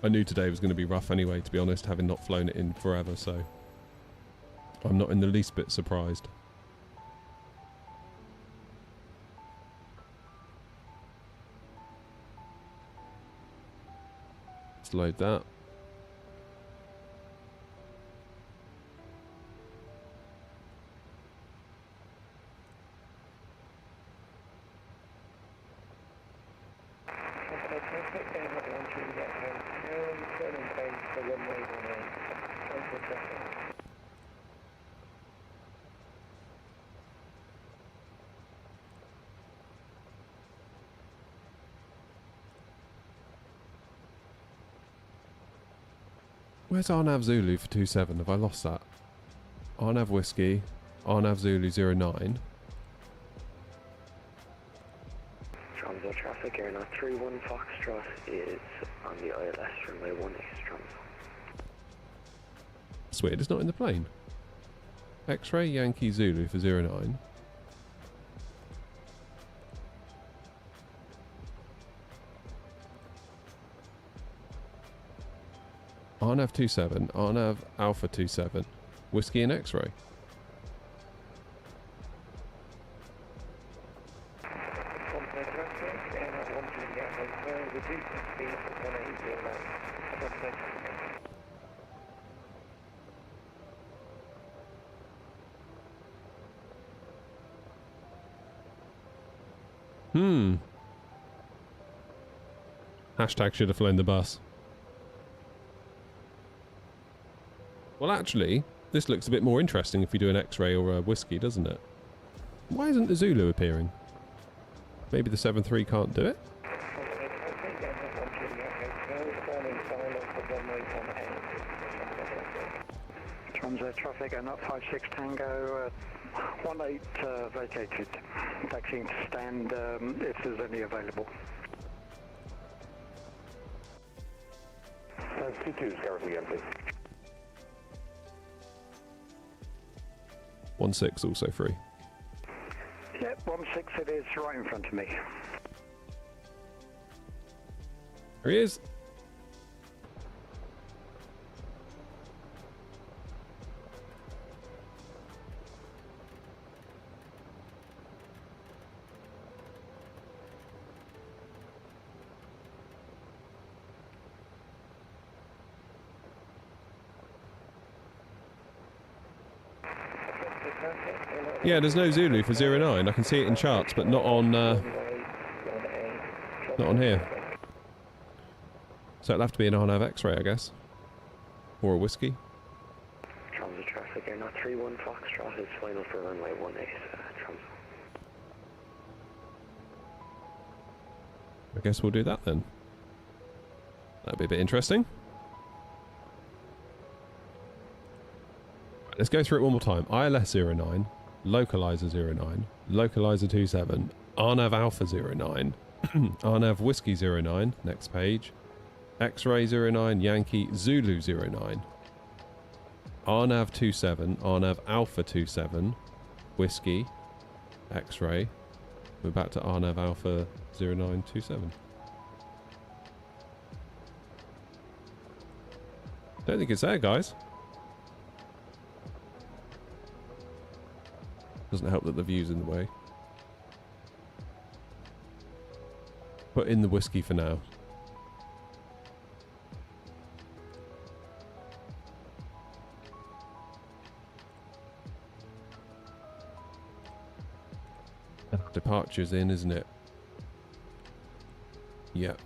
I knew today was going to be rough anyway, to be honest, having not flown it in forever, so I'm not in the least bit surprised. Let's load that. Where's Arnav Zulu for 27? Have I lost that? Arnav Whiskey, Arnav Zulu 09. Tromso traffic, AirNOTT 31 Foxtrot is on the ILS runway 18 Tromso. That's weird, it's not in the plane. X-Ray Yankee Zulu for 09. Arnav 27, Arnav Alpha 27, Whiskey and X-Ray. Hashtag should have flown the bus. Well, actually, this looks a bit more interesting if we do an X-ray or a whiskey, doesn't it? Why isn't the Zulu appearing? Maybe the 7-3 can't do it? Transit traffic and up 56 Tango, 18 vacated. Taxiing to stand if there's any available. 22 is currently empty. 1-6 also free. Yep, 1-6 it is right in front of me. There he is. Yeah, there's no Zulu for 09. I can see it in charts, but not on here. So it'll have to be an RNAV X-ray, I guess. Or a whiskey. Transit traffic, AirNOTT 31 Foxtrot is final for runway 18, transit. I guess we'll do that then. That'll be a bit interesting. Right, let's go through it one more time. ILS 09, Localizer 09, Localizer 27, RNAV Alpha 09, RNAV Whiskey 09, next page, X-Ray 09, Yankee Zulu 09, RNAV 27, RNAV Alpha 27, Whiskey, X-Ray. We're back to RNAV Alpha 0927. Don't think it's there, guys. Doesn't help that the view's in the way. Put in the whiskey for now. Departure's in, isn't it? Yep.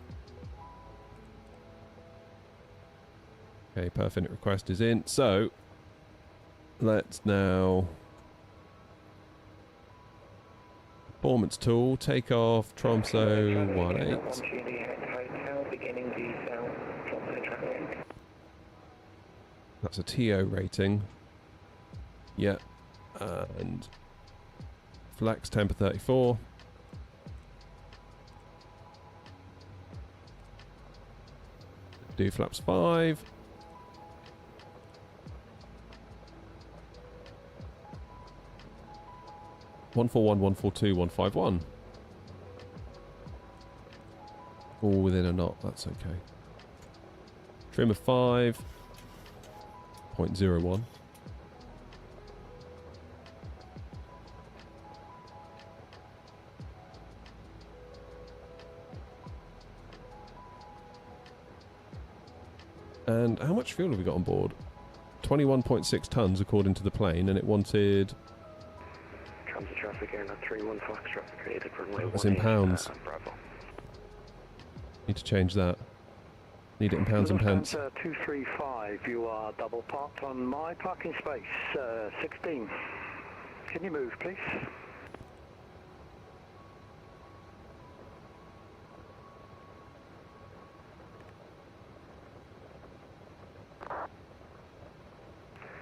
Okay, perfect request is in. So, let's now... Performance tool, take off, Tromso 18. That's a TO rating. Yep. And... Flex, temper 34. Do flaps 5. One 141, 142, 151. All within a knot, that's okay. Trim of 5.01. And how much fuel have we got on board? 21.6 tons according to the plane, and it wanted... Transit traffic, AirNOTT 31 Foxtrot, created runway 18. That's in pounds. Bravo. Need to change that. Need it in pounds and pence. 235, you are double parked on my parking space, 16. Can you move, please?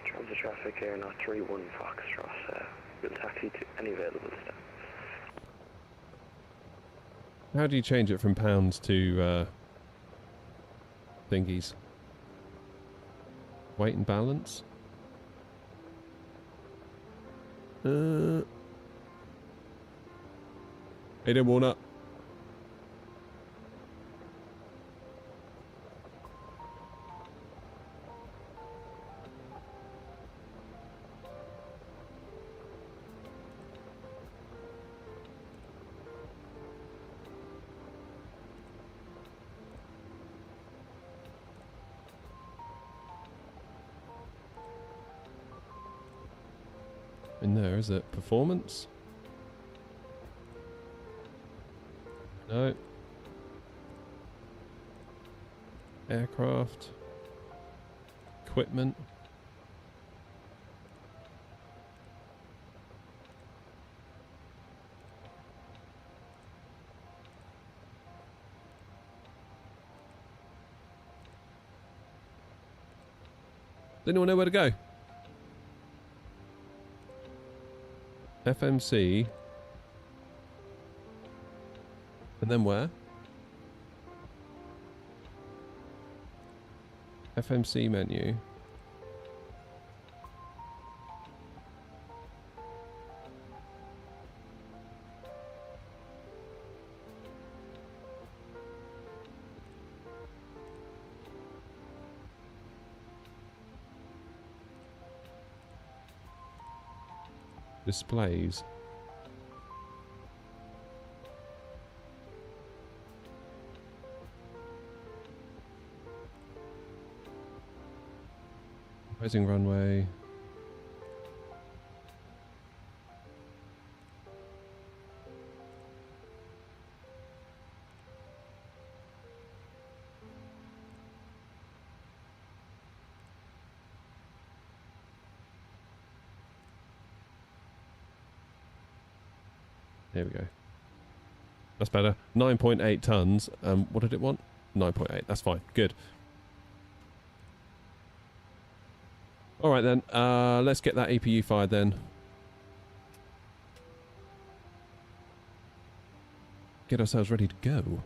Transit traffic, AirNOTT 31 Foxtrot, will taxi to any available stand. How do you change it from pounds to thingies? Weight and balance? Hey there, Warner. In there, is it? Performance? No. Aircraft. Equipment. anyone know where to go? FMC. And then where? FMC menu. Displays. Rising runway. There we go. That's better. 9.8 tons. What did it want? 9.8. That's fine. Good. All right then. Let's get that APU fired then. Get ourselves ready to go.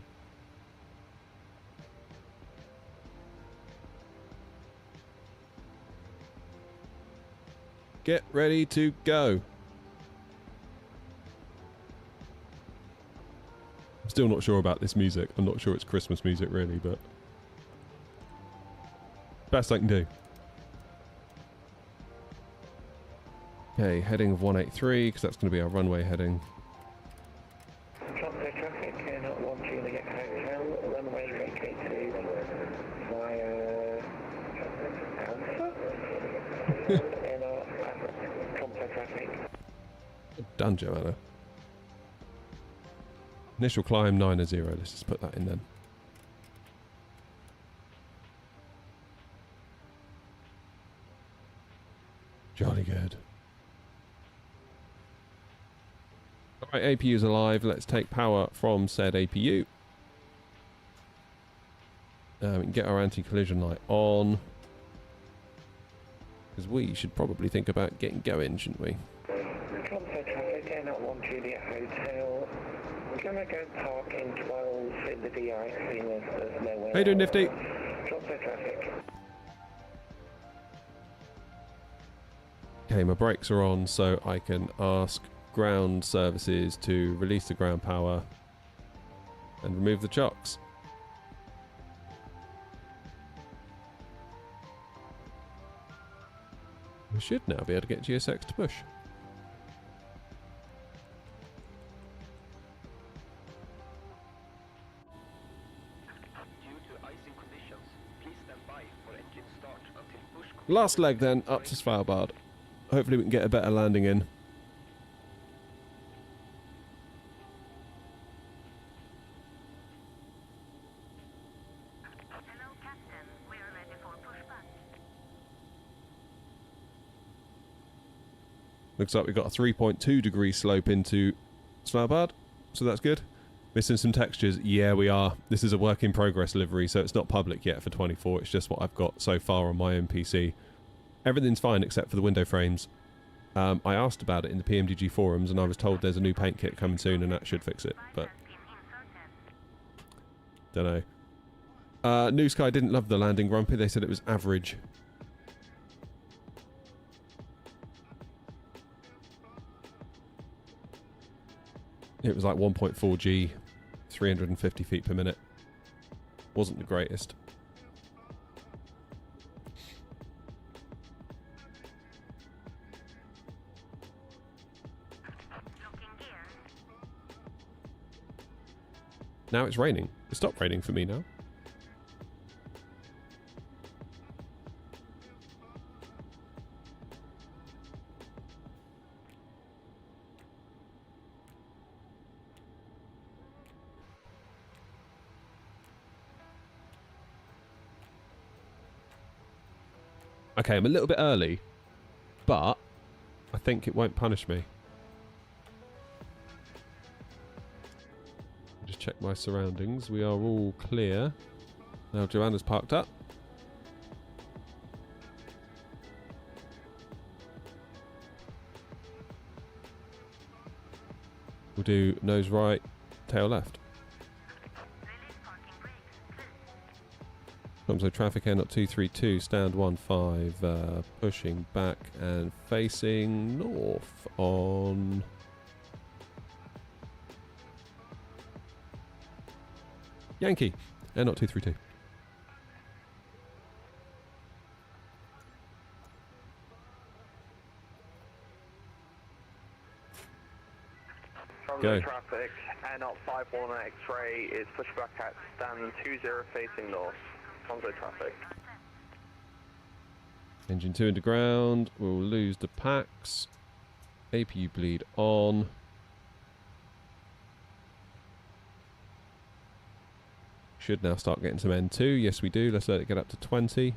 Get ready to go. Still not sure about this music. I'm not sure it's Christmas music really, but best I can do. Okay, heading of 183 because that's going to be our runway heading. Transit traffic, AirNOTT 1 Juliet Hotel, runway vacate to via Alpha. AirNOTT complex traffic. Done, Joanna. Initial climb 9-0. Let's just put that in then. Jolly good. Alright, APU's alive. Let's take power from said APU. We can get our anti-collision light on. Because we should probably think about getting going, shouldn't we? Transit traffic, AirNOTT 1 Juliet Hotel. We're going to go park in 12 in the DI, seeing as there's nowhere. How you doing, Nifty? Transit traffic. Okay, my brakes are on, so I can ask ground services to release the ground power and remove the chocks. We should now be able to get GSX to push. Last leg then, up to Svalbard. Hopefully we can get a better landing in. Hello, Captain. We are ready for pushback. Looks like we've got a 3.2 degree slope into Svalbard, so that's good. Missing some textures. Yeah, we are. This is a work in progress livery, so it's not public yet for 24. It's just what I've got so far on my own PC. Everything's fine except for the window frames. I asked about it in the PMDG forums, and I was told there's a new paint kit coming soon, and that should fix it, but don't know. New Sky didn't love the landing, Grumpy. They said it was average. It was like 1.4 G, 350 feet per minute. Wasn't the greatest. Now it's raining. It stopped raining for me now. Okay, I'm a little bit early, but I think it won't punish me. Just check my surroundings. We are all clear. Now Joanna's parked up. We'll do nose right, tail left. So traffic AirNOTT 232, stand 15, pushing back and facing north on... Yankee, AirNOTT 232. Go. Traffic, AirNOTT 51 X-ray is push back at stand 20 facing north. Conzo traffic. Engine 2 into ground, we'll lose the packs. APU bleed on. Should now start getting some N2, yes we do, let's let it get up to 20.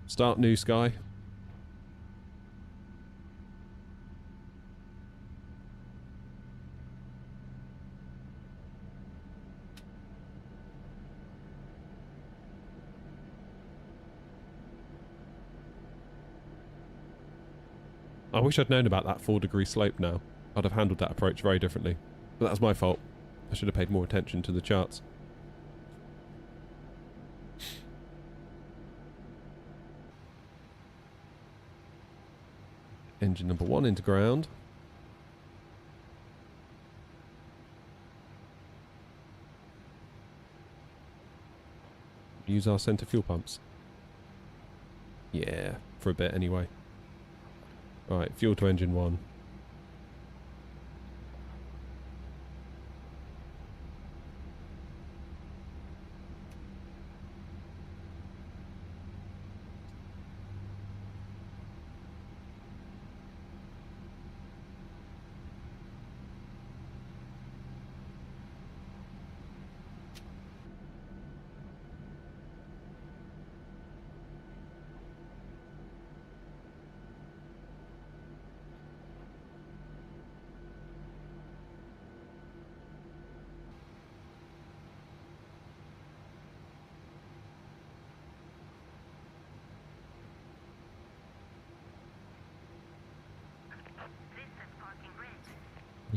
Start new sky. I wish I'd known about that 4-degree slope now. I'd have handled that approach very differently. But that's my fault. I should have paid more attention to the charts. Engine number 1 into ground. Use our centre fuel pumps. Yeah, for a bit anyway. Right, fuel to engine 1.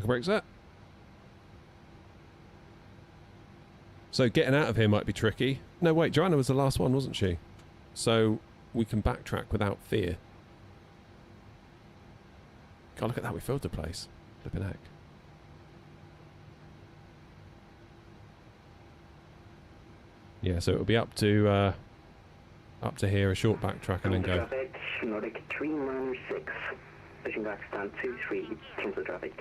Brake set. So getting out of here might be tricky. No, wait, Joanna was the last one, wasn't she? So we can backtrack without fear. God, look at that, we filled the place. Flipping heck. Yeah, so it'll be up to here, a short backtrack and then go. Traffic, Nordic 396, pushing back stand 23, cancel traffic.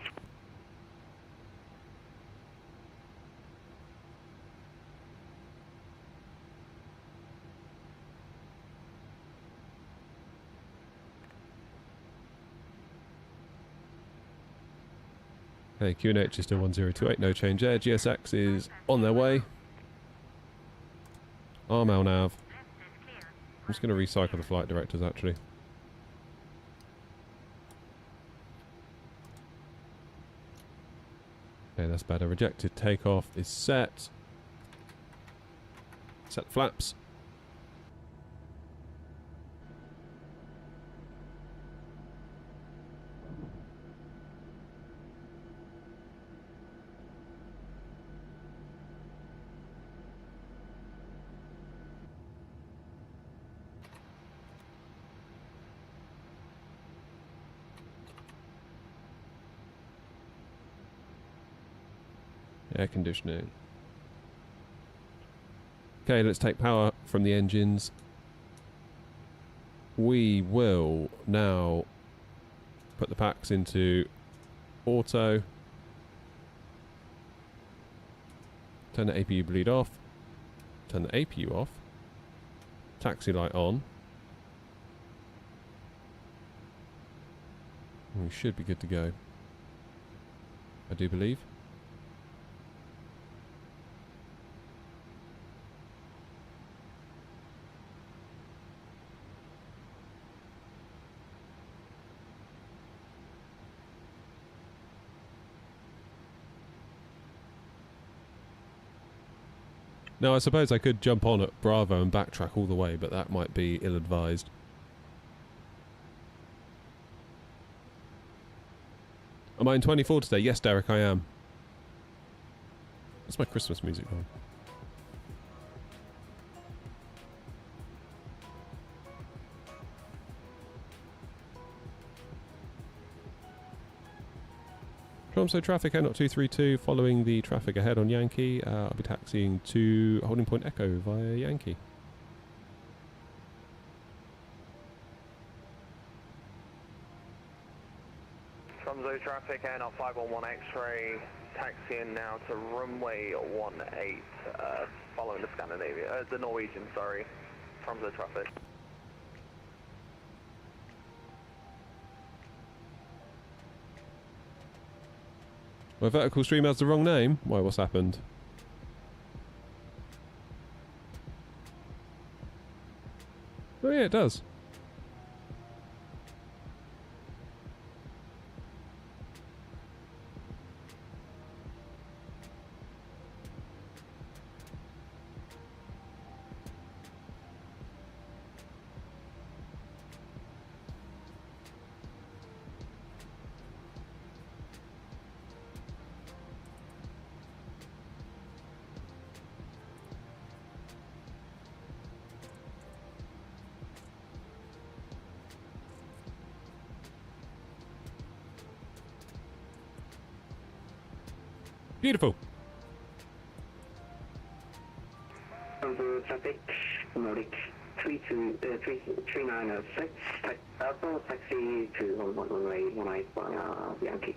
Okay, QNH is still 1028, no change there. GSX is on their way. RMAL nav. I'm just going to recycle the flight directors actually. Okay, that's better. Rejected takeoff is set. Set flaps. Air conditioning. Okay, let's take power from the engines. We will now put the packs into auto. Turn the APU bleed off. Turn the APU off. Taxi light on. We should be good to go. I do believe. Now, I suppose I could jump on at Bravo and backtrack all the way, but that might be ill-advised. Am I in 24 today? Yes, Derek, I am. What's my Christmas music on? Tromso traffic, AirNOTT 232, following the traffic ahead on Yankee. I'll be taxiing to Holding Point Echo via Yankee. Tromso traffic, AirNOTT 511 X-ray, taxiing now to runway 18, following the Scandinavia, the Norwegian, sorry. Tromso traffic. My vertical stream has the wrong name. Why, what's happened? Oh yeah, it does. Beautiful. Traffic, Nordic 3906, Alpha, taxi to runway 18 via Yankee.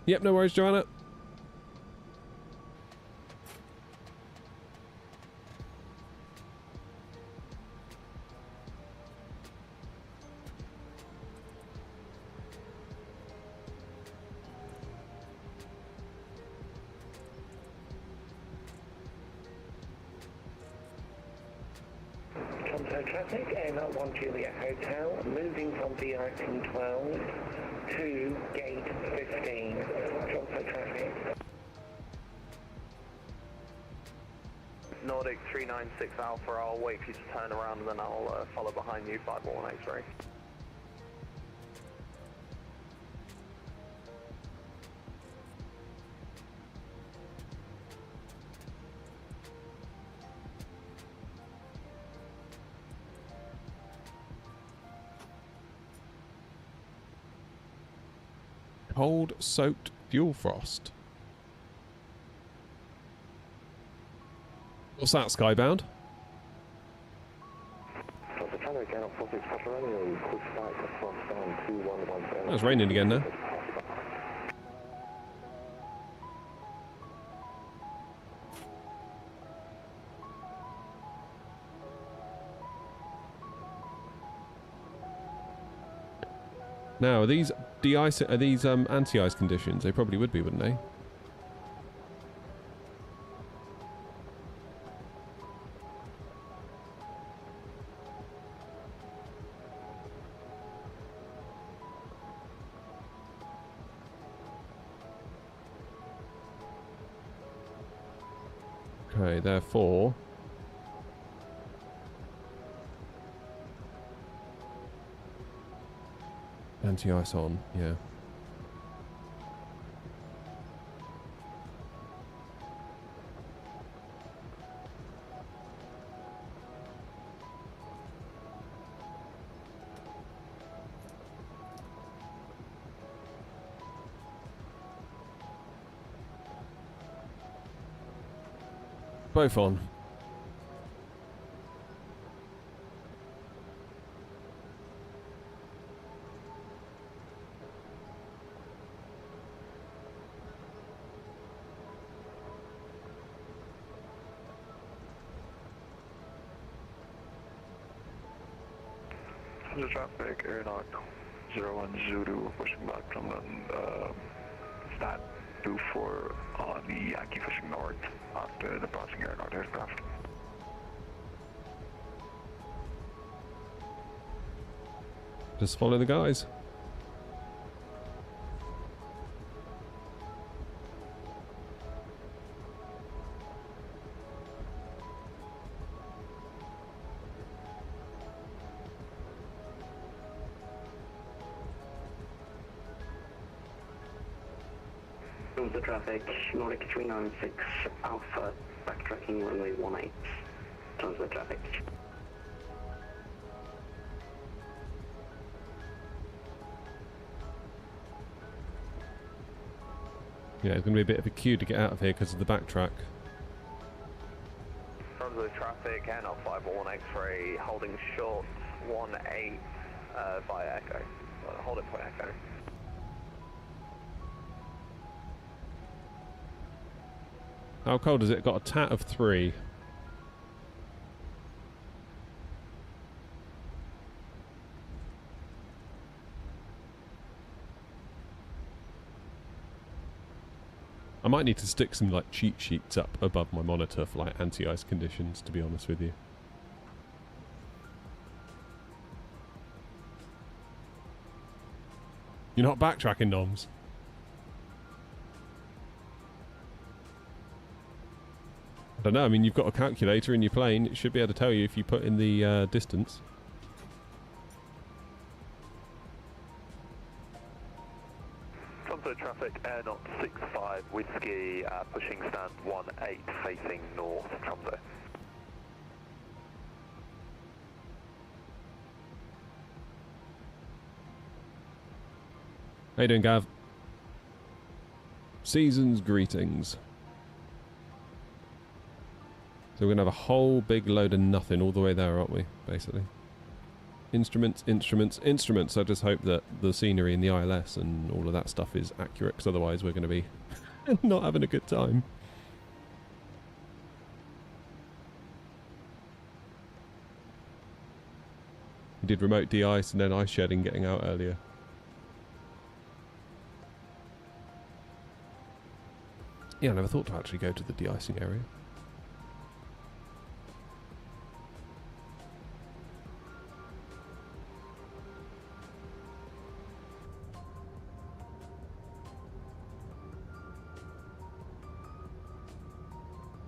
Yep, no worries, Joanna. Tromso traffic, AirNOTT 1 Juliet Hotel, moving from VIP 12 to gate 15. Tromso traffic. Nordic 396 Alpha, I'll wait for you to turn around and then I'll follow behind you, 511 X-ray. Cold soaked fuel frost. What's that, Skybound? Oh, it's raining again now. Now, are these de-ice? Are these anti-ice conditions? They probably would be, wouldn't they? Okay, therefore. Anti-ice on, yeah. Both on. The traffic, AirNOTT 01 Zulu, pushing back from Stat 24 on the Yankee pushing north after the passing AirNOTT aircraft. Just follow the guys. The traffic, Nordic 396 Alpha, backtracking runway 18. Tons of traffic. Yeah, it's going to be a bit of a queue to get out of here because of the backtrack. Tons of traffic, AirNOTT 511 X-ray, holding short 18 via Echo. Hold it for Echo. How cold is it? Got a tat of 3. I might need to stick some like cheat sheets up above my monitor for like anti-ice conditions, to be honest with you. You're not backtracking, Noms. I don't know, I mean, you've got a calculator in your plane. It should be able to tell you if you put in the distance. Tromso traffic, AirNOTT 65 Whiskey, pushing stand 18 facing north, Tromso. How you doing, Gav? Season's greetings. So we're going to have a whole big load of nothing all the way there, aren't we, basically? Instruments, instruments, instruments. I just hope that the scenery and the ILS and all of that stuff is accurate, because otherwise we're going to be not having a good time. We did remote de-ice and then ice shedding getting out earlier. Yeah, I never thought to actually go to the de-icing area.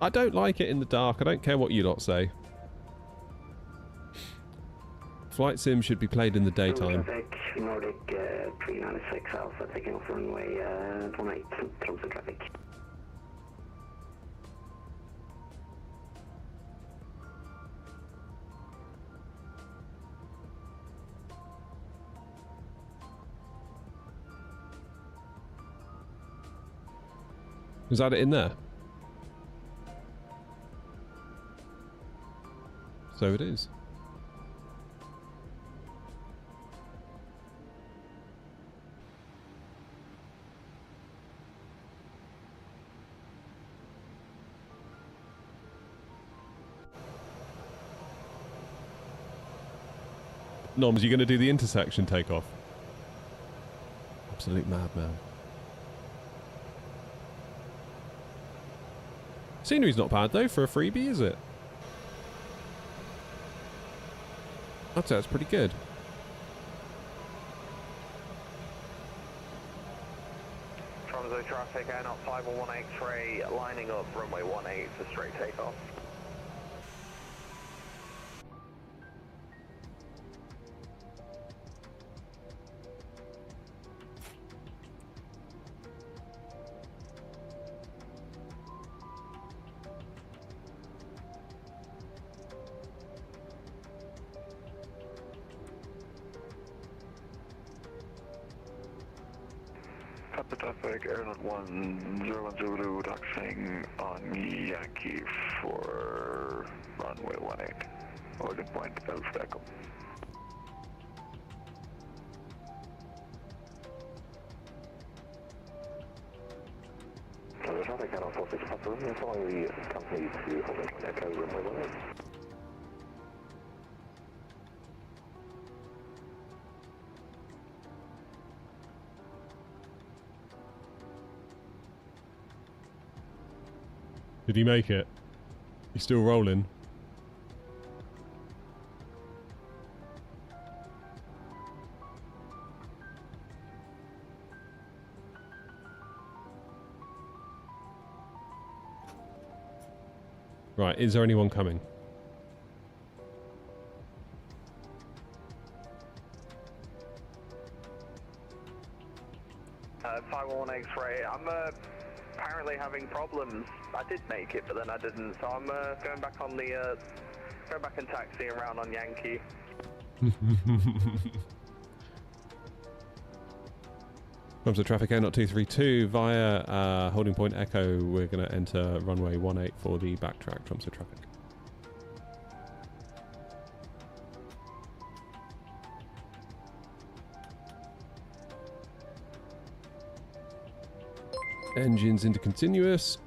I don't like it in the dark. I don't care what you lot say. Flight sim should be played in the daytime. Traffic, Nordic 396 Alpha, taking off runway 18, Tromso traffic. Was that it in there? So it is. Noms, you going to do the intersection takeoff? Absolute madman. Scenery's not bad though for a freebie, is it? I'd say that's pretty good. Tromso traffic, AirNOTT 511 X-ray, lining up runway 18 for straight takeoff. Papa traffic, AirNOTT 101 Zulu, taxiing on Yankee for runway 18. Order point, Elf-Echo. Traffic, AirNOTT 46 Papa, following the company to holding Echo runway 18. Did he make it? He's still rolling. Right, is there anyone coming? Uh, 511 X-ray. I'm apparently having problems. I did make it, but then I didn't. So I'm going back on the going back and taxiing around on Yankee. Comes to traffic AirNOTT 232 via holding point Echo. We're going to enter runway 18 for the backtrack. Comes to traffic. Engines into continuous.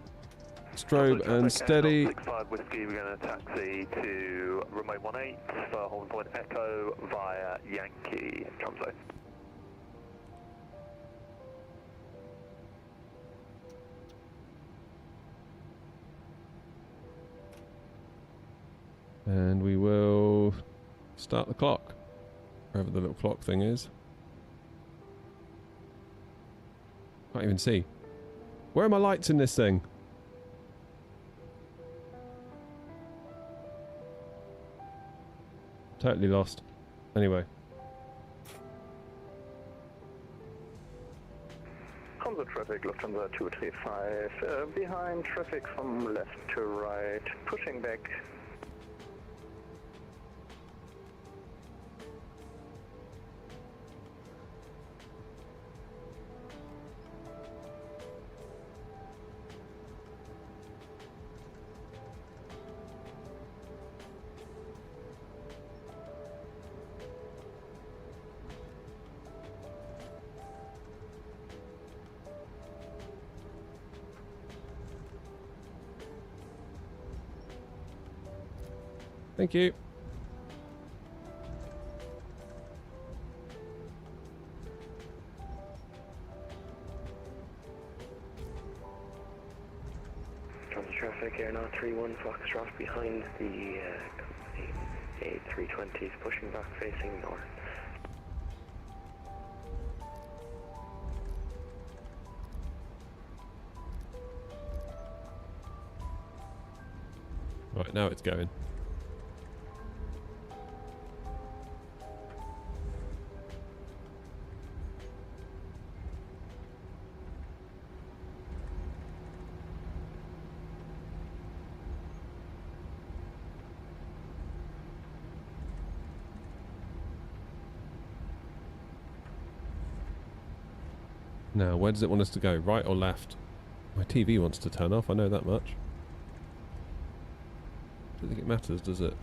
Strobe and steady. 65 Whiskey, we're going to taxi to runway 18 for holding point Echo via Yankee. Tromso. And we will start the clock. Wherever the little clock thing is. Can't even see. Where are my lights in this thing? Totally lost. Anyway. Comms traffic, Lufthansa 235, behind traffic from left to right, pushing back. Thank you. Trans traffic, AirNOTT 31 Foxtrot behind the A320s pushing back facing north. Right, now it's going. Now, where does it want us to go? Right or left? My TV wants to turn off, I know that much. Don't think it matters, does it?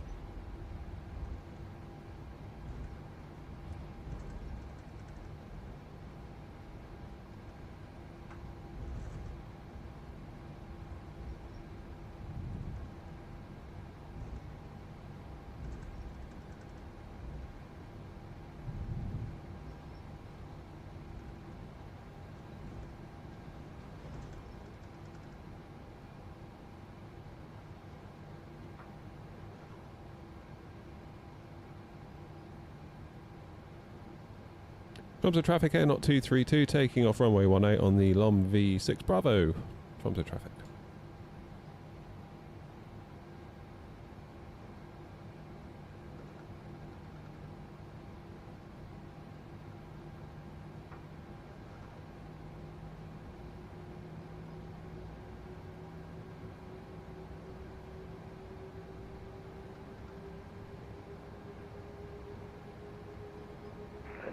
Tromso traffic, AirNOTT 232, taking off runway 18 on the LOM V6 Bravo. Tromso traffic.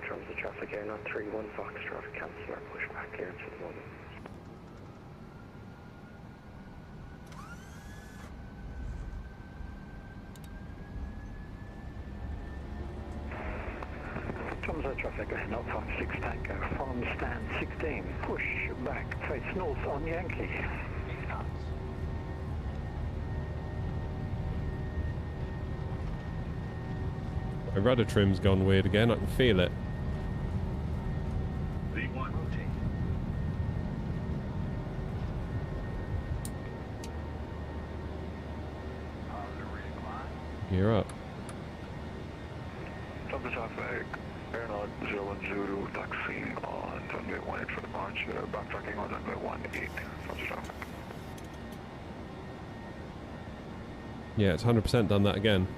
Trans traffic, AirNOTT 31 Foxtrot, cancel our pushback clearance at the moment. Tromso traffic, AirNOTT 56 Tango from stand 16, push back, face north on Yankee. My rudder trim's gone weird again, I can feel it. V1 rotate. Gear up. Tromso traffic, AirNOTT 01 Zulu, taxiing on runway 18 for departure, backtracking on runway 18, Tromso traffic. Yeah, it's 100% done that again.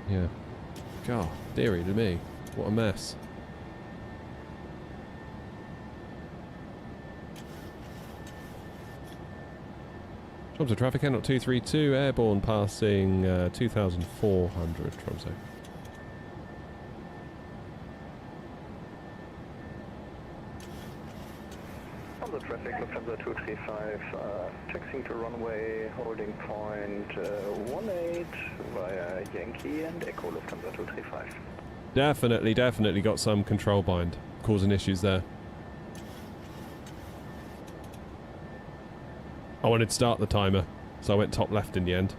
Yeah. God, dearie to me. What a mess. Tromsø traffic, AirNOTT 232, airborne passing 2,400, Tromsø. On the traffic, Lufthansa 235, taxiing to runway, holding point 18 via Yankee and Echo Lufthansa 235. Definitely got some control bind, causing issues there. I wanted to start the timer, so I went top left in the end.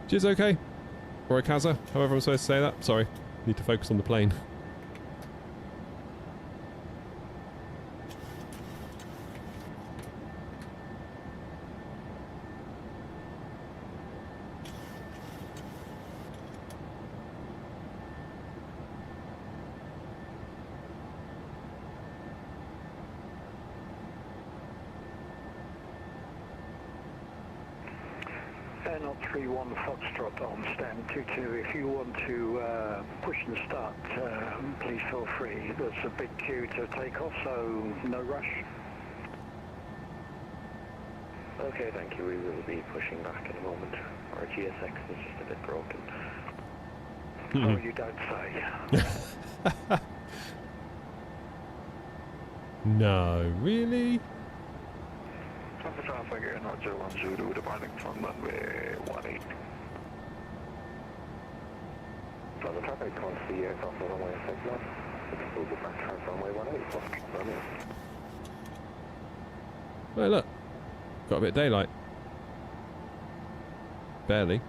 Cheers, okay? Or Okaza, however I'm supposed to say that. Sorry, need to focus on the plane. AirNOTT 31 Foxtrot on stand 22. If you want to push and start, please feel free. There's a big queue to take off, so no rush. Okay, thank you. We will be pushing back in a moment. Our GSX is just a bit broken. Oh, you don't say. No, really? Traffic traffic, AirNOTT 01 Zulu, departing from runway 18. From the traffic, on the aircraft on runway 61. We'll get back to runway 18. Hey, look. Got a bit of daylight. Barely.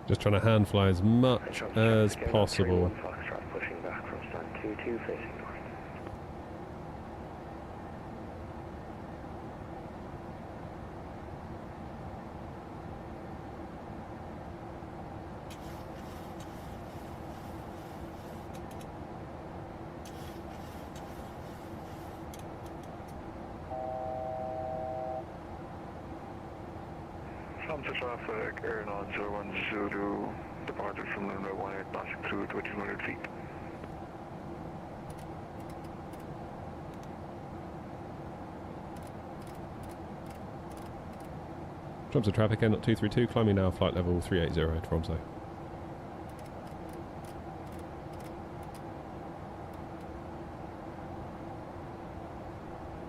Just trying to hand fly as much as possible. Foxtrot pushing back from stand 22 facing north. Tromsø traffic, AirNOTT 01 Zulu, departed from runway 18, passing through 1,200 feet. Tromsø traffic, AirNOTT 232, climbing now, flight level 380, Tromsø.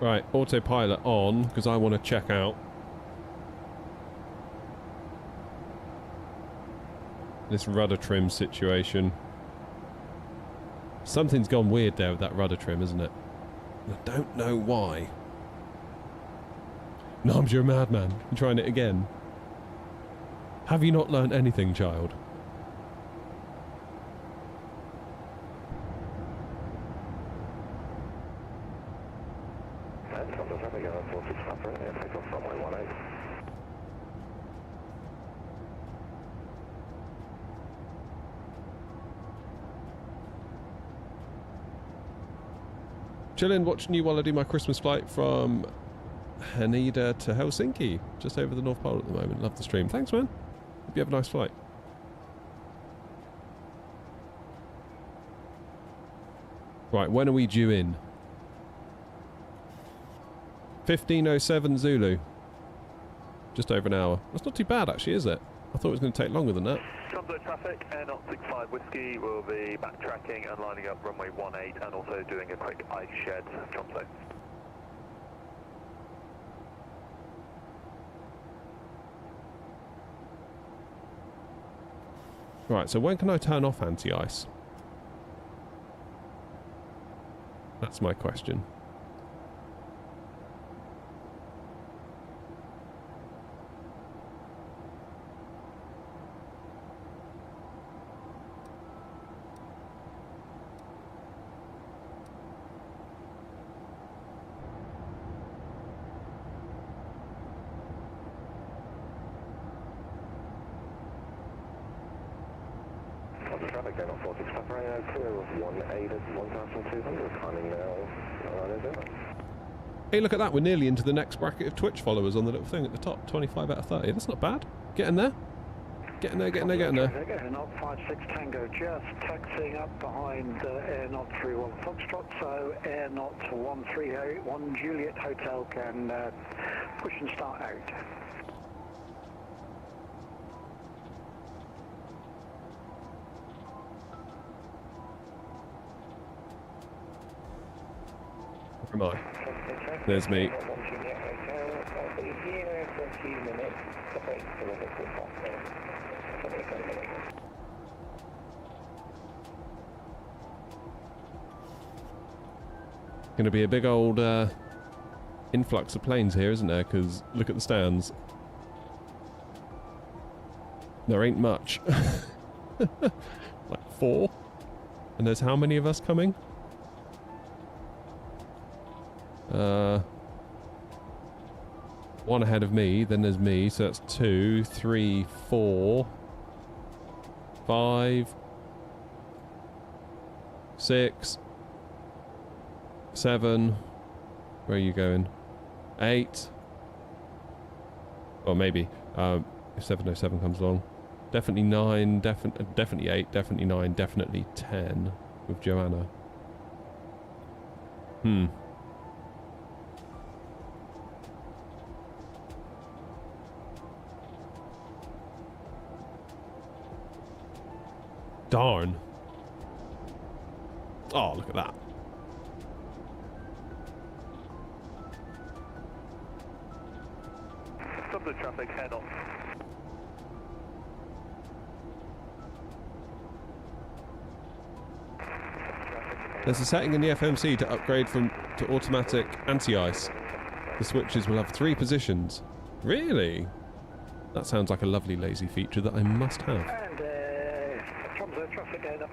Right, autopilot on, because I want to check out this rudder trim situation. Something's gone weird there with that rudder trim, isn't it? I don't know why. Noms, you're a madman. You're trying it again. Have you not learnt anything, child? Tromsø traffic, AirNOTT 46 for take off runway 18. Chillin', watching you while I do my Christmas flight from Haneda to Helsinki, just over the North Pole at the moment. Love the stream. Thanks, man. Hope you have a nice flight. Right, when are we due in? 15:07 Zulu. Just over an hour. That's not too bad actually, is it? I thought it was going to take longer than that. Combo traffic, AirNOTT 65 Whiskey will be backtracking and lining up runway 18 and also doing a quick ice shed jump zone. Right, so when can I turn off anti-ice? That's my question. Traffic, AirNOTT 46 Papa Romeo, clear of 18 at 1,200, climbing now, Hey, look at that. We're nearly into the next bracket of Twitch followers on the little thing at the top. 25 out of 30. That's not bad. Getting there. Getting there, getting there, getting there. AirNOTT 56 Tango, just taxiing up behind AirNOTT 31 Foxtrot, so AirNOTT 138, 1 Juliet Hotel can push and start out. Where am I? There's me. Going to be a big old influx of planes here, isn't there? Because look at the stands. There ain't much. Like 4. And there's how many of us coming? One ahead of me, then there's me, so that's 2, 3, 4, 5, 6, 7. Where are you going? 8. Or maybe if 707 comes along. Definitely 9, definitely 8, definitely 9, definitely 10 with Joanna. Darn. Oh, look at that. Stop the traffic, head on. There's a setting in the FMC to upgrade to automatic anti-ice. The switches will have 3 positions. Really? That sounds like a lovely lazy feature that I must have. And traffic going up.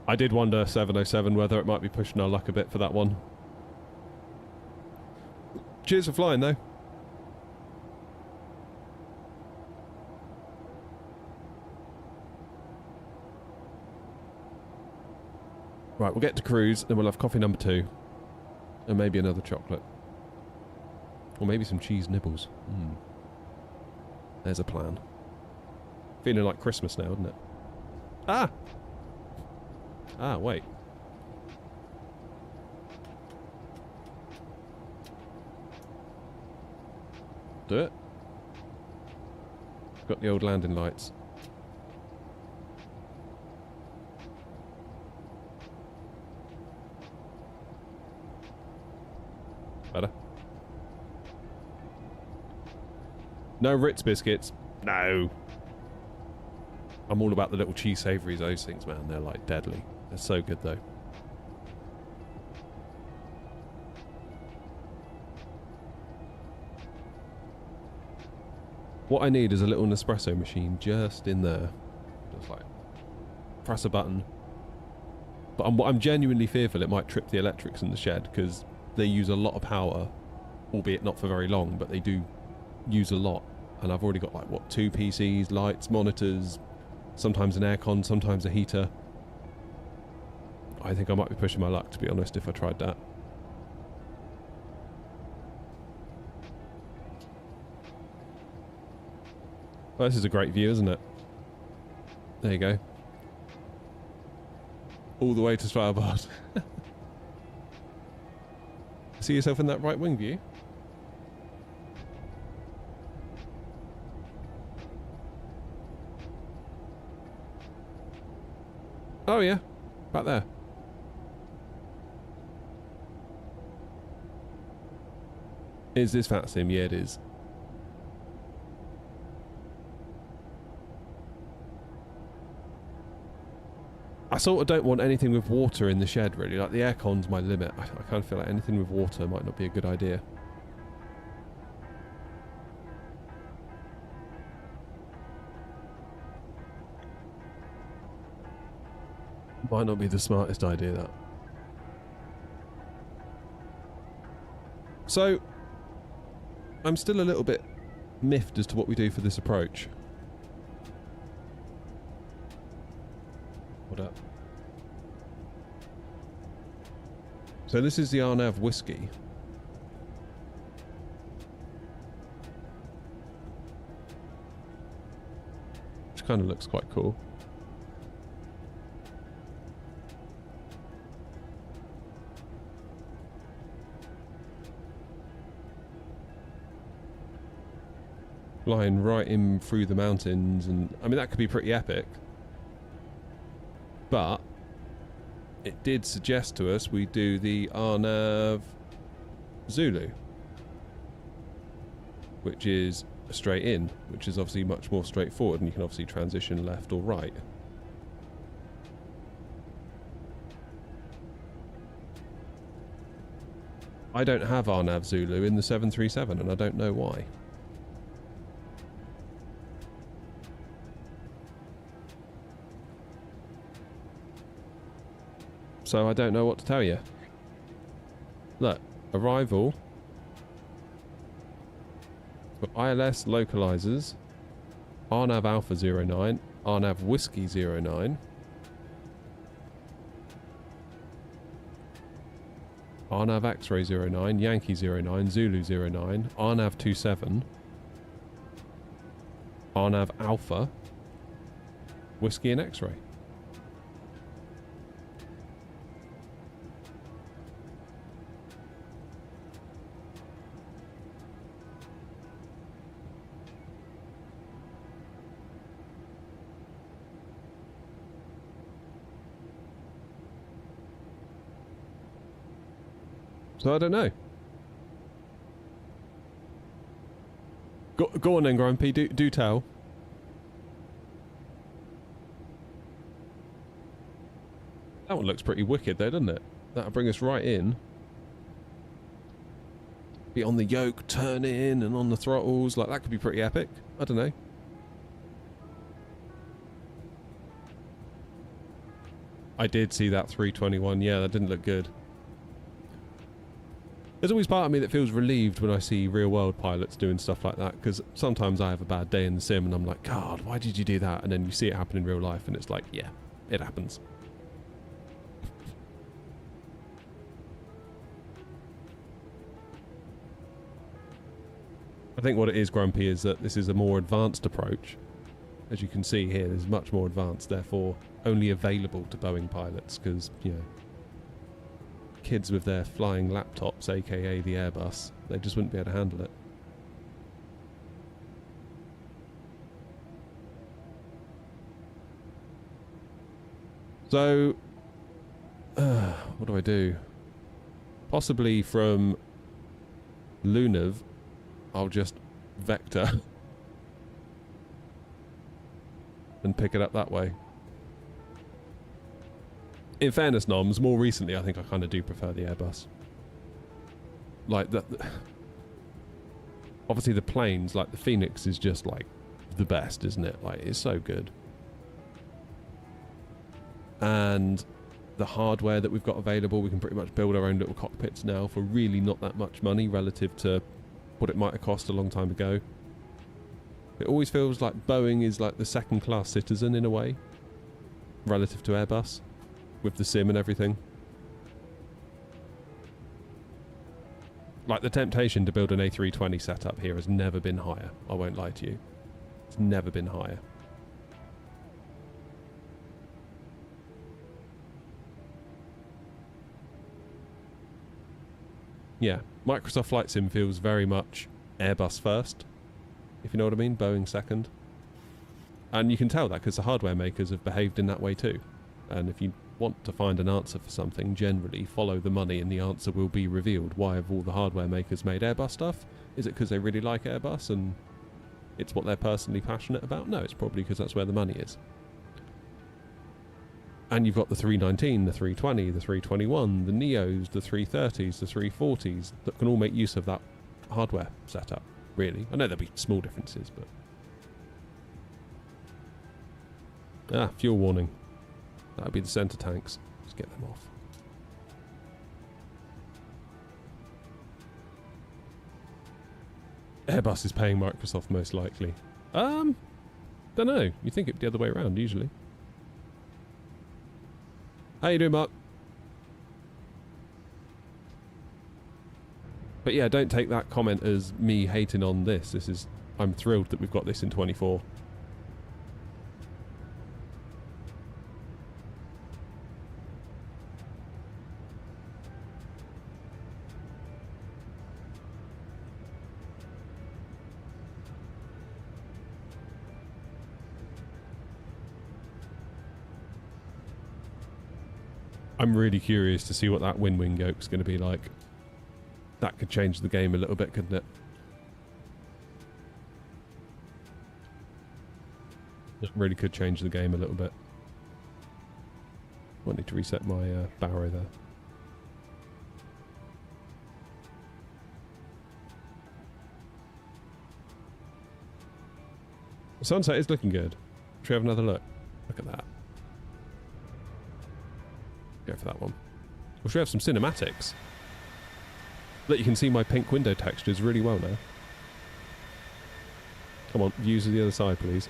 I did wonder, 707, whether it might be pushing our luck a bit for that one. Cheers for flying, though. Right, we'll get to cruise, then we'll have coffee number 2. And maybe another chocolate. Or maybe some cheese nibbles. There's a plan. Feeling like Christmas now, isn't it? Ah! Ah, wait. Do it. Got the old landing lights. Better. No Ritz biscuits. No. I'm all about the little cheese savouries, those things, man. They're like deadly. They're so good, though. What I need is a little Nespresso machine just in there. Just like press a button. But I'm genuinely fearful it might trip the electrics in the shed because they use a lot of power, albeit not for very long, but they do use a lot. And I've already got like, what, 2 PCs, lights, monitors, sometimes an aircon, sometimes a heater. I think I might be pushing my luck, to be honest, if I tried that. Well, this is a great view, isn't it? There you go. All the way to Svalbard. See yourself in that right wing view? Oh yeah, back there. Is this Fat Sim? Yeah, it is. I sort of don't want anything with water in the shed, really. Like, the aircon's my limit. I kind of feel like anything with water might not be a good idea. Might not be the smartest idea, that. So, I'm still a little bit miffed as to what we do for this approach. What up? So this is the Arnav Whiskey. Which kind of looks quite cool. Flying right in through the mountains, and I mean that could be pretty epic. But it did suggest to us we do the Arnav Zulu, which is a straight in, which is obviously much more straightforward, and you can obviously transition left or right. I don't have Arnav Zulu in the 737, and I don't know why. So I don't know what to tell you. Look, arrival. Got ILS localizers. Arnav Alpha 09. Arnav Whiskey 09. Arnav X-Ray 09. Yankee 09. Zulu 09. Arnav 27. Arnav Alpha. Whiskey and X-Ray. So I don't know. Go on then, Grumpy. Do tell. That one looks pretty wicked though, doesn't it? That'll bring us right in. Be on the yoke, turn in, and on the throttles. Like, that could be pretty epic. I don't know. I did see that 321. Yeah, that didn't look good. There's always part of me that feels relieved when I see real-world pilots doing stuff like that, because sometimes I have a bad day in the sim and I'm like, God, why did you do that? And then you see it happen in real life and it's like, yeah, it happens. I think what it is, Grumpy, is that this is a more advanced approach. As you can see here, this is much more advanced, therefore only available to Boeing pilots, because, you know, kids with their flying laptops, aka the Airbus, they just wouldn't be able to handle it. So, what do I do? Possibly from Lunav, I'll just vector and pick it up that way. In fairness, Noms, more recently I think I kind of do prefer the Airbus. Like, obviously the planes, like the Phoenix is just like the best, isn't it? Like, it's so good. And the hardware that we've got available, we can pretty much build our own little cockpits now for really not that much money relative to what it might have cost a long time ago. It always feels like Boeing is like the second-class citizen in a way, relative to Airbus, with the sim and everything. Like, the temptation to build an A320 setup here has never been higher. I won't lie to you. It's never been higher. Yeah, Microsoft Flight Sim feels very much Airbus first, if you know what I mean, Boeing second. And you can tell that because the hardware makers have behaved in that way too. And if you want to find an answer for something, generally follow the money and the answer will be revealed. Why have all the hardware makers made Airbus stuff? Is it because they really like Airbus and it's what they're personally passionate about? No, it's probably because that's where the money is. And you've got the 319, the 320, the 321, the Neos, the 330s, the 340s that can all make use of that hardware setup, really. I know there'll be small differences, but... Ah, fuel warning. That'll be the centre tanks. Let's get them off. Airbus is paying Microsoft most likely. Don't know. You think it'd be the other way around usually. How you doing, Mark? But yeah, don't take that comment as me hating on this. This is... I'm thrilled that we've got this in 24. I'm really curious to see what that wing yoke's going to be like. That could change the game a little bit, couldn't it? It really could change the game a little bit. I need to reset my barrow there. The sunset is looking good. Should we have another look? Look at that. Go for that one. Or should we have some cinematics? Look, you can see my pink window textures really well now. Come on, views of the other side, please.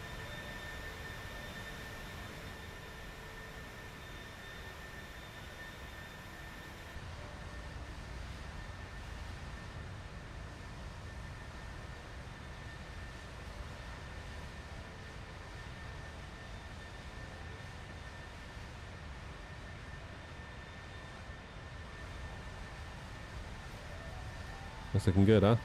That's looking good, huh?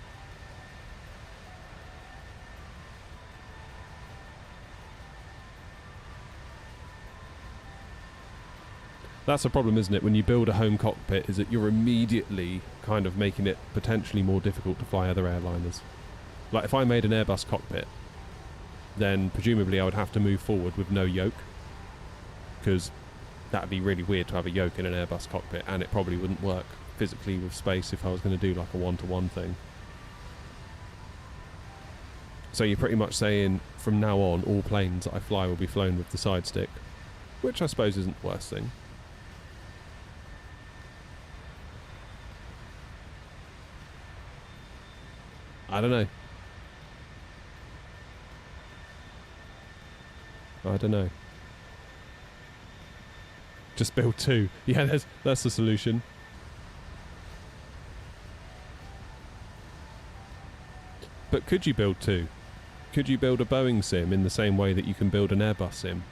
That's the problem, isn't it? When you build a home cockpit, is that you're immediately kind of making it potentially more difficult to fly other airliners. Like if I made an Airbus cockpit, then presumably I would have to move forward with no yoke, because that'd be really weird to have a yoke in an Airbus cockpit, and it probably wouldn't work physically with space if I was going to do like a one-to-one thing. So you're pretty much saying from now on all planes that I fly will be flown with the side stick, which I suppose isn't the worst thing. I don't know. I don't know. Just build two. Yeah, that's the solution. But could you build two? Could you build a Boeing sim in the same way that you can build an Airbus sim?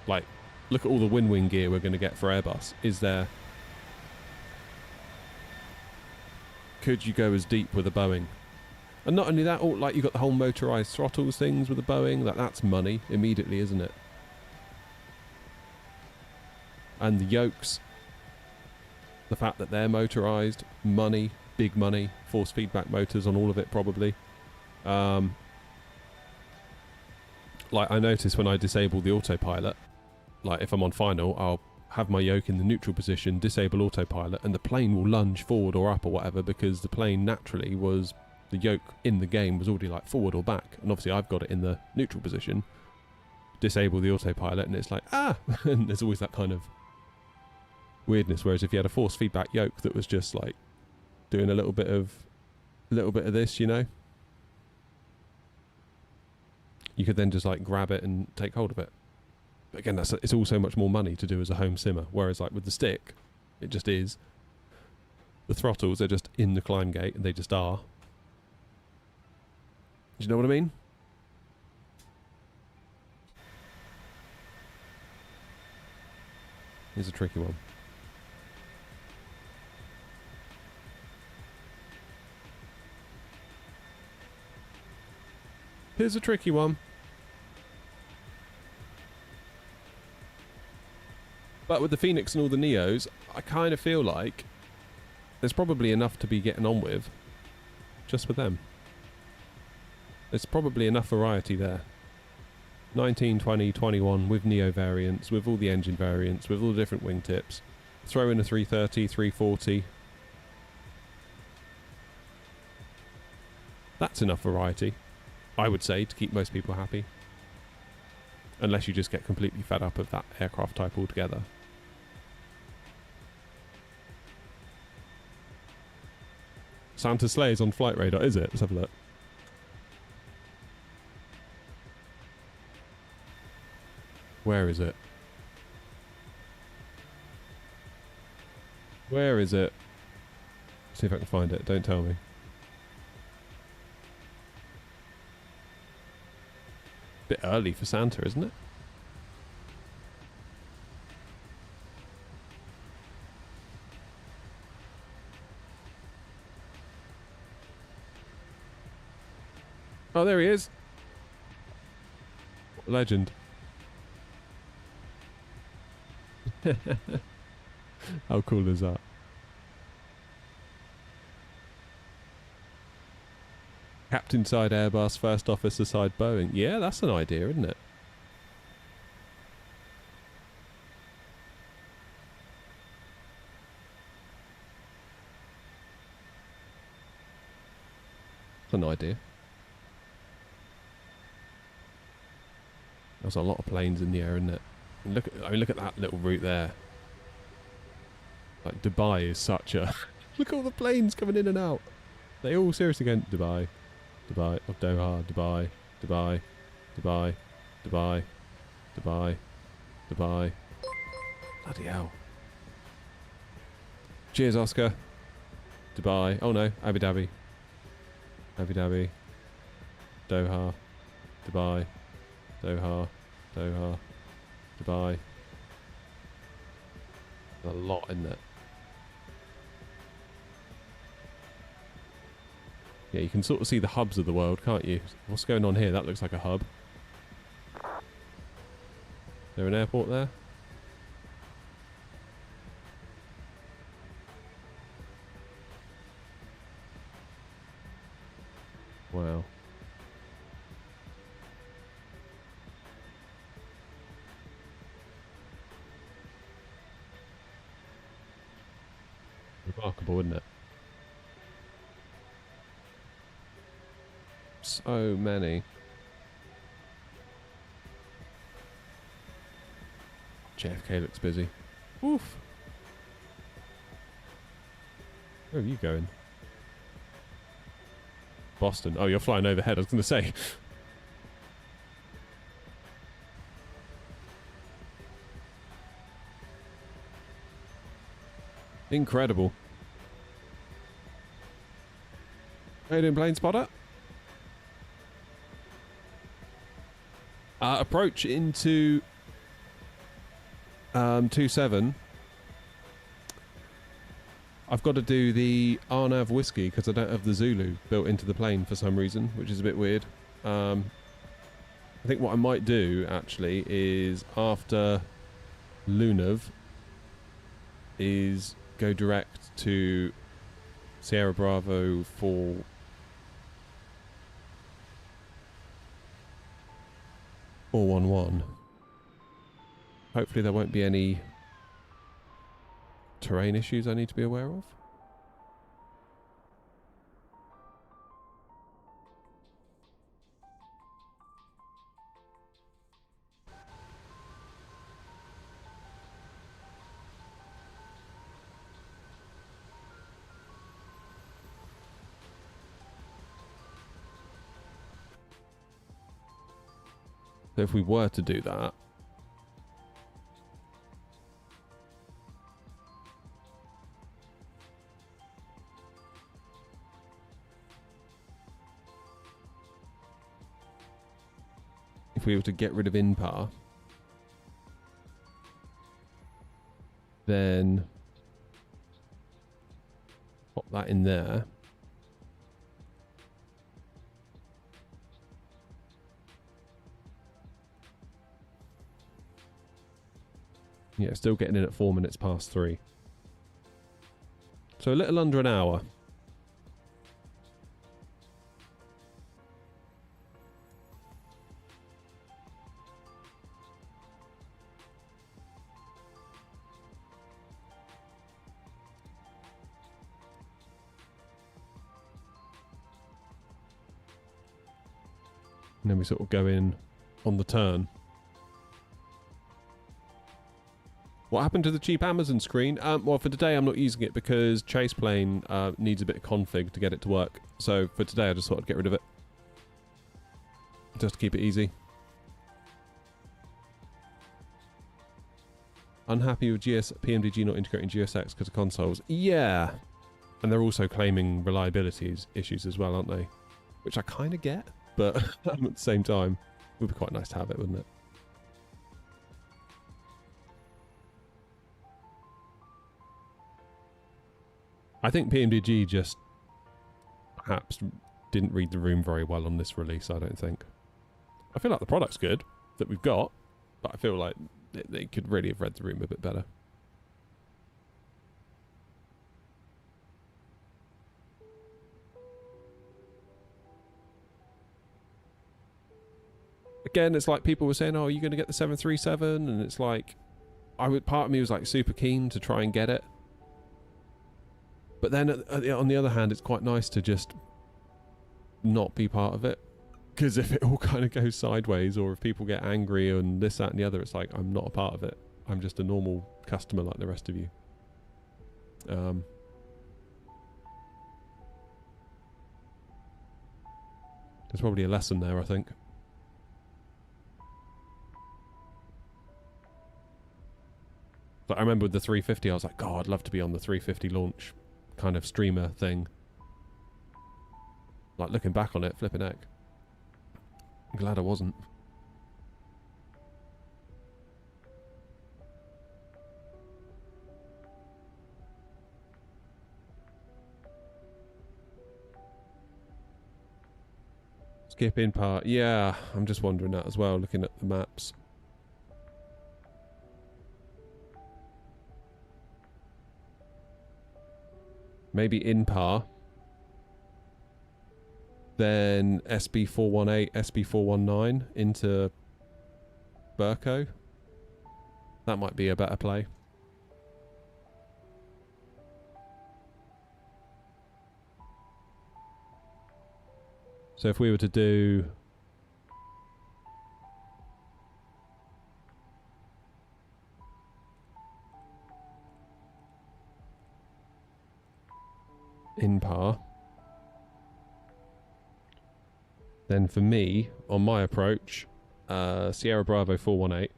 Like, look at all the wing gear we're going to get for Airbus. Is there... Could you go as deep with a Boeing? And not only that, all, like you've got the whole motorised throttles things with a Boeing. That's money immediately, isn't it? And the yokes. The fact that they're motorised. Money. Big money. Force feedback motors on all of it probably. Like I notice when I disable the autopilot, like if I'm on final, I'll have my yoke in the neutral position, disable autopilot, and the plane will lunge forward or up or whatever, because the plane naturally was, the yoke in the game was already like forward or back, and obviously I've got it in the neutral position. Disable the autopilot and it's like, ah! And there's always that kind of weirdness, whereas if you had a force feedback yoke that was just like doing a little bit of this, you know, you could then just like grab it and take hold of it. But again, it's all so much more money to do as a home simmer, whereas like with the stick, it just is. The throttles, they're just in the climb gate, and they just are. Do you know what I mean? Here's a tricky one. Here's a tricky one. But with the Phoenix and all the Neos, I kind of feel like there's probably enough to be getting on with just with them. There's probably enough variety there. 19, 20, 21 with Neo variants, with all the engine variants, with all the different wingtips. Throw in a 330, 340. That's enough variety, I would say, to keep most people happy. Unless you just get completely fed up of that aircraft type altogether. Santa Sleigh is on flight radar, is it? Let's have a look. Where is it? Where is it? See if I can find it. Don't tell me. Bit early for Santa, isn't it? Oh, there he is. What a legend. How cool is that? Captain side Airbus, first officer side Boeing. Yeah, that's an idea, isn't it? That's an idea. There's a lot of planes in the air, isn't it? And look at that little route there. Like Dubai is such a look at all the planes coming in and out. They all seriously going Dubai, Dubai, of Doha, Dubai, Dubai, Dubai, Dubai, Dubai, Dubai. Bloody hell. Cheers, Oscar. Dubai. Oh no, Abu Dhabi. Abu Dhabi. Doha. Dubai. Doha. Doha. Dubai. A lot in there. Yeah, you can sort of see the hubs of the world, can't you? What's going on here? That looks like a hub. Is there an airport there? Wow. Remarkable, isn't it? So many. JFK looks busy. Oof. Where are you going? Boston. Oh, you're flying overhead. I was going to say. Incredible. How you doing, plane spotter? Approach into 27. I've got to do the RNAV whiskey because I don't have the Zulu built into the plane for some reason, which is a bit weird. I think what I might do actually is after Lunav is go direct to Sierra Bravo for .411. Hopefully there won't be any terrain issues I need to be aware of. So if we were to do that, if we were to get rid of INPAR, then pop that in there. Yeah, still getting in at 4 minutes past 3. So a little under an hour. And then we sort of go in on the turn. What happened to the cheap Amazon screen? Well, for today I'm not using it because Chase Plane needs a bit of config to get it to work. So for today I just thought I'd get rid of it. Just to keep it easy. Unhappy with PMDG not integrating GSX because of consoles. Yeah. And they're also claiming reliability issues as well, aren't they? Which I kind of get. But at the same time, it would be quite nice to have it, wouldn't it? I think PMDG just perhaps didn't read the room very well on this release, I don't think. I feel like the product's good that we've got, but I feel like they could really have read the room a bit better. Again, it's like people were saying, oh, are you going to get the 737? And it's like, part of me was like super keen to try and get it. But then on the other hand, it's quite nice to just not be part of it. Because if it all kind of goes sideways, or if people get angry and this, that and the other, it's like, I'm not a part of it. I'm just a normal customer like the rest of you. There's probably a lesson there, I think. But I remember with the 350, I was like, God, I'd love to be on the 350 launch kind of streamer thing. Like, looking back on it, flipping heck. I'm glad I wasn't. Skip in part. Yeah, I'm just wondering that as well, looking at the maps. Maybe in par. Then SB418, SB419 into Burko. That might be a better play. So if we were to do... in par. Then for me, on my approach, Sierra Bravo 418.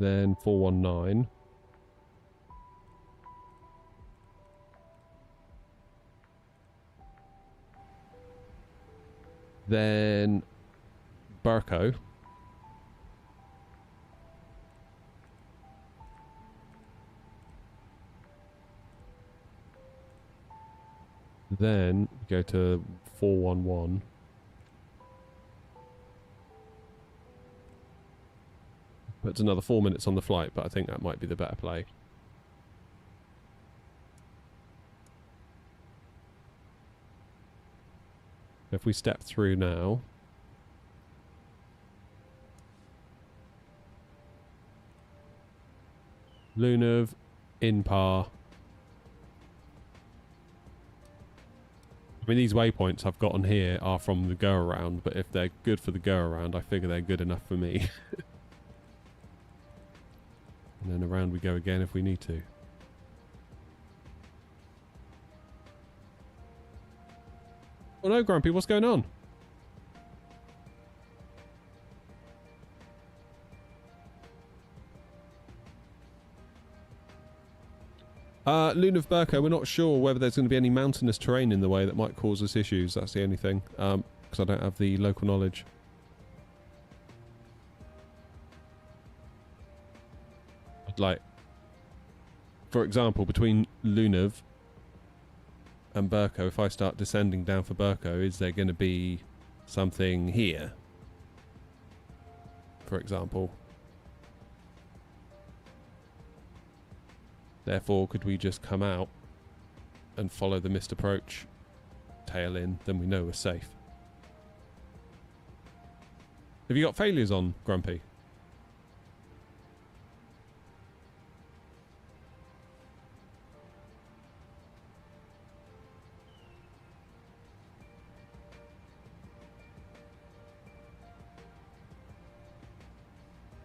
Then 419. Then Burko. Then go to 411. Puts another 4 minutes on the flight, but I think that might be the better play. If we step through now. Lunav, in par. I mean, these waypoints I've got on here are from the go around, but if they're good for the go around, I figure they're good enough for me. And then around we go again if we need to. Oh no, Grumpy, what's going on? Lunav Burko, we're not sure whether there's going to be any mountainous terrain in the way that might cause us issues. That's the only thing, because I don't have the local knowledge. Like, for example, between Lunav and Burko, if I start descending down for Burko, is there going to be something here? For example. Therefore, could we just come out and follow the missed approach, tail in, then we know we're safe. Have you got failures on, Grumpy?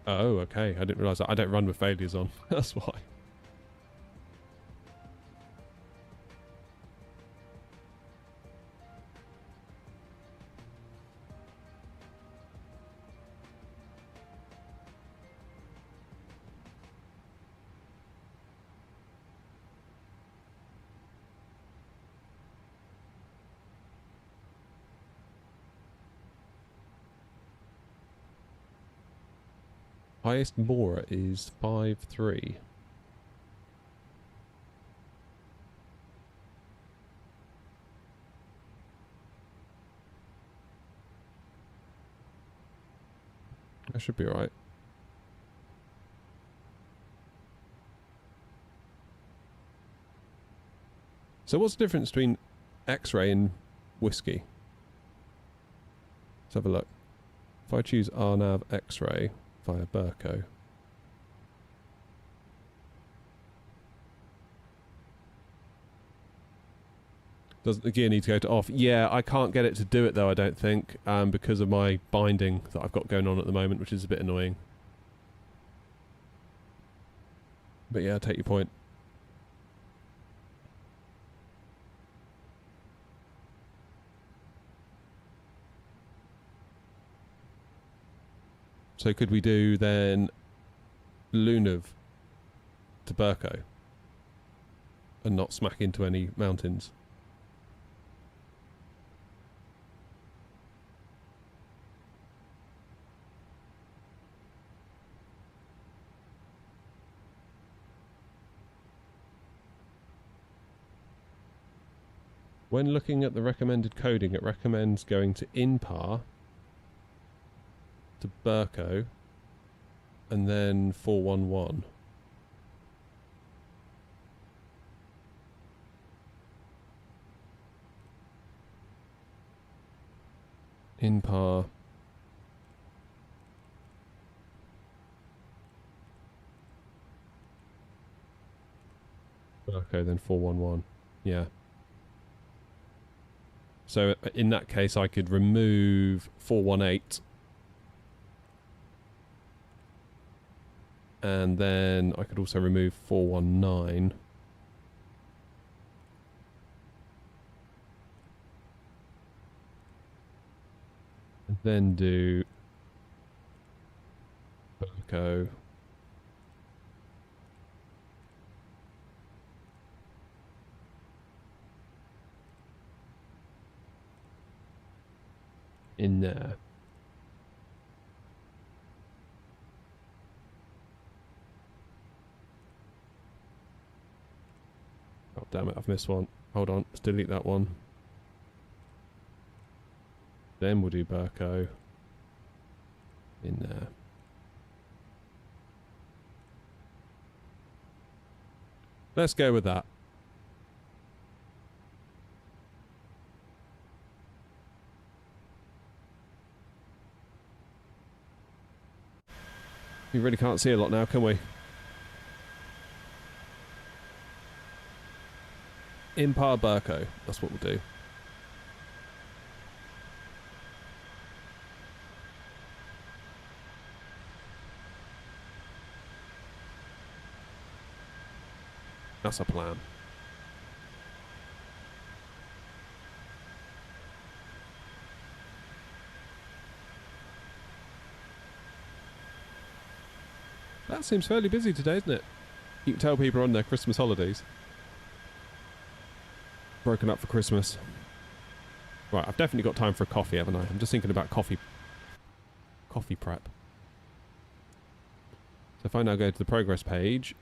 Oh, okay. I didn't realise that. I don't run with failures on. That's why. Highest Mora is 5.3. That should be alright. So what's the difference between X-ray and whiskey? Let's have a look. If I choose RNAV X-ray via Burko. Doesn't the gear need to go to off? Yeah, I can't get it to do it though, I don't think, because of my binding that I've got going on at the moment, which is a bit annoying. But yeah, I take your point. So could we do then Lunav to Burko and not smack into any mountains? When looking at the recommended coding, it recommends going to INPAR to Burko and then 411. INPAR. Burko, then 411. Yeah. So in that case, I could remove 418. And then I could also remove 419. And then do Burko. In there. Oh damn it, I've missed one. Hold on, let's delete that one. Then we'll do Burko in there. Let's go with that. We really can't see a lot now, can we? INPAR Burko, that's what we'll do. That's a plan. That seems fairly busy today, isn't it? You can tell people are on their Christmas holidays. Broken up for Christmas. Right, I've definitely got time for a coffee, haven't I? I'm just thinking about coffee prep. So if I now go to the progress page,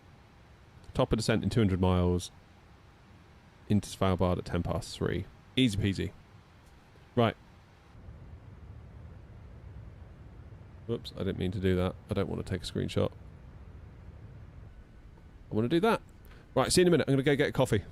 top of descent in 200 miles, into Svalbard at 3:10. Easy peasy. Right. Whoops, I didn't mean to do that. I don't want to take a screenshot. I want to do that. Right, see you in a minute. I'm going to go get a coffee.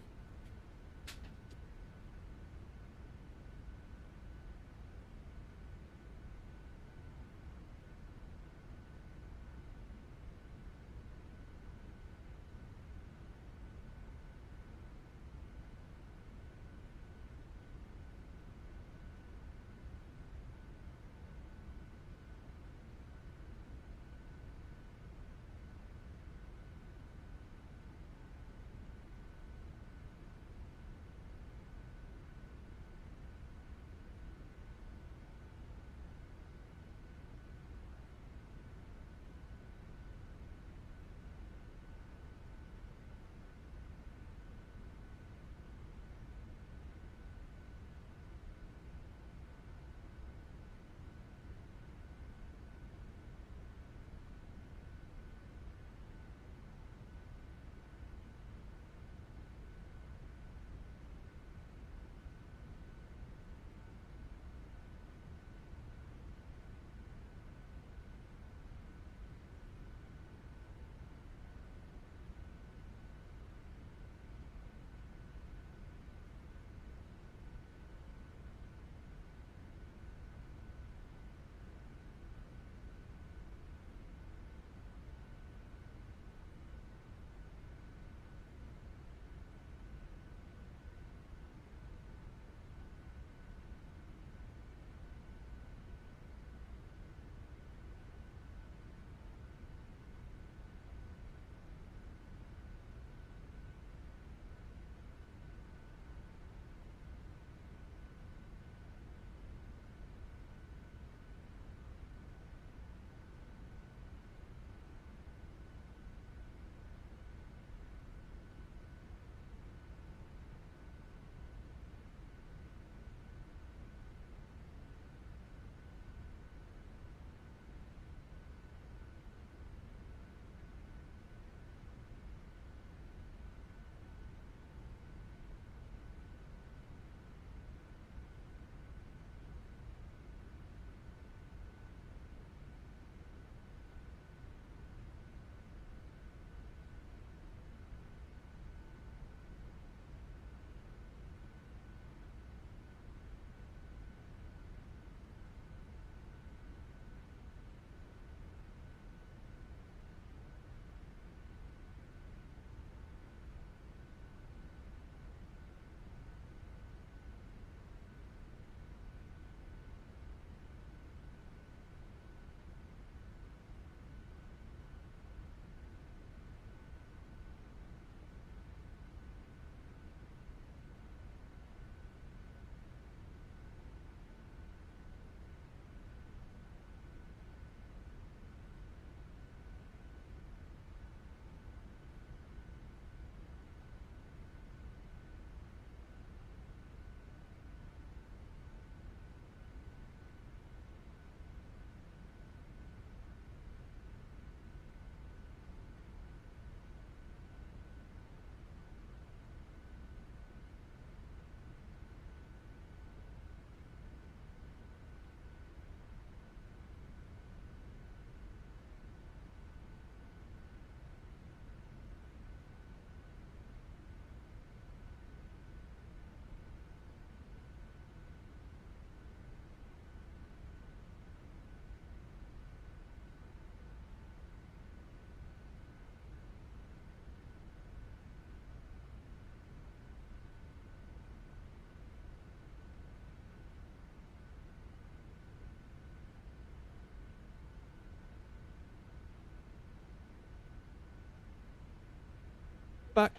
Back.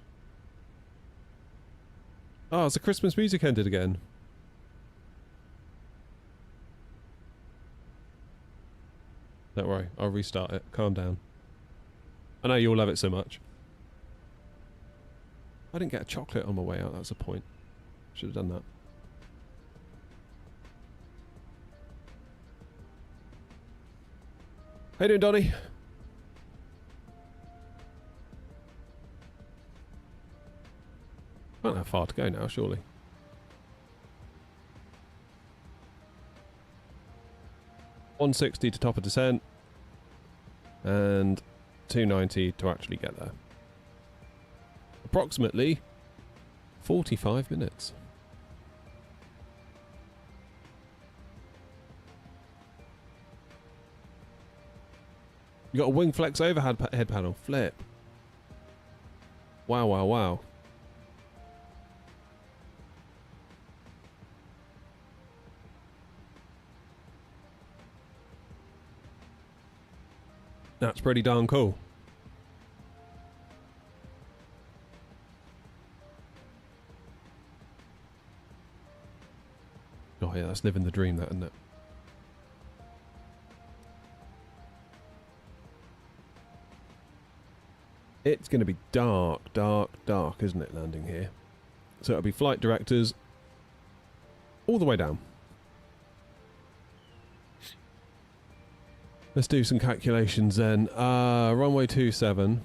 Oh, it's the Christmas music ended again. Don't worry, I'll restart it. Calm down. I know you'll love it so much. I didn't get a chocolate on my way out, that's a point. Should have done that. How you doing, Donnie? Can't have far to go now, surely. $160 to top of descent. And $290 to actually get there. Approximately 45 minutes. You got a wing flex overhead head panel. Flip. Wow, wow, wow. That's pretty darn cool. Oh yeah, that's living the dream, that, isn't it? It's going to be dark, dark, dark, isn't it, landing here? So it'll be flight directors all the way down. Let's do some calculations then. Runway 27.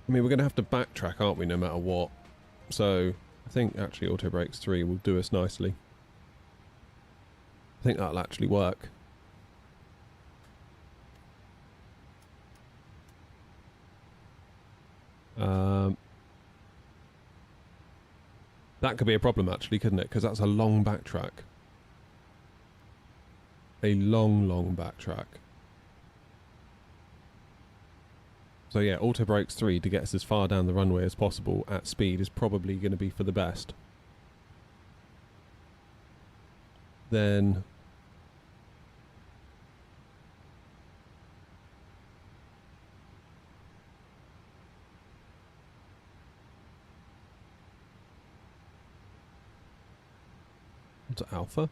I mean, we're going to have to backtrack, aren't we, no matter what. So, I think actually Auto Brakes 3 will do us nicely. I think that'll actually work. That could be a problem, actually, couldn't it? Because that's a long backtrack. A long, long backtrack. So yeah, Auto Brakes 3 to get us as far down the runway as possible at speed is probably going to be for the best. Then... what's it, Alpha?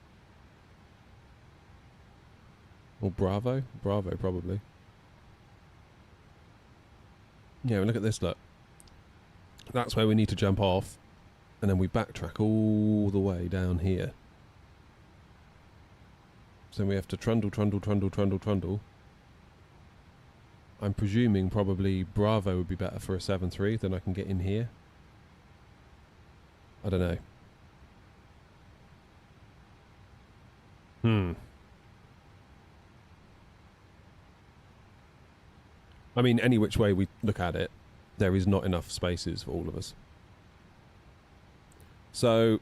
Or Bravo? Bravo, probably. Yeah, look at this, look. That's where we need to jump off, and then we backtrack all the way down here. So we have to trundle, trundle, trundle, trundle, trundle. I'm presuming probably Bravo would be better for a 7.3, then I can get in here. I don't know. I mean, any which way we look at it, there is not enough spaces for all of us. So,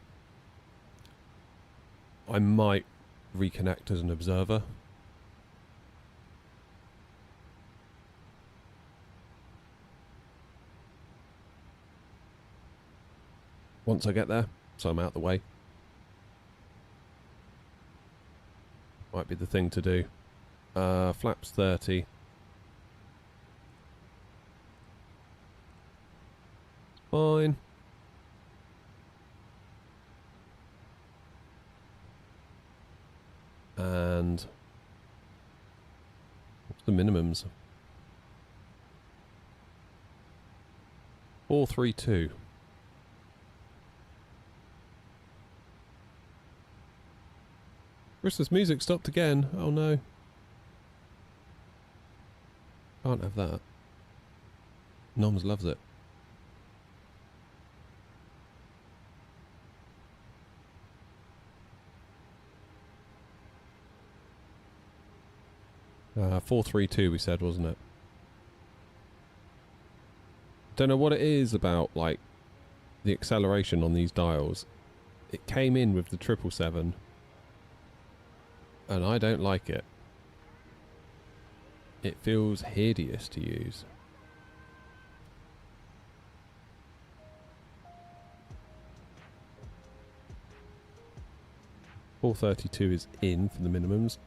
I might reconnect as an observer. Once I get there, so I'm out the way. Might be the thing to do. Flaps 30. Fine. And what's the minimums? 432. Christmas music stopped again. Oh no. Can't have that. Noms loves it. Uh, 432 we said, wasn't it? Don't know what it is about, like, the acceleration on these dials. It came in with the 777, and I don't like it. It feels hideous to use. $432 is in for the minimums.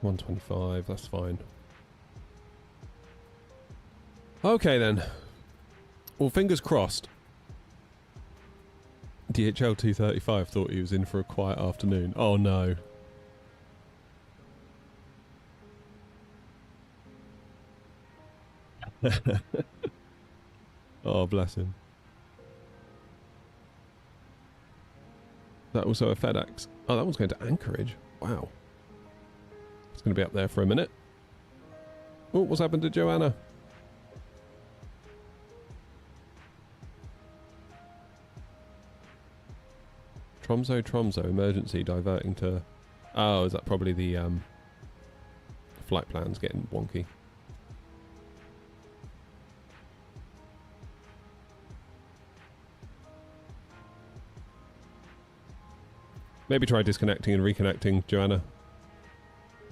125, that's fine. Okay then. Well, fingers crossed. DHL 235 thought he was in for a quiet afternoon. Oh no. Oh, bless him. That also a FedEx. Oh, that one's going to Anchorage. Wow. It's going to be up there for a minute. Oh, what's happened to Joanna? Tromso, emergency diverting to... Oh, is that probably the flight plans getting wonky? Maybe try disconnecting and reconnecting, Joanna.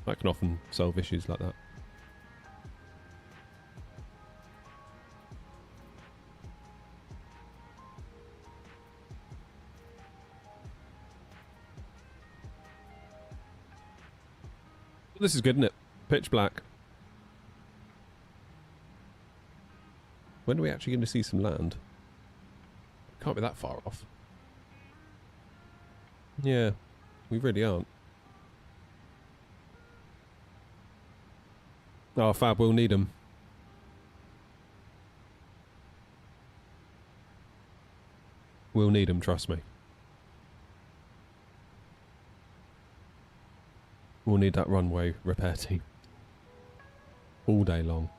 That can often solve issues like that. This is good, isn't it? Pitch black. When are we actually going to see some land? Can't be that far off. Yeah, we really aren't. Oh, fab, we'll need them. We'll need them, trust me. We'll need that runway repair team. All day long.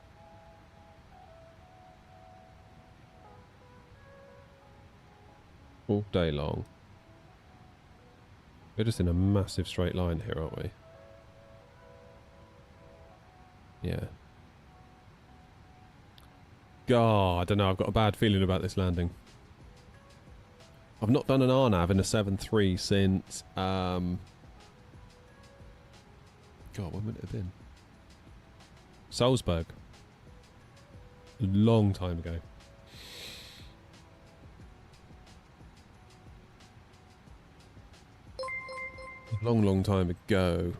All day long. We're just in a massive straight line here, aren't we? Yeah. God, I don't know. I've got a bad feeling about this landing. I've not done an RNAV in a 7.3 since... God, when would it have been? Salzburg. A long time ago. Long time ago.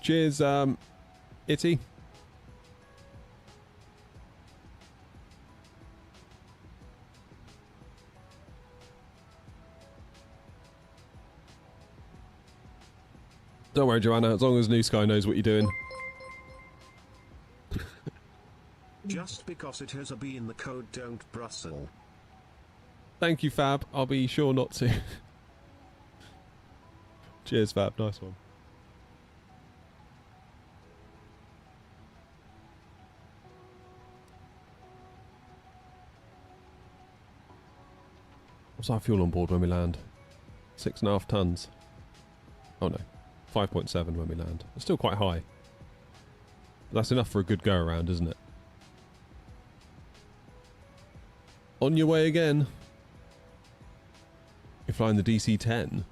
Cheers, Itty. Don't worry, Joanna, as long as New Sky knows what you're doing. Just because it has a B in the code, don't Brussels. Thank you, Fab. I'll be sure not to. Cheers, Fab. Nice one. What's our fuel on board when we land? 6.5 tons. Oh no. 5.7 when we land. It's still quite high. But that's enough for a good go around, isn't it? On your way again. You're flying the DC-10.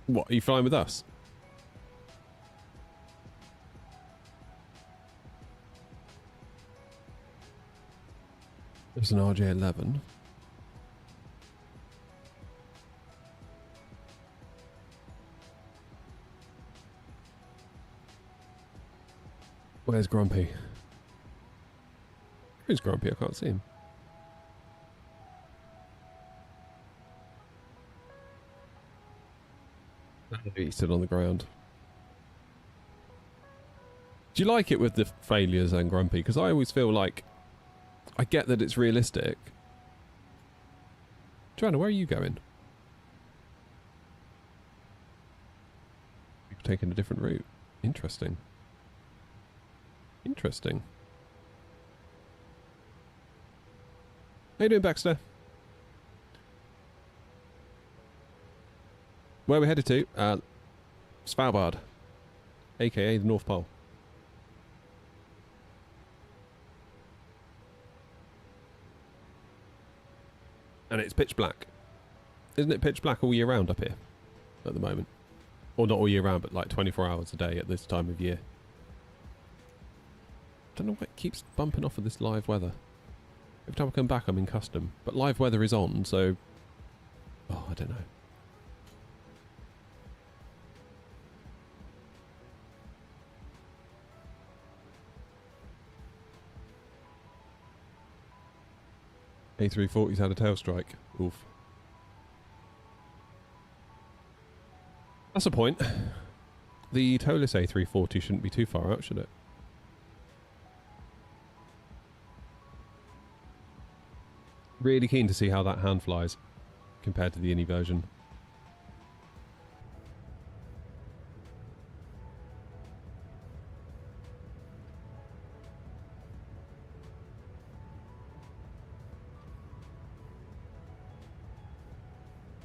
What, are you flying with us? There's an RJ-11. Where's Grumpy? Who's Grumpy? I can't see him. He's still on the ground. Do you like it with the failures and Grumpy? Because I always feel like I get that it's realistic. Joanna, where are you going? You've taken a different route. Interesting. Interesting. How you doing, Baxter? Where are we headed to? Svalbard. AKA the North Pole. And it's pitch black. Isn't it pitch black all year round up here? At the moment. Or not all year round, but like 24 hours a day at this time of year. Don't know what keeps bumping off of this live weather. Every time I come back I'm in custom. But live weather is on, so... Oh, I don't know. A340's had a tail strike. Oof. That's a point. The toeless A340 shouldn't be too far out, should it? Really keen to see how that hand flies compared to the Innie version.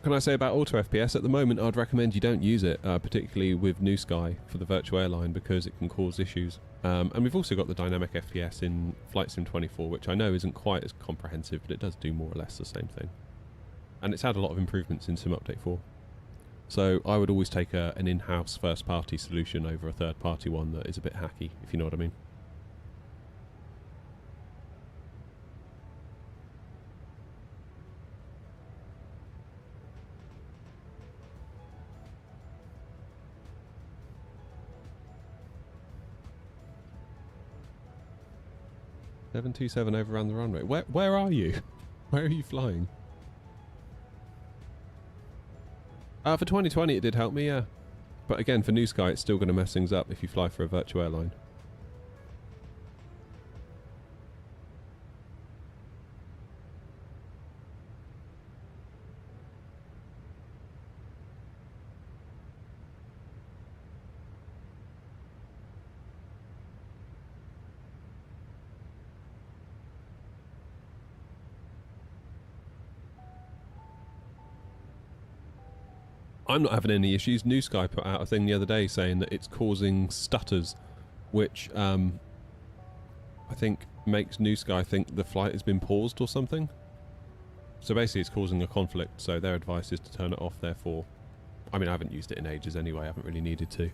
Can I say about Auto FPS? At the moment, I'd recommend you don't use it, particularly with New Sky for the virtual airline, because it can cause issues. And we've also got the dynamic FPS in Flight Sim 24, which I know isn't quite as comprehensive, but it does do more or less the same thing. And it's had a lot of improvements in Sim Update 4. So I would always take an in-house first-party solution over a third-party one that is a bit hacky, if you know what I mean. $727 overran the runway. Where are you? Where are you flying? For 2020 it did help me, yeah. But again, for New Sky it's still going to mess things up if you fly for a virtual airline. I'm not having any issues. New Sky put out a thing the other day saying that it's causing stutters, which I think makes New Sky think the flight has been paused or something. So basically it's causing a conflict, so their advice is to turn it off, therefore. I mean, I haven't used it in ages anyway, I haven't really needed to.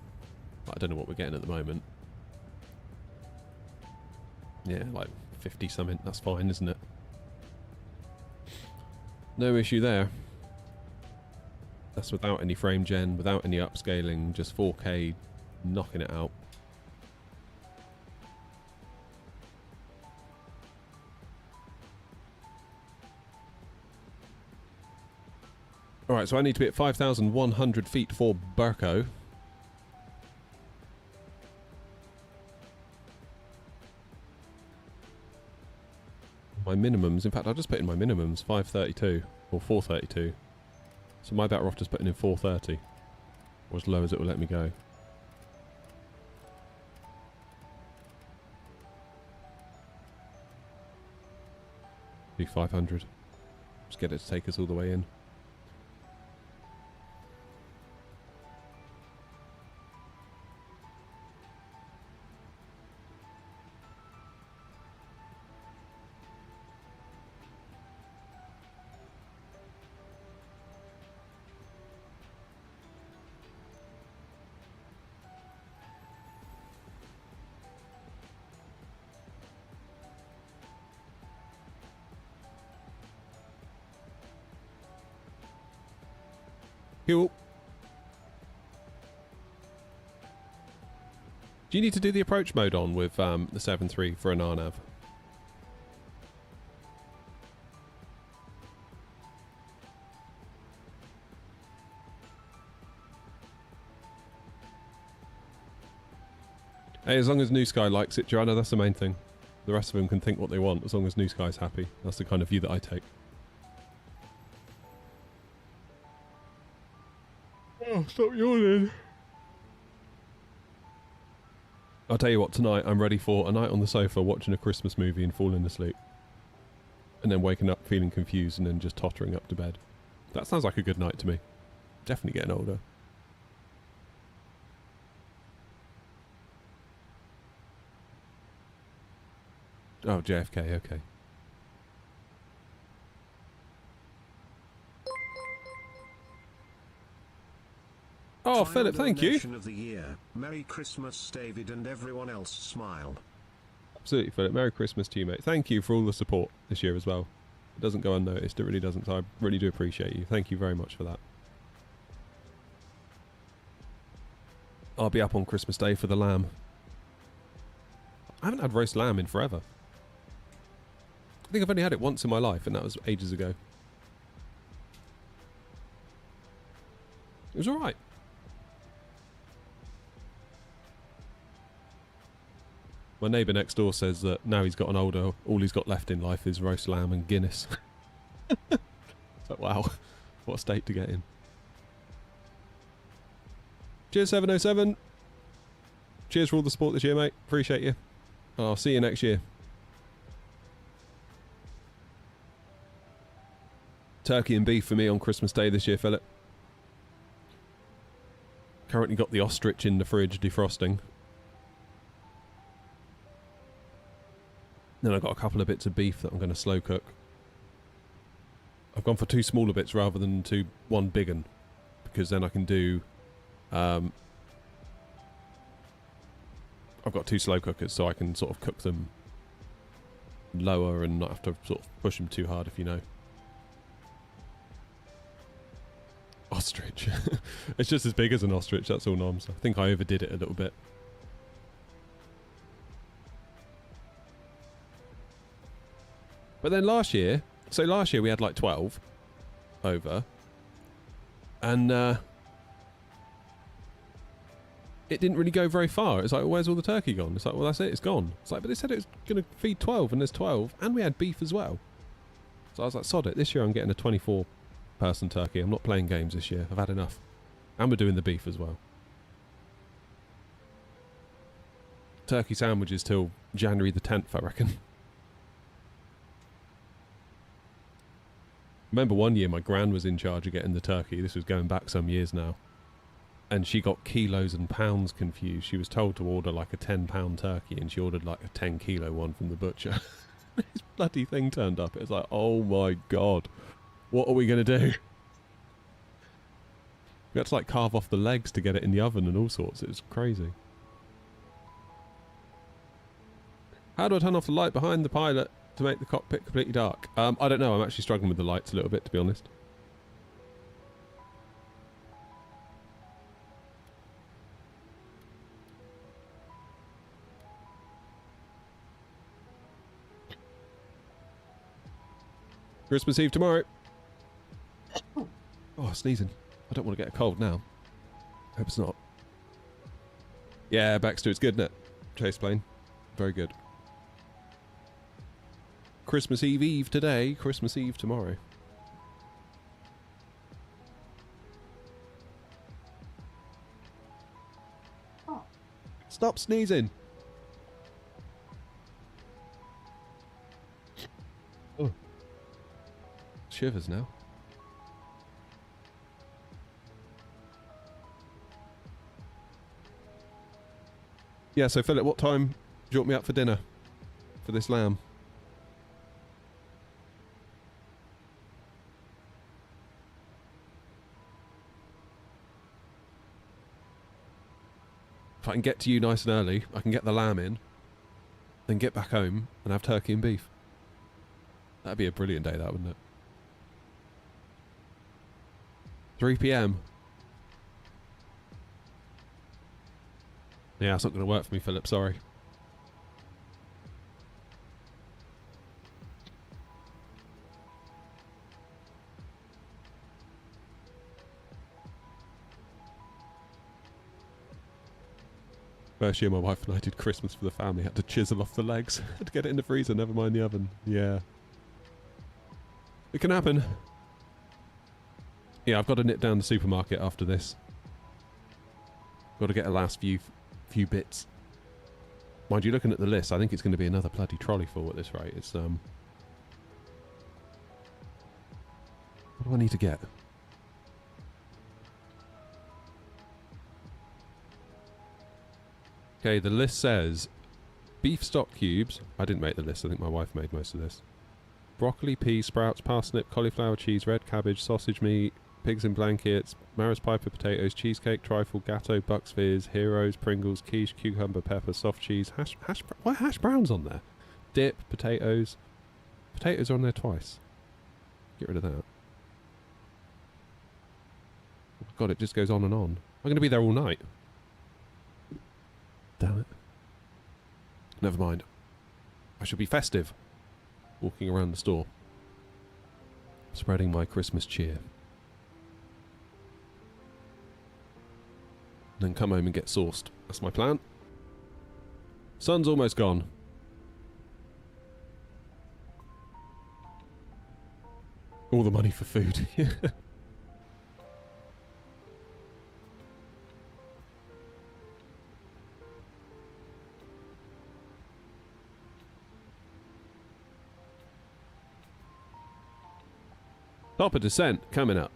But I don't know what we're getting at the moment. Yeah, like 50 something, that's fine, isn't it? No issue there. That's without any frame gen, without any upscaling, just 4K, knocking it out. Alright, so I need to be at 5,100 feet for Burko. My minimums, in fact I'll just put in my minimums, 532 or 432. So my better off just putting in 430, or as low as it will let me go. Be 500. Just get it to take us all the way in. Cool. Do you need to do the approach mode on with the 7.3 for an RNAV? Hey, as long as New Sky likes it, Joanna, that's the main thing. The rest of them can think what they want, as long as New Sky's happy. That's the kind of view that I take. Oh, stop yawning. I'll tell you what, tonight I'm ready for a night on the sofa watching a Christmas movie and falling asleep. And then waking up feeling confused and then just tottering up to bed. That sounds like a good night to me. Definitely getting older. Oh, JFK, okay. Oh, Philip, thank you. Of the year. Merry Christmas, David, and everyone else. Smile. Absolutely, Philip. Merry Christmas to you, mate. Thank you for all the support this year as well. It doesn't go unnoticed. It really doesn't. So I really do appreciate you. Thank you very much for that. I'll be up on Christmas Day for the lamb. I haven't had roast lamb in forever. I think I've only had it once in my life, and that was ages ago. It was alright. My neighbour next door says that now he's gotten older, all he's got left in life is roast lamb and Guinness. It's like, wow, what a state to get in. Cheers, 707. Cheers for all the support this year, mate. Appreciate you. I'll see you next year. Turkey and beef for me on Christmas Day this year, Philip. Currently got the ostrich in the fridge defrosting. Then I've got a couple of bits of beef that I'm going to slow cook. I've gone for 2 smaller bits rather than one big one, because then I can do... I've got 2 slow cookers, so I can sort of cook them lower and not have to sort of push them too hard, if you know. Ostrich. It's just as big as an ostrich, that's all noms. I think I overdid it a little bit. But then last year we had like 12 over, and it didn't really go very far. It's like, well, where's all the turkey gone? It's like, well, that's it, it's gone. It's like, but they said it was going to feed 12, and there's 12, and we had beef as well. So I was like, sod it, this year I'm getting a 24-person turkey. I'm not playing games this year, I've had enough. And we're doing the beef as well. Turkey sandwiches till January the 10th, I reckon. Remember one year my gran was in charge of getting the turkey. This was going back some years now. And she got kilos and pounds confused. She was told to order like a 10-pound turkey, and she ordered like a 10-kilo one from the butcher. This bloody thing turned up. It was like, oh my god. What are we going to do? We had to like carve off the legs to get it in the oven and all sorts. It was crazy. How do I turn off the light behind the pilot to make the cockpit completely dark? I don't know. I'm actually struggling with the lights a little bit, to be honest. Christmas Eve tomorrow. Oh, sneezing. I don't want to get a cold now. Hope it's not. Yeah, Baxter, it's good, isn't it? Chase plane. Very good. Christmas Eve today, Christmas Eve tomorrow. Stop sneezing. Oh. Shivers now. Yeah, so Philip, what time do you want me up for dinner? For this lamb? If I can get to you nice and early, I can get the lamb in, then get back home and have turkey and beef. That'd be a brilliant day, that, wouldn't it? 3 PM. Yeah, it's not going to work for me, Philip, sorry. First year my wife and I did Christmas for the family, had to chisel off the legs. Had to get it in the freezer, never mind the oven. Yeah. It can happen. Yeah, I've got to nip down the supermarket after this. Got to get a last few bits. Mind you, looking at the list, I think it's going to be another bloody trolley full at this rate. It's, what do I need to get? Okay, the list says beef stock cubes. I didn't make the list, I think my wife made most of this. Broccoli, peas, sprouts, parsnip, cauliflower, cheese, red cabbage, sausage meat, pigs in blankets, Maris Piper potatoes, cheesecake, trifle, gatto, Bucks Fizz, Heroes, Pringles, quiche, cucumber, pepper, soft cheese, why hash browns on there? Dip, potatoes. Potatoes are on there twice. Get rid of that. Oh God, it just goes on and on. I'm going to be there all night. Damn it. Never mind. I should be festive. walking around the store, spreading my Christmas cheer. Then come home and get sauced. That's my plan. Sun's almost gone. All the money for food. Top of descent coming up.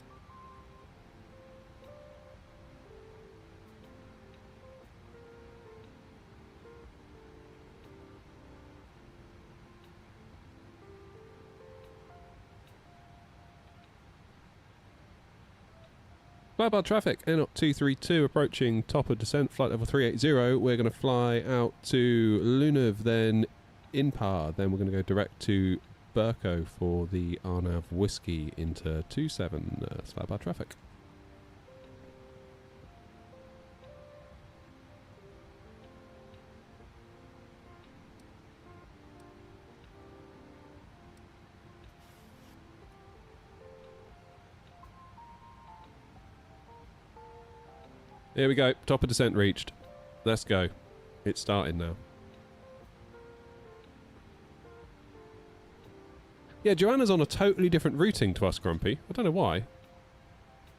Flyby traffic, AirNOTT 232 approaching top of descent, flight level 380. We're going to fly out to Lunev, then Inpar, then we're going to go direct to Burko for the Arnav Whiskey into 27. Flyby traffic. Here we go. Top of descent reached. Let's go. It's starting now. Yeah, Joanna's on a totally different routing to us, Grumpy. I don't know why.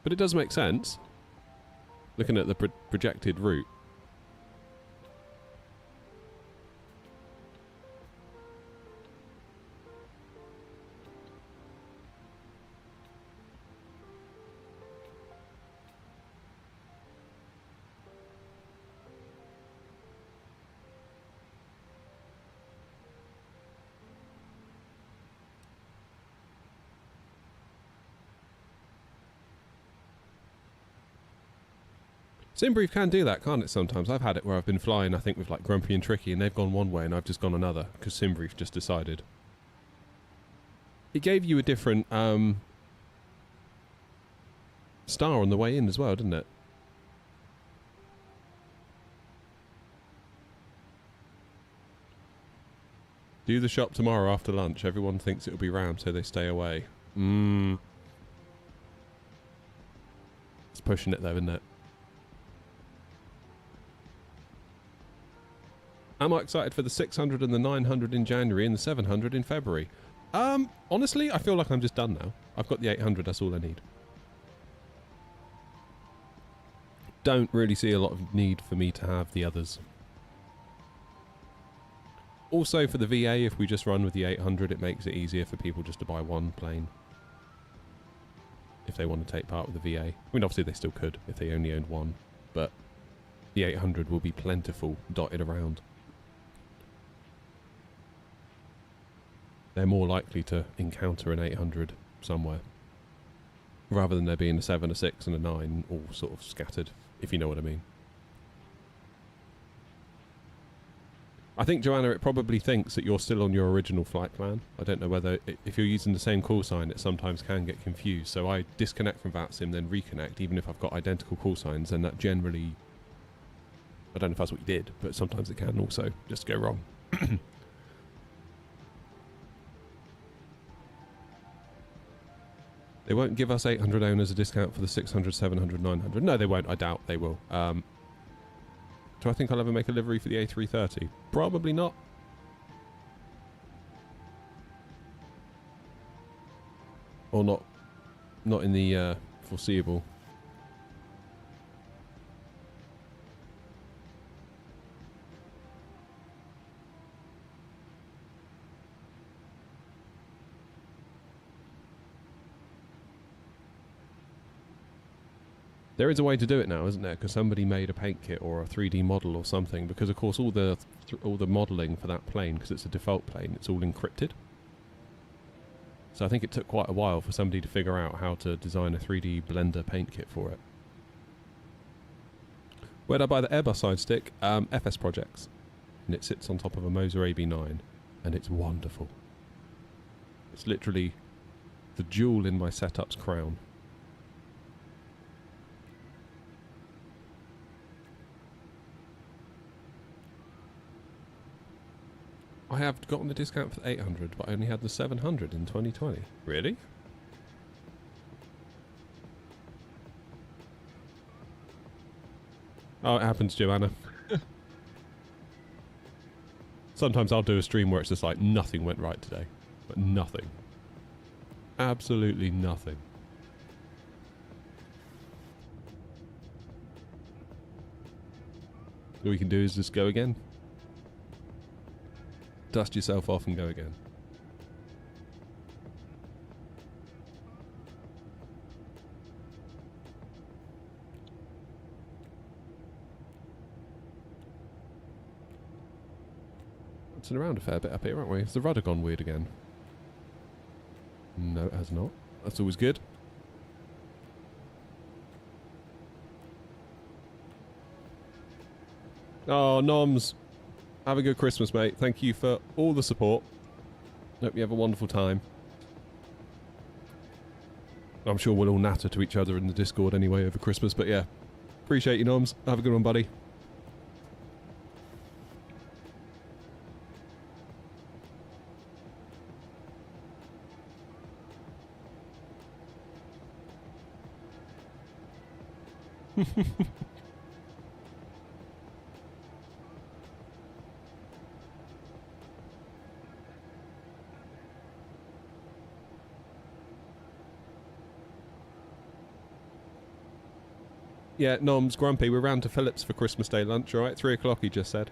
But it does make sense. Looking at the projected route. Simbrief can do that, can't it, sometimes? I've had it where I've been flying, I think, with like Grumpy and Tricky, and they've gone one way and I've just gone another, because Simbrief just decided. It gave you a different star on the way in as well, didn't it? Do the shop tomorrow after lunch. Everyone thinks it'll be rammed, so they stay away. It's pushing it though, isn't it? Am I excited for the 600 and the 900 in January and the 700 in February? Honestly, I feel like I'm just done now. I've got the 800, that's all I need. Don't really see a lot of need for me to have the others. Also for the VA, if we just run with the 800, it makes it easier for people just to buy one plane. If they want to take part with the VA. I mean, obviously they still could if they only owned one, but the 800 will be plentiful, dotted around. They're more likely to encounter an 800 somewhere, rather than there being a 7, a 6 and a 9 all sort of scattered, if you know what I mean. I think, Joanna, it probably thinks that you're still on your original flight plan. I don't know whether, if you're using the same call sign, it sometimes can get confused. So I disconnect from VATSIM, then reconnect, even if I've got identical call signs, and that generally, I don't know if that's what you did, but sometimes it can also just go wrong. They won't give us 800 owners a discount for the 600, 700, 900. No, they won't. I doubt they will. Do I think I'll ever make a livery for the A330? Probably not. Or not in the foreseeable. There is a way to do it now, isn't there? Because somebody made a paint kit or a 3D model or something. Because of course all the modelling for that plane, because it's a default plane, it's all encrypted. So I think it took quite a while for somebody to figure out how to design a 3D Blender paint kit for it. Where'd I buy the Airbus side stick? FS Projects, and it sits on top of a Moser AB9, and it's wonderful. It's literally the jewel in my setup's crown. I have gotten the discount for the 800, but I only had the 700 in 2020. Really? Oh, it happens, Joanna. Sometimes I'll do a stream where it's just like nothing went right today. But nothing. Absolutely nothing. All you can do is just go again. Dust yourself off and go again. Bouncing around a fair bit up here, aren't we? Has the rudder gone weird again? No, it has not. That's always good. Oh, Noms. Have a good Christmas, mate. Thank you for all the support. Hope you have a wonderful time. I'm sure we'll all natter to each other in the Discord anyway over Christmas, but yeah. Appreciate you, Noms. Have a good one, buddy. Yeah, Nom's grumpy. We're round to Phillips for Christmas Day lunch, alright? 3 o'clock, he just said.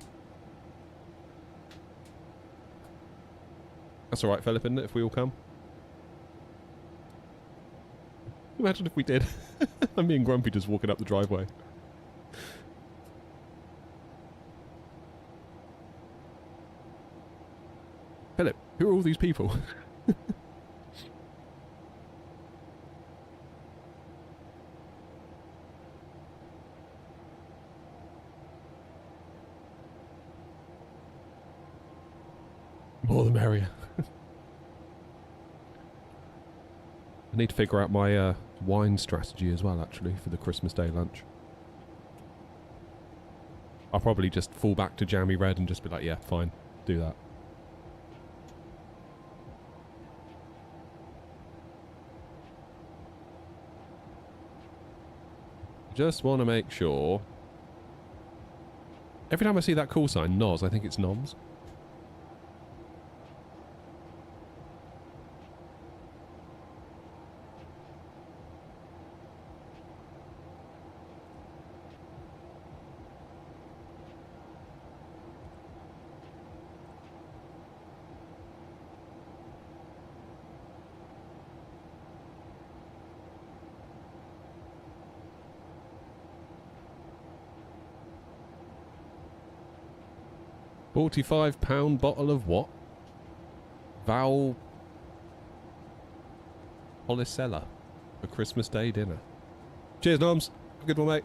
That's alright, Philip, isn't it, if we all come? Imagine if we did. I'm being grumpy just walking up the driveway. Philip, who are all these people? More the merrier. I need to figure out my wine strategy as well, actually, for the Christmas Day lunch. I'll probably just fall back to jammy red and just be like, yeah, fine, do that. Just want to make sure. Every time I see that call sign, NOS, I think it's NOMS. £45 bottle of what? Val Policella for Christmas Day dinner. Cheers, Noms. Have a good one, mate.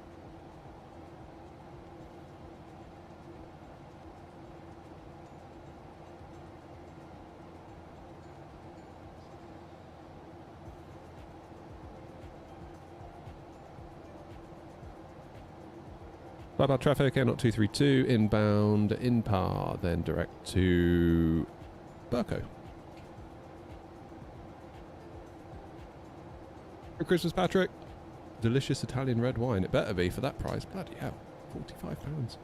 Bye-bye traffic, AirNOTT 232, inbound, InPar, then direct to Burco. Merry Christmas, Patrick. Delicious Italian red wine. It better be for that price. Bloody hell, £45.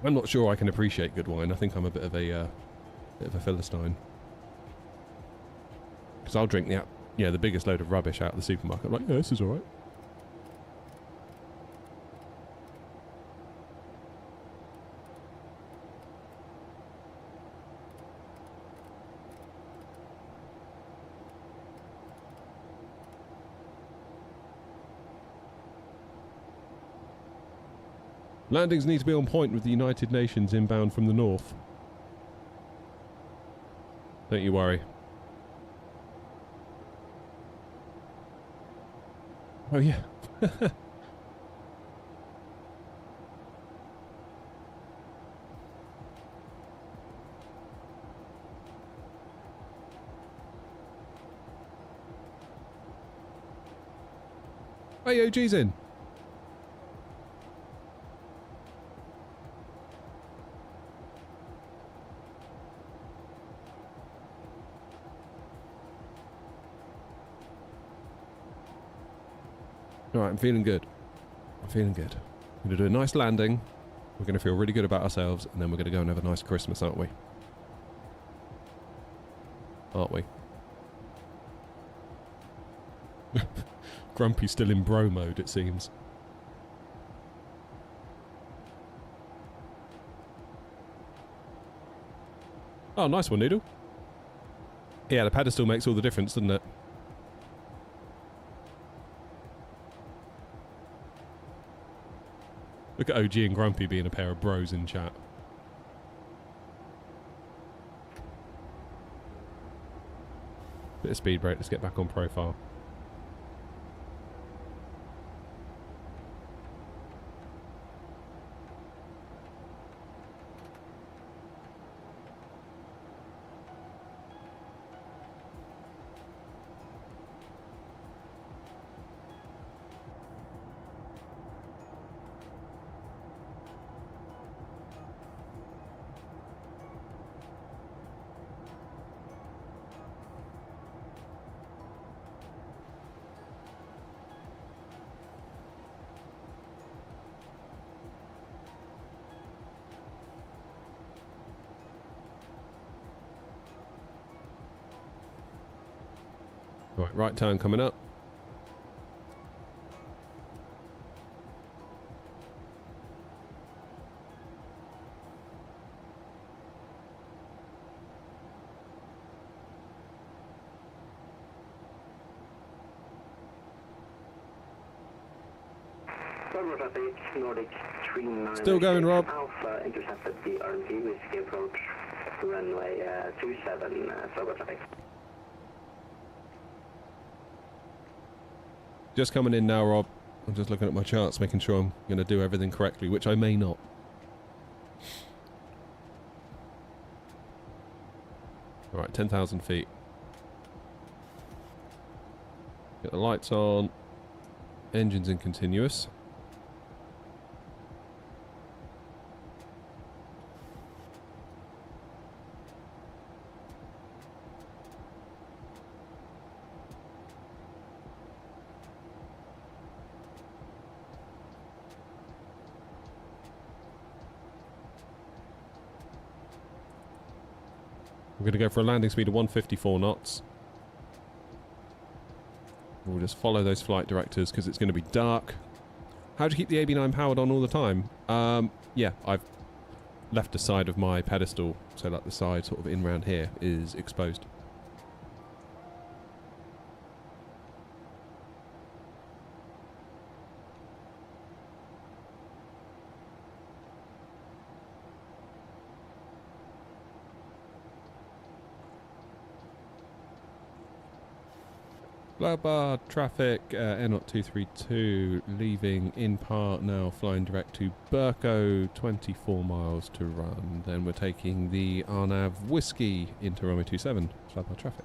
I'm not sure I can appreciate good wine. I think I'm a bit of a Philistine. Because I'll drink the biggest load of rubbish out of the supermarket. I'm like, yeah, this is alright. Landings need to be on point with the United Nations inbound from the north. Don't you worry. Oh yeah. Hey, OG's in. Alright, I'm feeling good. I'm feeling good. I'm going to do a nice landing. We're going to feel really good about ourselves, and then we're going to go and have a nice Christmas, aren't we? Aren't we? Grumpy's still in bro mode, it seems. Oh, nice one, Noodle. Yeah, the pedestal makes all the difference, doesn't it? Look at OG and Grumpy being a pair of bros in chat. Bit of speed brake, let's get back on profile. Right turn coming up. Nordic 39 Still going, Rob. Alpha intercepted the RMP whiskey approach runway 27 sober traffic. Just coming in now, Rob. I'm just looking at my charts, making sure I'm going to do everything correctly, which I may not. Alright, 10,000 feet. Get the lights on. Engines in continuous. We're going to go for a landing speed of 154 knots. We'll just follow those flight directors because it's going to be dark. How do you keep the AB9 powered on all the time? Yeah, I've left the side of my pedestal, so like the side sort of in round here is exposed. Blah blah, traffic, AirNOTT 232, leaving in part now, flying direct to Burko, 24 miles to run. Then we're taking the RNAV Whiskey into Romeo 27, blah blah traffic.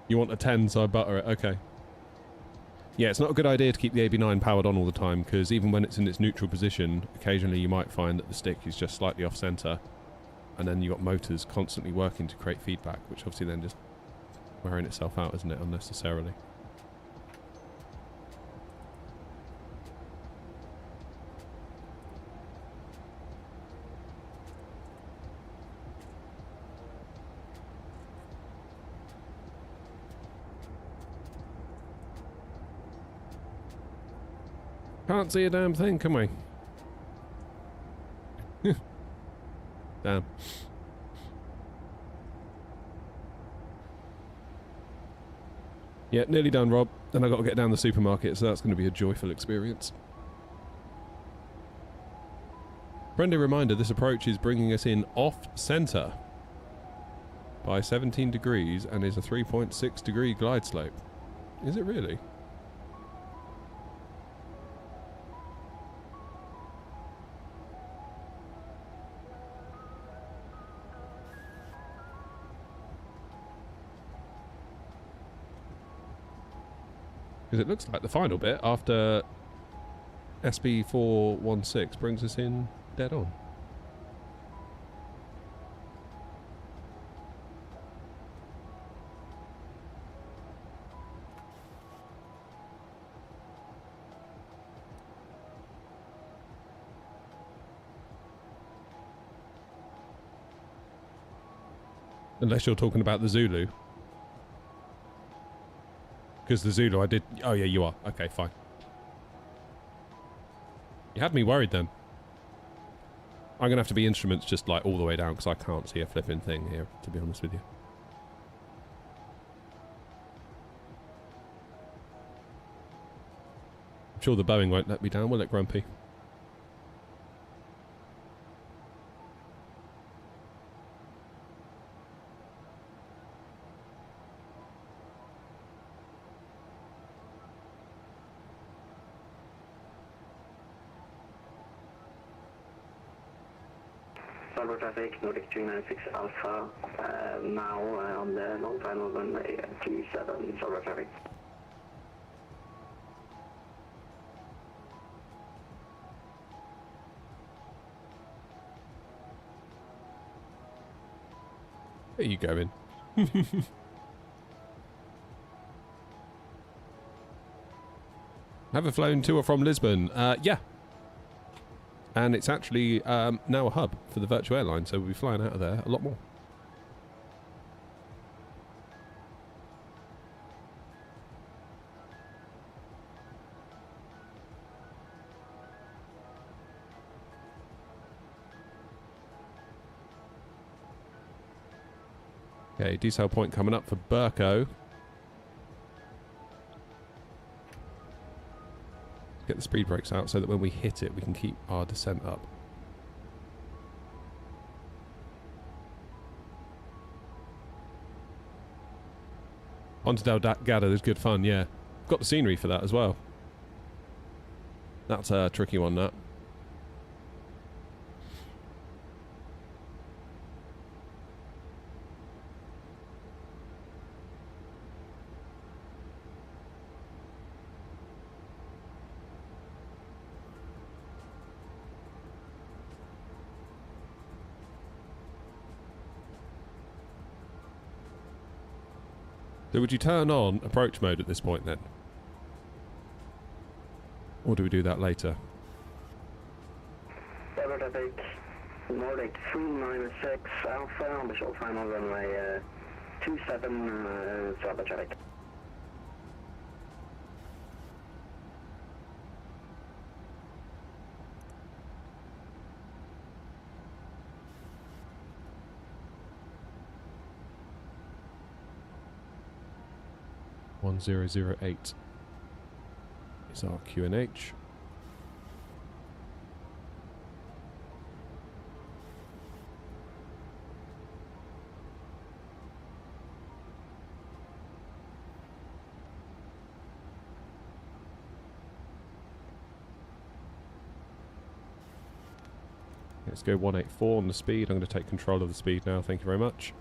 You want a 10, so I butter it, okay. Yeah, it's not a good idea to keep the AB9 powered on all the time, because even when it's in its neutral position, occasionally you might find that the stick is just slightly off centre. And then you've got motors constantly working to create feedback, which obviously then just wearing itself out, isn't it, unnecessarily. Can't see a damn thing, can we? Damn. Yeah, nearly done, Rob. Then I've got to get down the supermarket, so that's going to be a joyful experience. Friendly reminder, this approach is bringing us in off-centre by 17 degrees and is a 3.6 degree glide slope. Is it really? Because it looks like the final bit after SB416 brings us in dead on. Unless you're talking about the Zulu. Because the Zulu I did... Oh yeah, you are. Okay, fine. You had me worried then. I'm going to have to be instruments just like all the way down because I can't see a flipping thing here, to be honest with you. I'm sure the Boeing won't let me down, will it, Grumpy? Starboard traffic, Nordic 296 Alpha, now on the long final runway 27, starboard traffic. There you going. Have a flown to or from Lisbon? Yeah. And it's actually now a hub for the virtual airline, so we'll be flying out of there a lot more. Okay, decel point coming up for Burko. Get the speed brakes out so that when we hit it, we can keep our descent up. Onto Delgado is good fun, yeah. Got the scenery for that as well. That's a tricky one, that. So would you turn on approach mode at this point then? Or do we do that later? Starboard traffic, Nordic 396 Alpha on the short final runway 27, starboard traffic. .1008 is our QNH. Let's go 184 on the speed. I'm going to take control of the speed now. Thank you very much.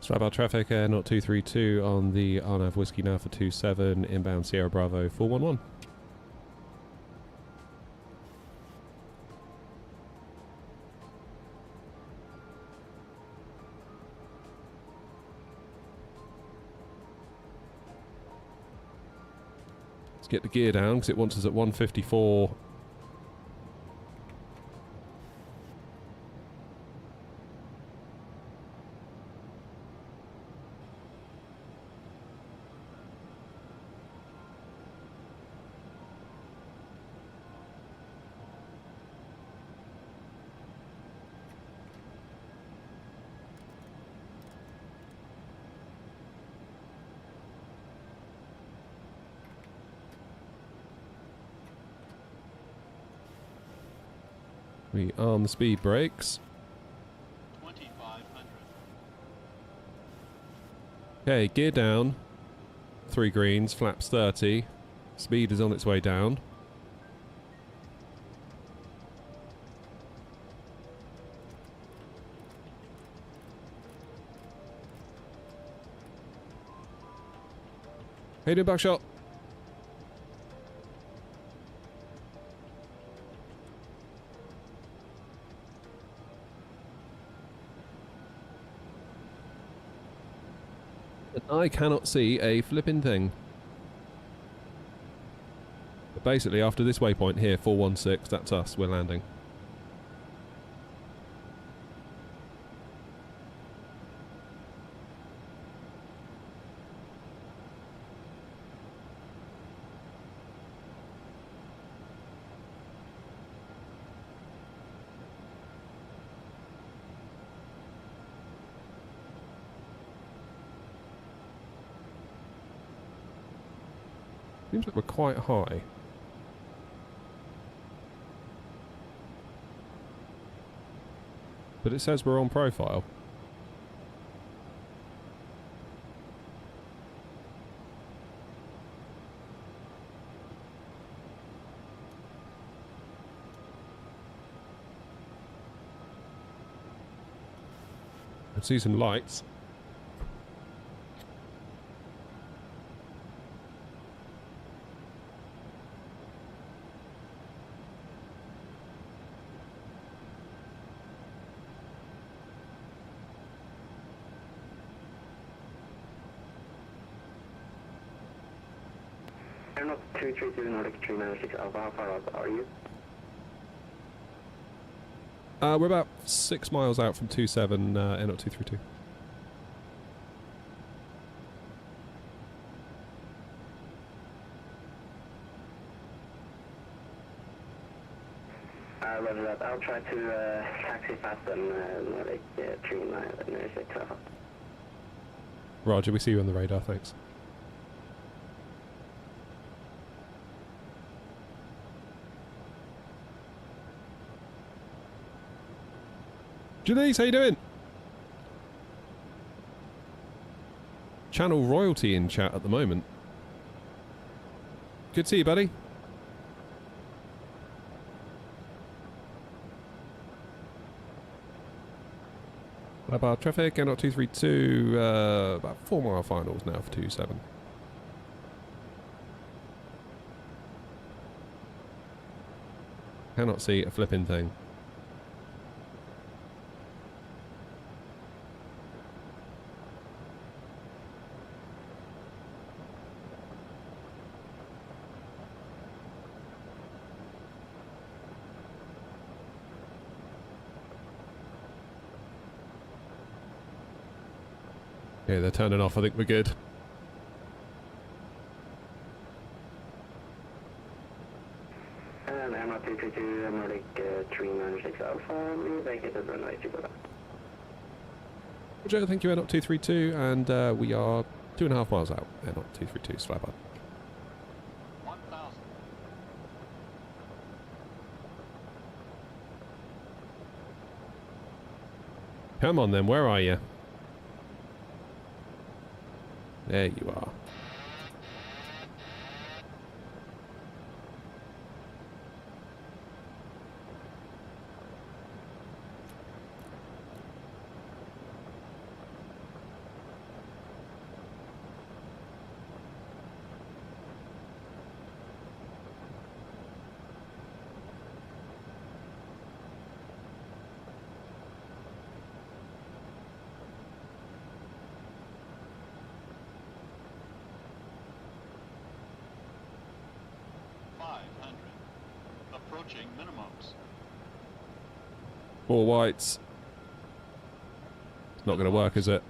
Swab our traffic, AirNOTT 232 on the RNAV Whiskey now for 27, inbound Sierra Bravo 411. Let's get the gear down because it wants us at 154. We arm the speed brakes. 2500. Okay, gear down. 3 greens, flaps 30. Speed is on its way down. How you doing, Buckshot? And I cannot see a flipping thing. But basically, after this waypoint here, 416, that's us. We're landing. Seems like we're quite high. But it says we're on profile. I see some lights. AirNOTT 232 Nordic 396 Alpha, how far out are you? We're about 6 miles out from 27, AirNOTT 232. Roger that. I'll try to taxi past them, Nordic 396 Alpha. Roger, we see you on the radar, thanks. Janice, how you doing? Channel royalty in chat at the moment. Good to see you, buddy. About traffic, AirNOTT 232, about 4 mile finals now for 27. Cannot see a flipping thing. Yeah, they're turning off. I think we're good. And AirNOTT 232 Nordic 396 Alpha, we vacated runway 2. Roger, thank you, AirNOTT 232, and we are 2.5 miles out. AirNOTT 232, slap up. 1,000. Come on then, where are you? There you are. Approaching minimums. 4 whites. It's not going to work, is it?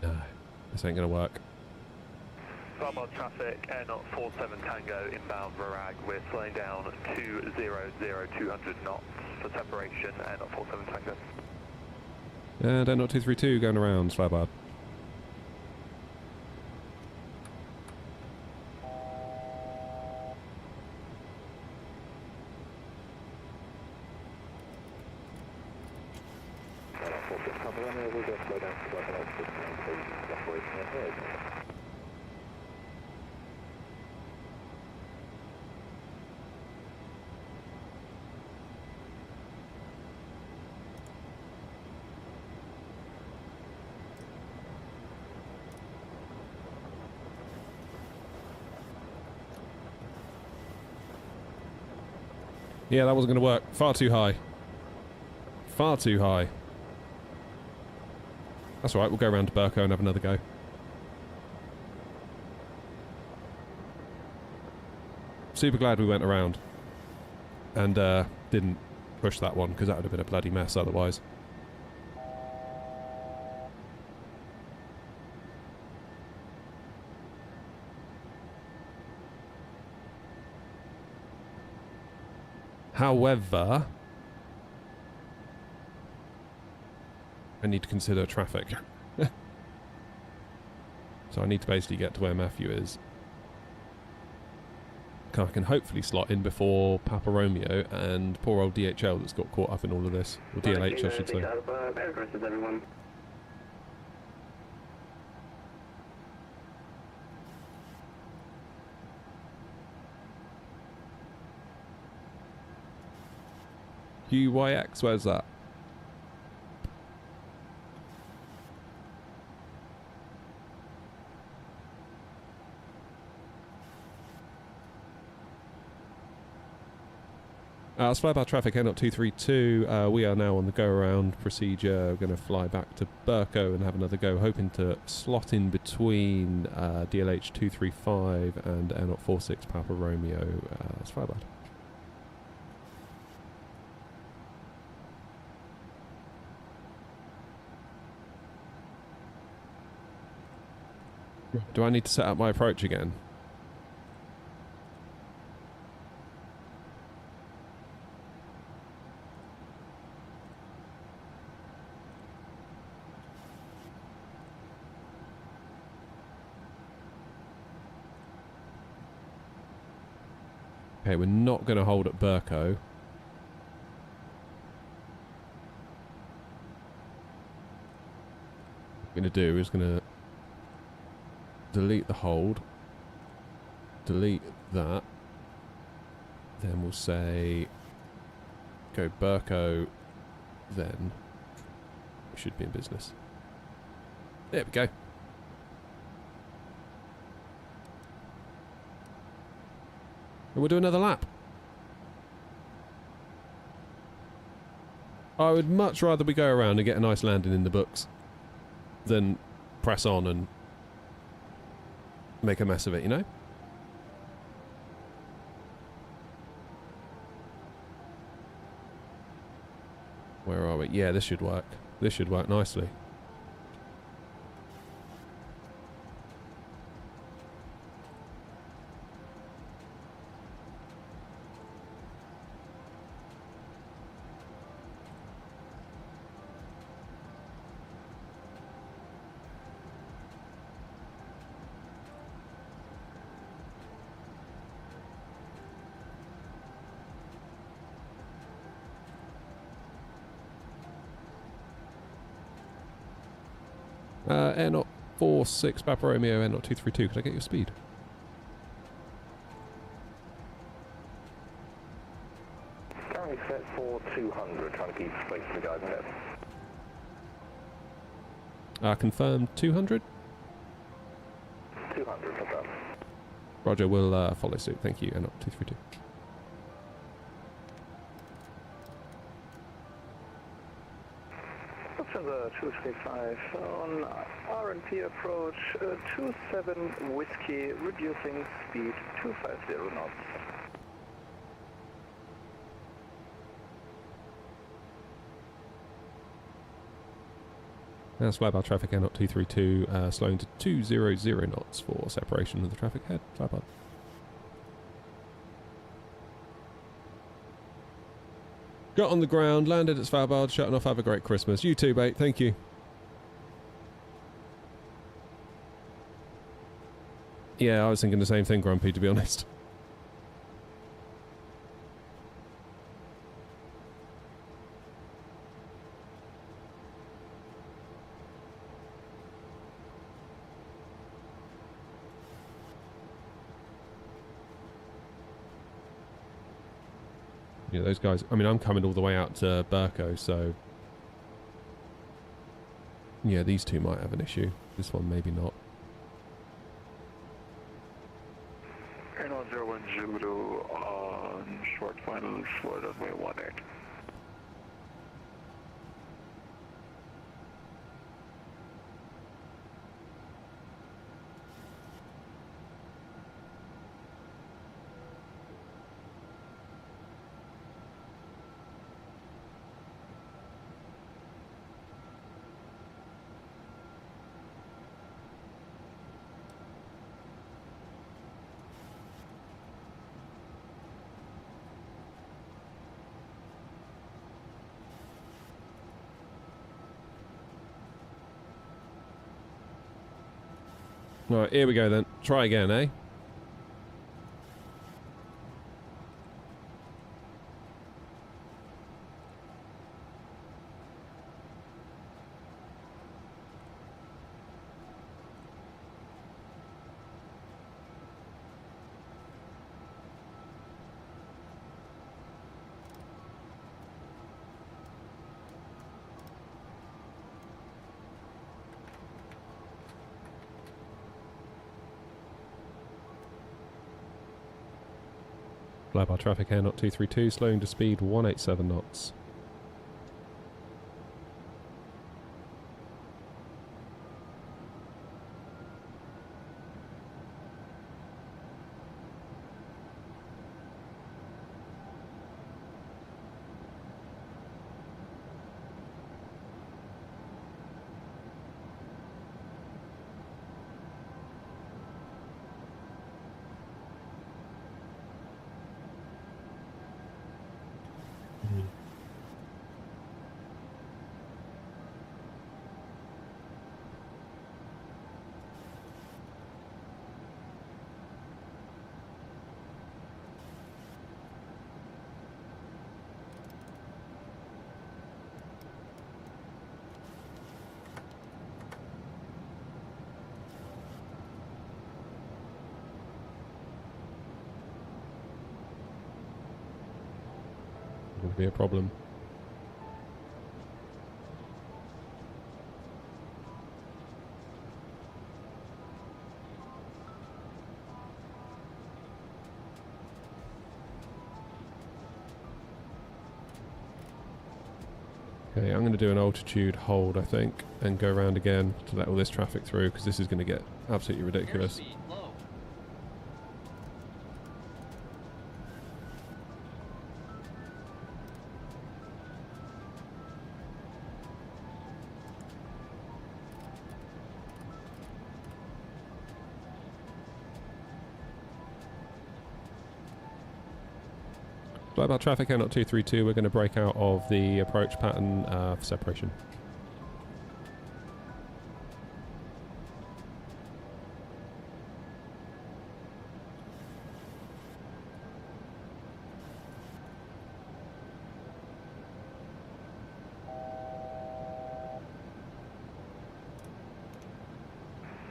No, this ain't going to work. Starboard traffic, AirNOTT 47 Tango inbound Varag. We're slowing down to 200 knots for separation, AirNOTT 47 Tango. And AirNOTT 232 going around, slabard. Yeah, that wasn't going to work. Far too high. Far too high. That's alright, we'll go around to Burko and have another go. Super glad we went around. And didn't push that one, because that would have been a bloody mess otherwise. However, I need to consider traffic. So I need to basically get to where Matthew is. I can hopefully slot in before Papa Romeo and poor old DHL that's got caught up in all of this. Or DLH, I should say. Everyone. UYX, where's that? Let's fly by traffic, AirNOTT 232. We are now on the go-around procedure. We're going to fly back to Burko and have another go, hoping to slot in between DLH 235 and AirNOTT 46 Papa Romeo. Let's fly by. Do I need to set up my approach again? Okay, we're not going to hold at Burko. What we're going to do is going to delete the hold, delete that, then we'll say go Burko, then we should be in business. There we go. And we'll do another lap. I would much rather we go around and get a nice landing in the books than press on and make a mess of it, you know? Where are we? Yeah, this should work. This should work nicely. AirNOTT 46 Papa Romeo, AirNOTT 232. Could I get your speed? Currently set for 200, trying to keep space for the guys ahead. Confirmed 200? 200, confirmed. Roger, we'll follow suit. Thank you, AirNOTT 232. Lufthansa 235 on R&P approach 27 Whiskey, reducing speed 250 knots. That's flyby traffic AirNOTT 232, slowing to 200 knots for separation of the traffic head. Flyby. Got on the ground, landed at Svalbard, shutting off. Have a great Christmas. You too, mate. Thank you. Yeah, I was thinking the same thing, Grumpy, to be honest. Yeah, those guys, I mean, I'm coming all the way out to Burko, so yeah, these two might have an issue. This one maybe not. AirNOTT 010, short finals for runway 18. Right, here we go then. Try again, eh? Flyby traffic AirNOTT 232, slowing to speed 187 knots. Would be a problem. Okay, I'm going to do an altitude hold, I think, and go around again to let all this traffic through, because this is going to get absolutely ridiculous. Flyby traffic AirNOTT 232, we're going to break out of the approach pattern for separation.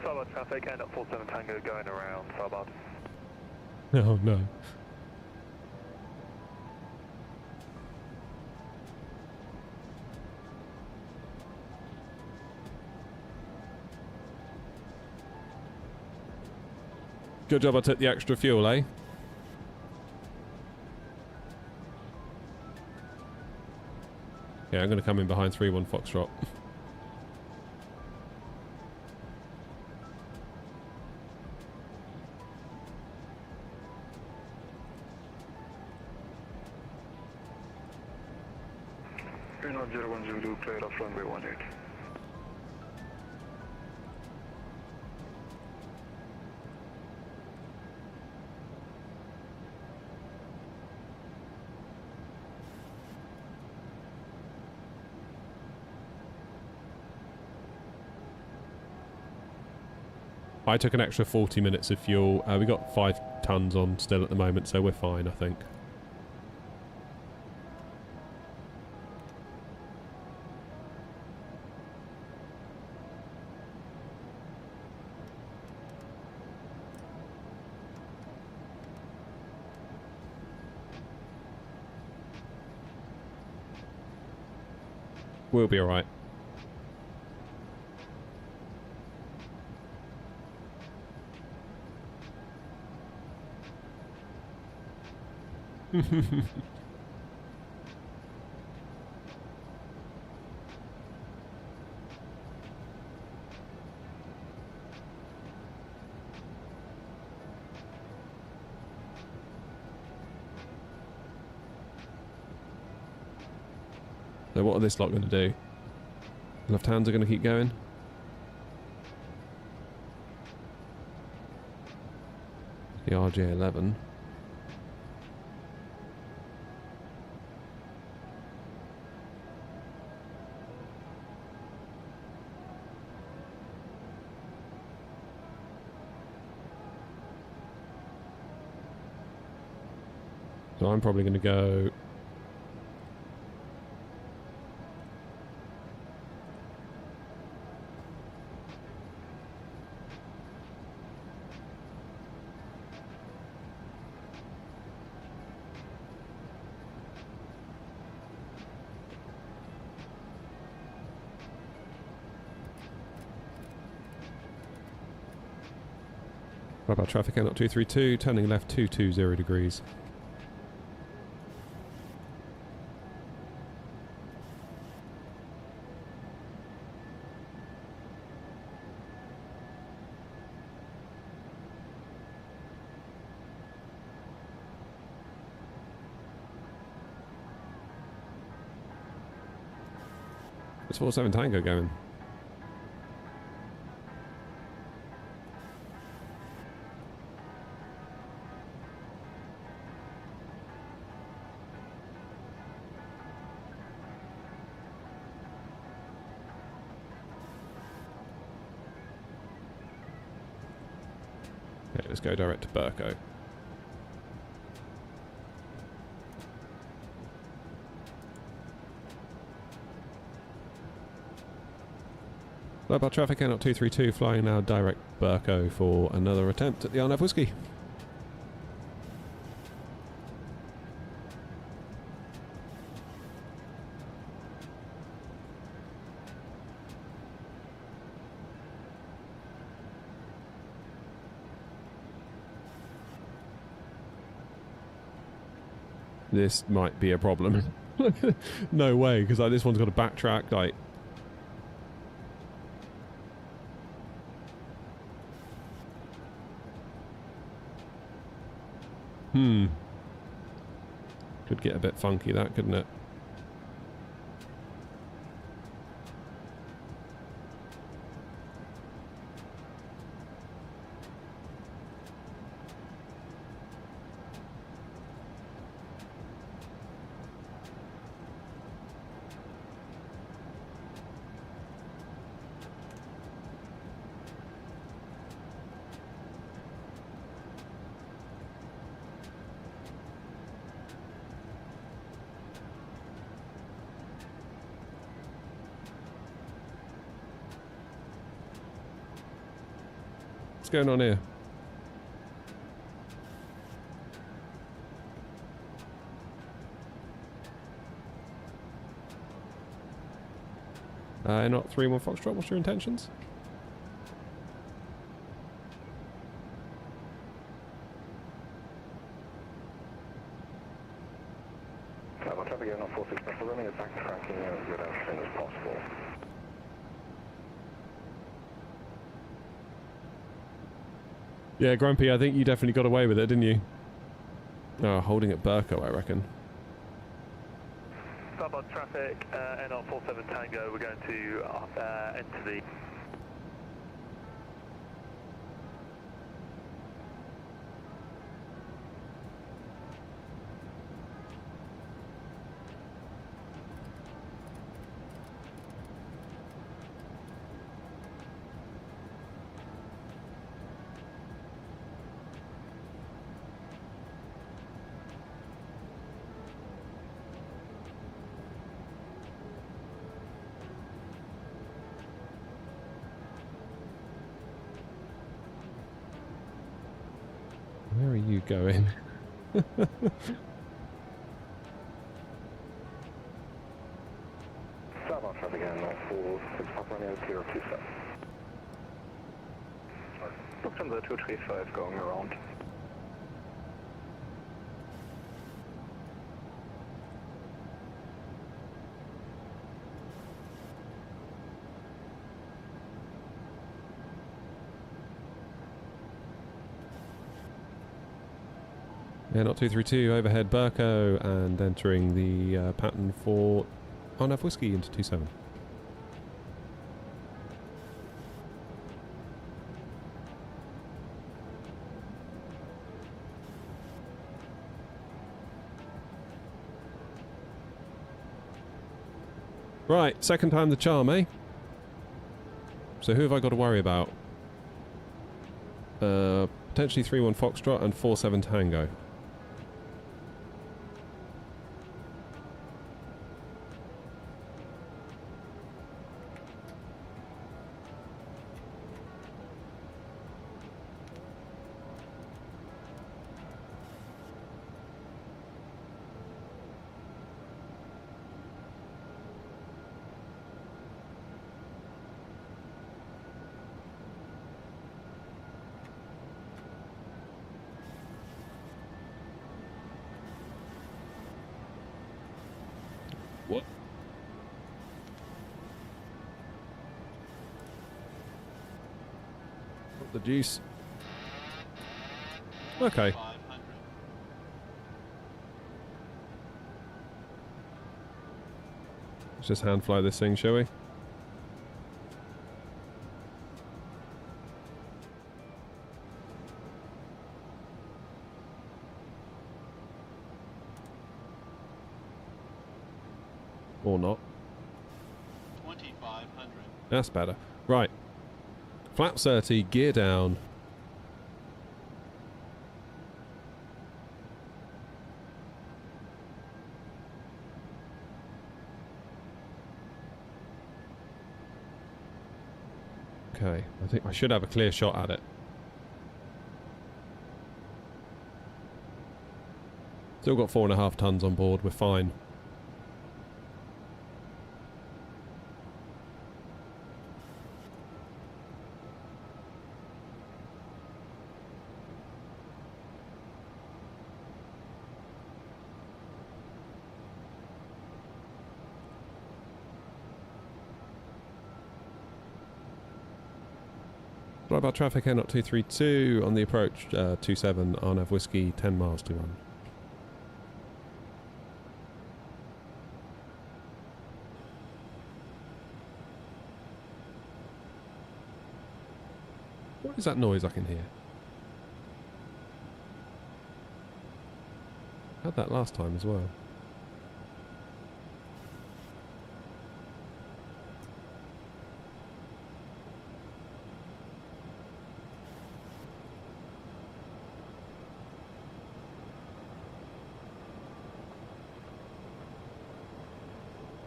Starboard traffic, AirNOTT 47 Tango going around starboard. Oh no. Good job I took the extra fuel, eh? Yeah, I'm going to come in behind 3-1 Foxtrot. AirNOTT 01 Zulu, clear off runway 18. I took an extra 40 minutes of fuel. We got 5 tons on still at the moment, so we're fine, I think. We'll be alright. So what are this lot going to do? Left hands are going to keep going. The RJ11. So I'm probably going to go... What about traffic AirNOTT 232, turning left 220 degrees. It's 47 Tango going. Okay, let's go direct to Burko. Mobile traffic AirNOTT 232 flying now direct Burko for another attempt at the RNAV Whiskey. This might be a problem. No way, because like, this one's got to backtrack, like... Could get a bit funky, that, couldn't it? What's going on here? Not 3-1 Foxtrot, what's your intentions? Travel traffic AirNOTT 46 Bristol running is backtracking as good as soon as possible. Yeah, Grumpy, I think you definitely got away with it, didn't you? Oh, holding at Burko, I reckon. Southbound traffic, AirNOTT 47 Tango, we're going to enter the... Where are you going? Southbound traffic AirNOTT 46 Papa Romeo 027. Lufthansa 235 going around. AirNOTT 232 overhead Burko and entering the pattern for RNAV Whiskey into 27. Right, second time the charm, eh? So who have I got to worry about? Potentially 3-1 Foxtrot and 4-7 Tango. What? What the juice? Okay. Let's just hand fly this thing, shall we? Or not. 2500. That's better. Right. Flap 30, gear down. Okay, I think I should have a clear shot at it. Still got 4.5 tons on board, we're fine. Right about traffic, AirNOTT 232 on the approach, 27 RNAV Whiskey, 10 miles to run. What is that noise I can hear? Had that last time as well.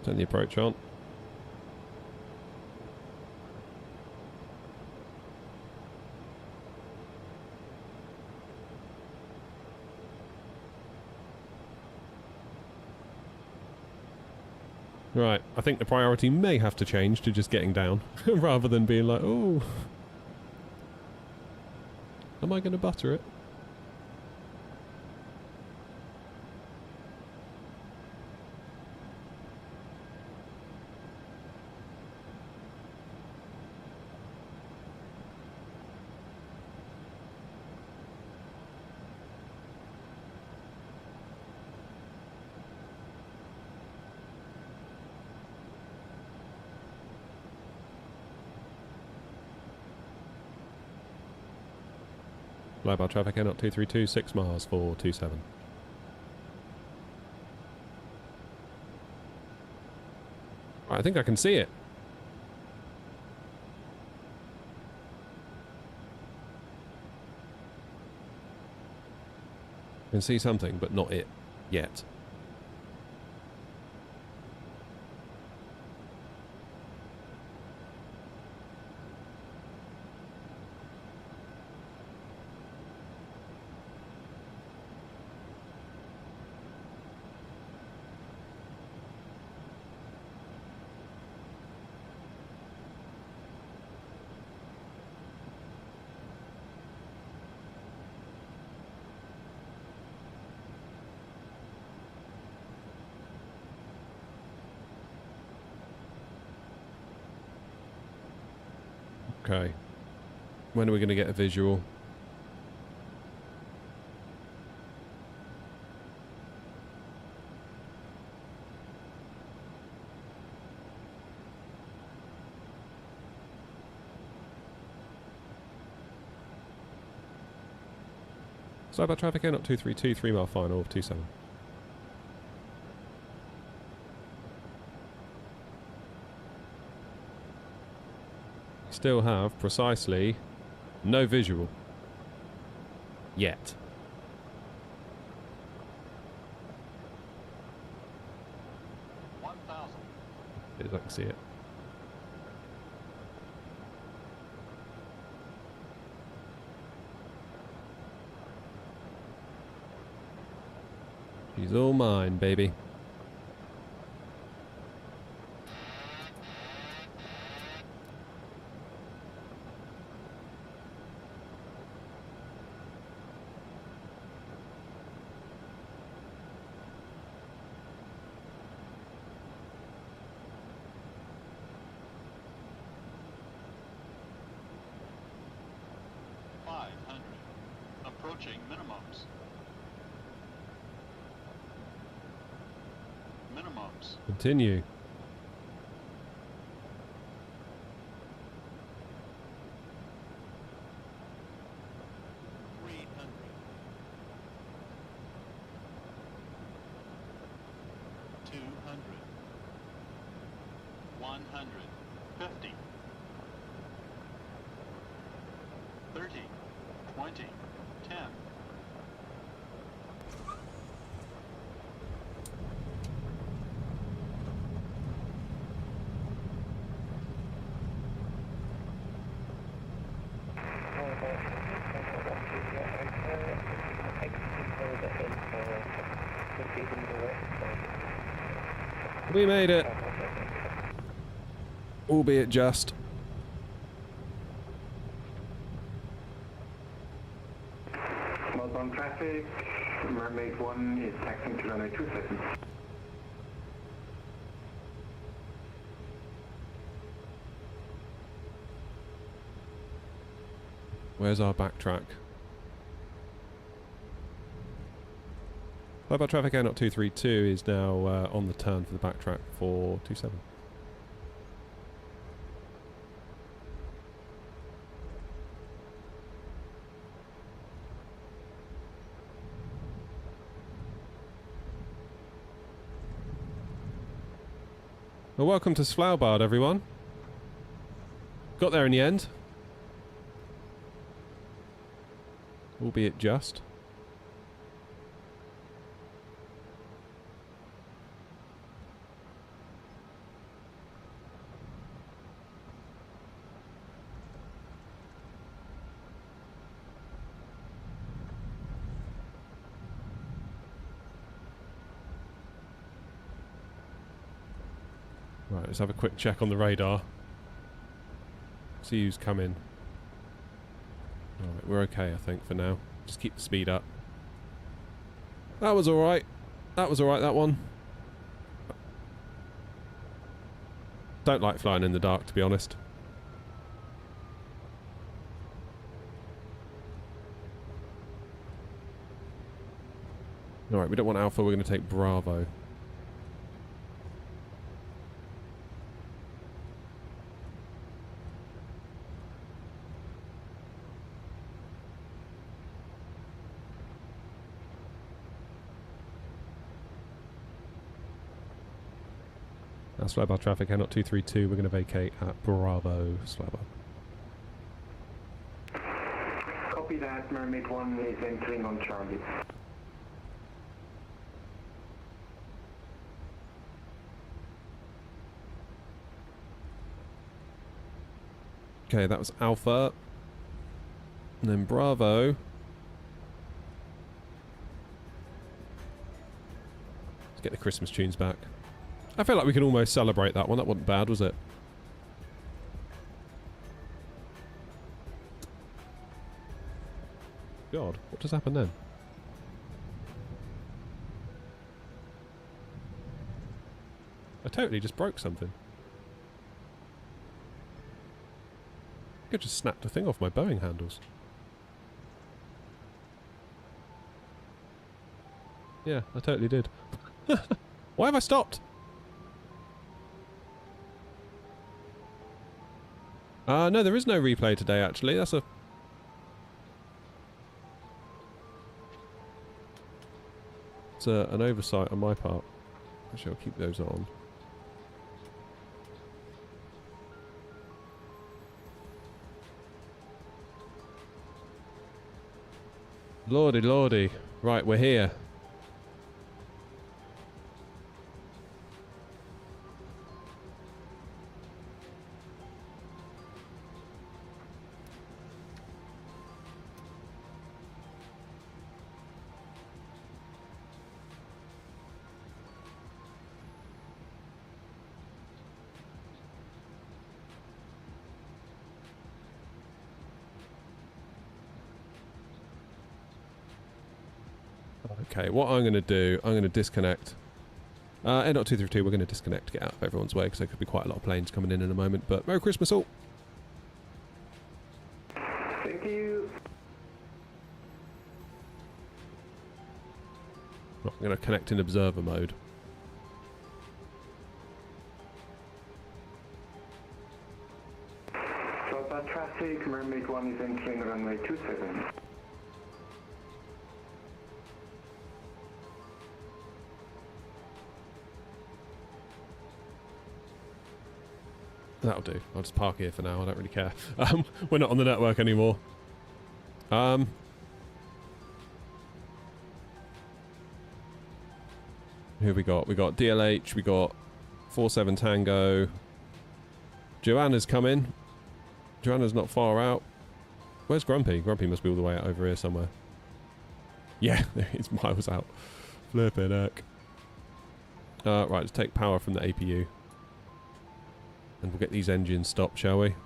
Turn the approach on. Right, I think the priority may have to change to just getting down, rather than being like, oh, am I going to butter it? Flyby traffic, AirNOTT 232, 6 miles for 27. Right, I think I can see it. I can see something, but not it yet. Okay. When are we going to get a visual? Slow about traffic, AirNOTT 232, 3 mile final of 27. Still have precisely no visual. Yet. As I can see it. She's all mine, baby. Approaching minimums. Minimums. Continue. We made it. Albeit just. Northbound traffic, Mermaid 1 is taxiing to runway 27. Where's our backtrack? Mobile traffic AirNOTT 232 is now on the turn for the backtrack for 27. Well, welcome to Svalbard, everyone. Got there in the end. Albeit just. Right, let's have a quick check on the radar. See who's coming. Alright, we're okay, I think, for now. Just keep the speed up. That was alright. That was alright, that one. Don't like flying in the dark, to be honest. Alright, we don't want Alpha, we're going to take Bravo. Svalbard traffic, AirNOTT 232, we're going to vacate at Bravo, Svalbard. Copy that, Mermaid 1 is entering on Charlie. Okay, that was Alpha. And then Bravo. Let's get the Christmas tunes back. I feel like we can almost celebrate that one. That wasn't bad, was it? God, what just happened then? I totally just broke something. I just snapped a thing off my Boeing handles. Yeah, I totally did. Why have I stopped? No, there is no replay today, actually. That's a... It's an oversight on my part. Actually, I'll keep those on. Lordy, lordy. Right, we're here. Okay, what I'm going to do, I'm going to disconnect. AirNOTT 232, we're going to disconnect to get out of everyone's way because there could be quite a lot of planes coming in a moment. But Merry Christmas all! Thank you. Right, I'm going to connect in observer mode. Southbound traffic, Mermaid 1 is entering runway 27. That'll do. I'll just park here for now. I don't really care. We're not on the network anymore. Who have we got? We got DLH. We got 47 Tango. Joanna's coming. Joanna's not far out. Where's Grumpy? Grumpy must be all the way out over here somewhere. Yeah, he's miles out. Flippin' heck. Right, let's take power from the APU. And we'll get these engines stopped, shall we?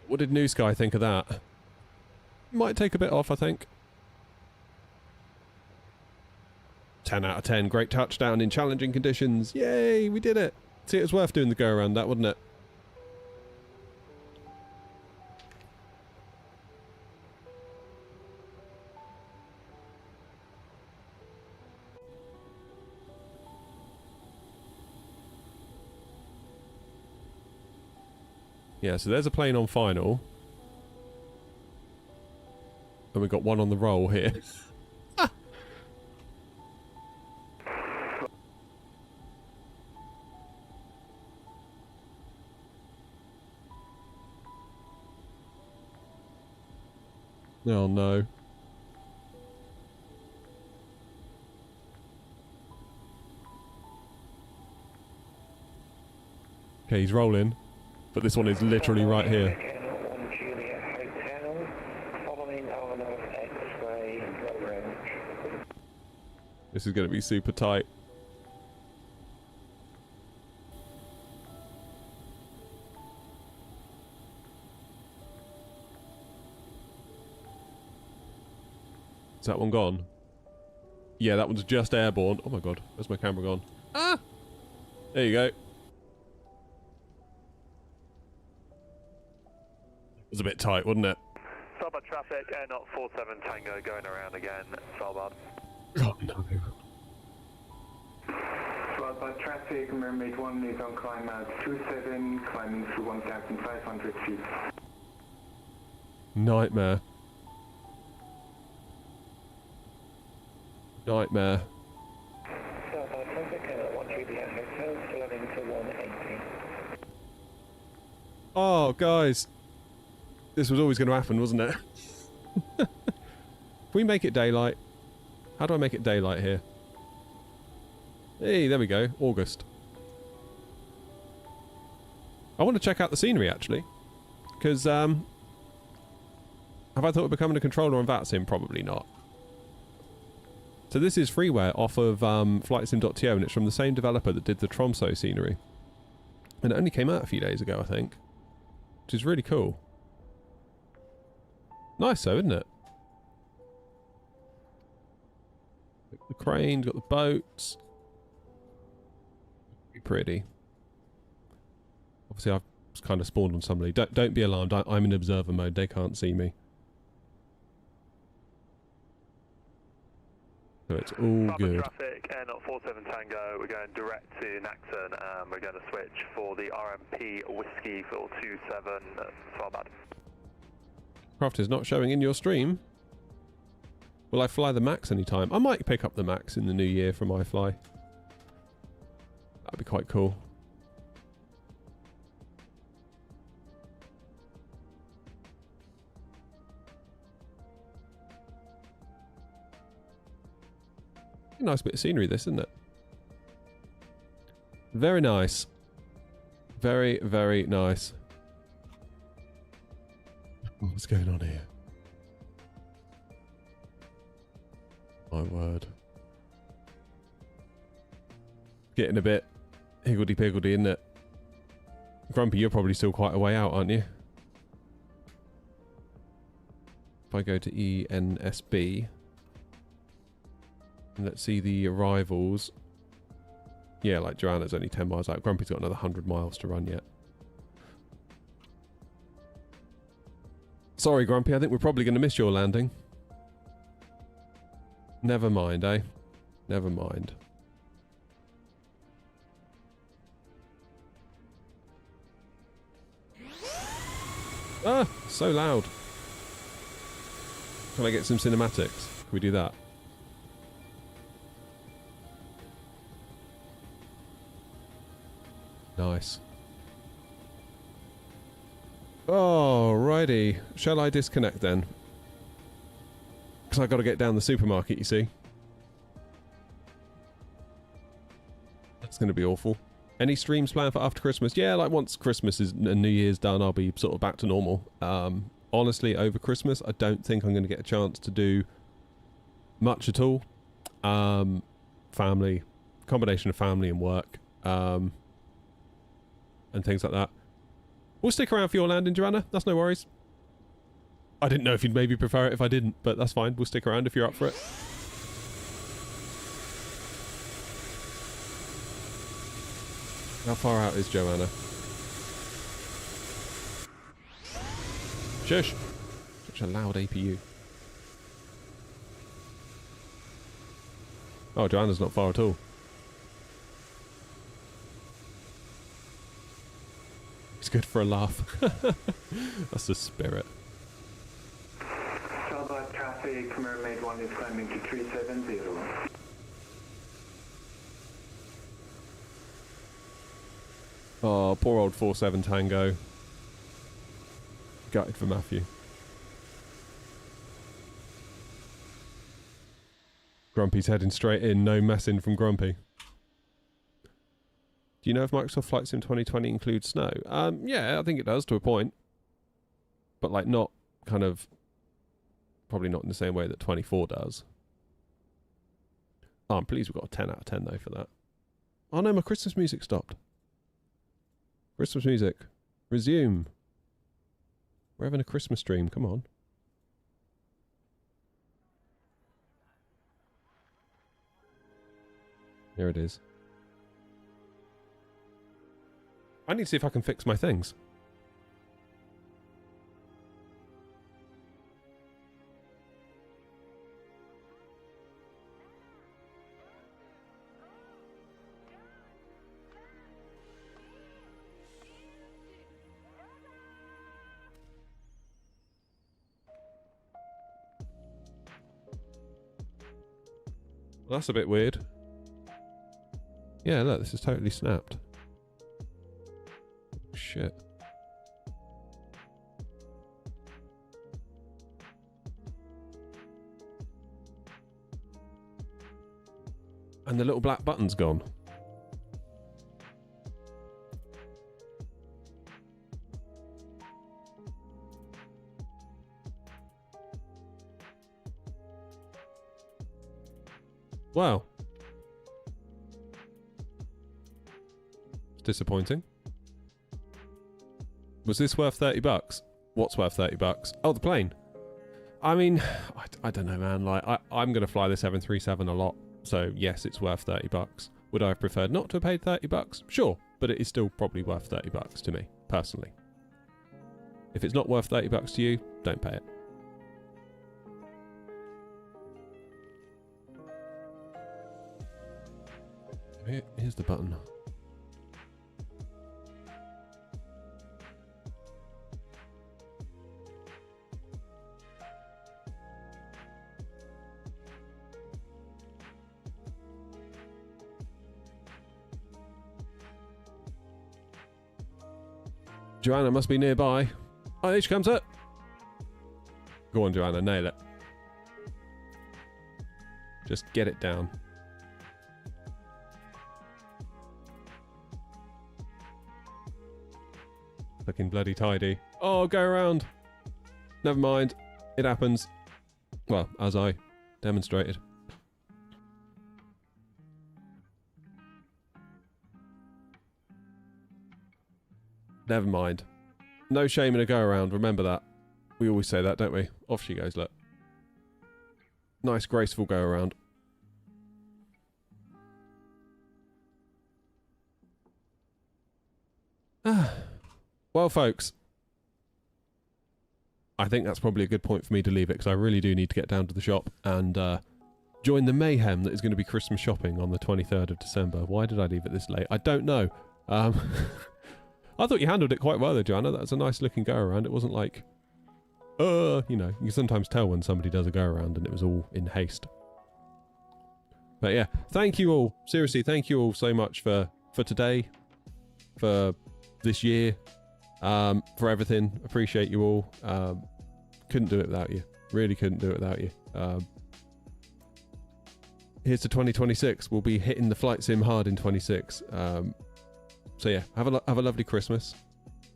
What did New Sky think of that? Might take a bit off, I think. 10 out of 10. Great touchdown in challenging conditions. Yay, we did it. See, it was worth doing the go around that, wasn't it? Yeah, so there's a plane on final. And we've got one on the roll here. Oh no. Okay, he's rolling. But this one is literally right here. This is going to be super tight. Is that one gone? Yeah, that one's just airborne. Oh my god, where's my camera gone? Ah! There you go. It was a bit tight, wasn't it? Starboard traffic, AirNOTT 47 Tango going around again, starboard. Oh no. Starboard traffic, Mermaid 1 is on climb at 27, climbing through 1,500 feet. Nightmare. Nightmare. Starboard traffic, 1 Juliet Hotel, flooding to 180. Oh, guys. This was always going to happen, wasn't it? Can we make it daylight? How do I make it daylight here? Hey, there we go. August. I want to check out the scenery, actually. Because, have I thought of becoming a controller on VATSIM? Probably not. So this is freeware off of flightsim.to, and it's from the same developer that did the Tromso scenery. And it only came out a few days ago, I think. Which is really cool. Nice though, isn't it? The crane, got the boats. Pretty. Obviously I've kind of spawned on somebody. Don't be alarmed, I'm in observer mode, they can't see me. So it's all Bravo good. traffic, AirNOTT 47 Tango. We're going direct to Naxon, and we're going to switch for the RMP Whiskey for 27 Svalbard. Craft is not showing in your stream. Will I fly the Max anytime? I might pick up the Max in the new year from iFly. That'd be quite cool. Nice bit of scenery, this, isn't it? Very nice. Very, very nice. What's going on here? My word. Getting a bit higgledy-piggledy, isn't it? Grumpy, you're probably still quite a way out, aren't you? If I go to ENSB... and let's see the arrivals. Yeah, like Joanna's only 10 miles out. Grumpy's got another 100 miles to run yet. Sorry, Grumpy, I think we're probably going to miss your landing. Never mind, eh? Never mind. Ah, so loud. Can I get some cinematics? Can we do that? Nice. Alrighty. Shall I disconnect then? Because I've got to get down the supermarket, you see. That's going to be awful. Any streams planned for after Christmas? Yeah, like once Christmas is and New Year's done, I'll be sort of back to normal. Honestly, over Christmas, I don't think I'm going to get a chance to do much at all. Family, combination of family and work. And things like that. We'll stick around for your landing, Joanna. That's no worries. I didn't know if you'd maybe prefer it if I didn't, but that's fine. We'll stick around if you're up for it. How far out is Joanna? Shush. Such a loud APU. Oh, Joanna's not far at all. It's good for a laugh. That's the spirit. Svalbard traffic, Mermaid 1 is climbing to 370. Oh, poor old 47 Tango. Gutted for Matthew. Grumpy's heading straight in, no messing from Grumpy. Do you know if Microsoft Flight Sim 2020 includes snow? Yeah, I think it does to a point. But like not kind of... Probably not in the same way that 24 does. Oh, I'm pleased we've got a 10 out of 10 though for that. Oh no, my Christmas music stopped. Christmas music. Resume. We're having a Christmas stream, come on. Here it is. I need to see if I can fix my things. Well, that's a bit weird. Yeah, look, this is totally snapped. Shit. And the little black button's gone. Wow. It's disappointing. Was this worth 30 bucks? What's worth 30 bucks? Oh, the plane. I mean, I don't know, man. Like, I'm going to fly the 737 a lot. So, yes, it's worth 30 bucks. Would I have preferred not to have paid 30 bucks? Sure. But it is still probably worth 30 bucks to me, personally. If it's not worth 30 bucks to you, don't pay it. Here's the button. Joanna must be nearby. Oh, there she comes up. Go on, Joanna, nail it. Just get it down. Looking bloody tidy. Oh, go around. Never mind. It happens. Well, as I demonstrated. Never mind. No shame in a go around. Remember that. We always say that, don't we? Off she goes, look. Nice, graceful go around. Well, folks, I think that's probably a good point for me to leave it, because I really do need to get down to the shop and join the mayhem that is going to be Christmas shopping on the 23rd of December. Why did I leave it this late? I don't know. I thought you handled it quite well there, Joanna. That was a nice looking go around. It wasn't like, you know, you can sometimes tell when somebody does a go around and it was all in haste. But yeah, thank you all. Seriously, thank you all so much for today, for this year, for everything. Appreciate you all. Couldn't do it without you. Really couldn't do it without you. Here's to 2026. We'll be hitting the flight sim hard in 26. So yeah, have a lovely Christmas.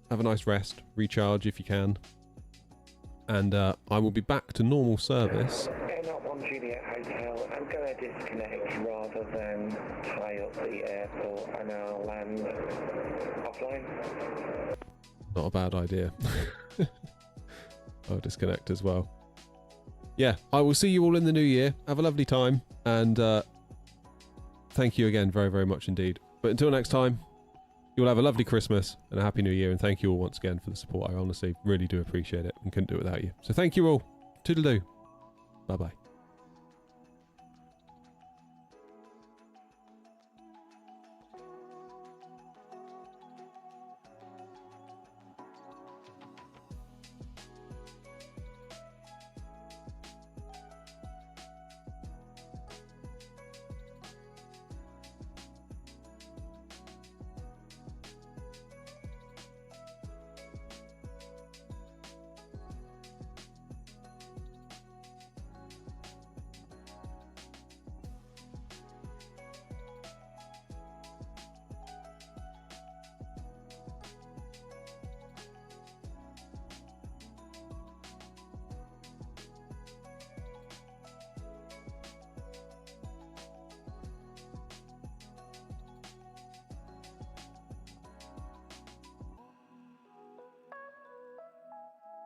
Have a nice rest. Recharge if you can. And I will be back to normal service. AirNOTT 1 Juliet Hotel. I'm going to disconnect rather than tie up the airport, and I'll land offline. Not a bad idea. I'll disconnect as well. Yeah, I will see you all in the new year. Have a lovely time, and thank you again very, very much indeed. But until next time, you'll have a lovely Christmas and a happy new year, and thank you all once again for the support. I honestly really do appreciate it and couldn't do it without you. So thank you all. Toodle-doo. Bye-bye.